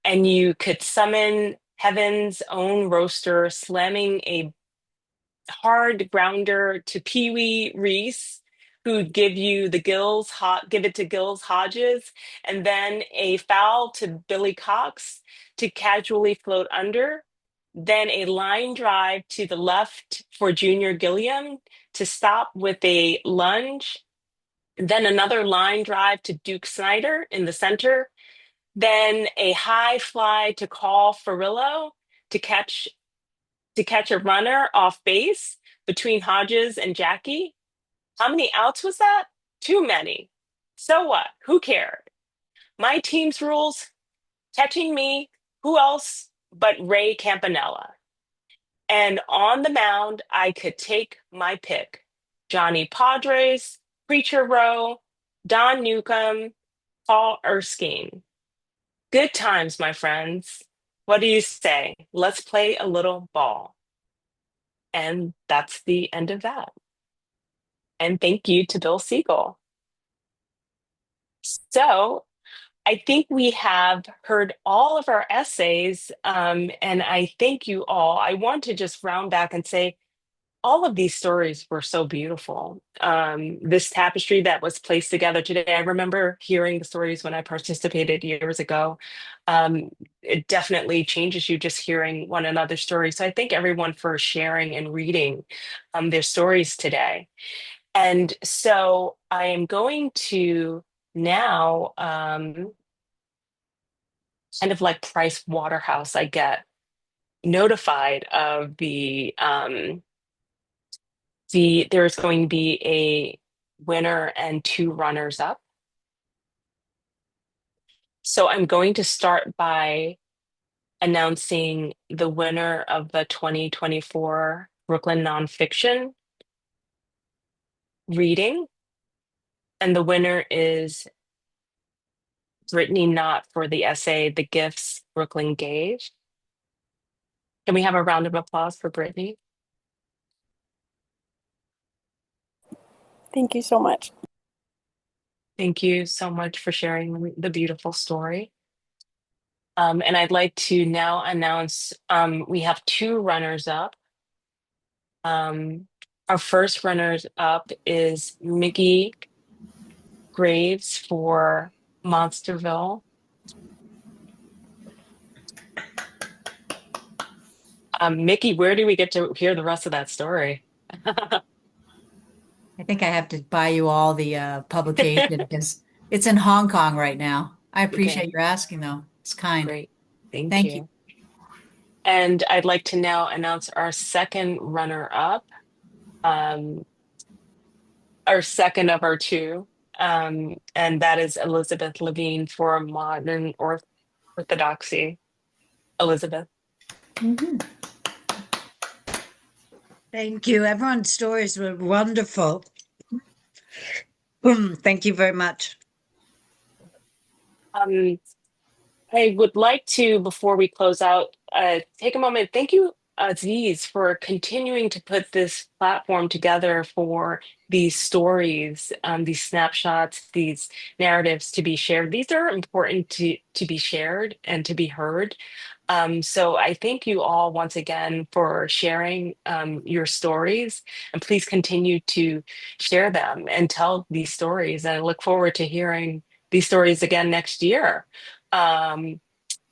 and you could summon heaven's own roaster, slamming a hard grounder to Pee Wee Reese, who'd give it to Gills Hodges, and then a foul to Billy Cox to casually float under, then a line drive to the left for Junior Gilliam to stop with a lunge, then another line drive to Duke Snyder in the center, then a high fly to Carl Farillo to catch a runner off base between Hodges and Jackie. How many outs was that? Too many. So what? Who cared? My team's rules, catching me, who else but Ray Campanella? And on the mound, I could take my pick. Johnny Padres, Preacher Rowe, Don Newcomb, Paul Erskine. Good times, my friends. What do you say? Let's play a little ball. And that's the end of that. And thank you to Bill Siegel. So I think we have heard all of our essays, and I thank you all. I want to just round back and say all of these stories were so beautiful. This tapestry that was placed together today, I remember hearing the stories when I participated years ago. It definitely changes you just hearing one another's stories. So I thank everyone for sharing and reading their stories today. And so I am going to now, kind of like Price Waterhouse, I get notified of there's going to be a winner and 2 runners up. So I'm going to start by announcing the winner of the 2024 Brooklyn Nonfiction reading. And the winner is Brittany Knott for the essay, The Gifts Brooklyn Gave. Can we have a round of applause for Brittany? Thank you so much. Thank you so much for sharing the beautiful story. And I'd like to now announce we have 2 runners up. Our first runners up is Mickey Greaves for Monsterville. Mickey, where do we get to hear the rest of that story? I think I have to buy you all the publication because it's in Hong Kong right now. I appreciate Okay, your asking, though. It's kind. great. Thank Thank you. you. And I'd like to now announce our second runner up, our second of our 2, and that is Elizabeth Levine for Modern Orthodoxy. Elizabeth. Thank you. Everyone's stories were wonderful. Thank you very much. I would like to, before we close out, take a moment. Thank you, Aziz, for continuing to put this platform together for these stories, these snapshots, these narratives to be shared. These are important to be shared and to be heard. So I thank you all once again for sharing your stories, and please continue to share them and tell these stories. And I look forward to hearing these stories again next year.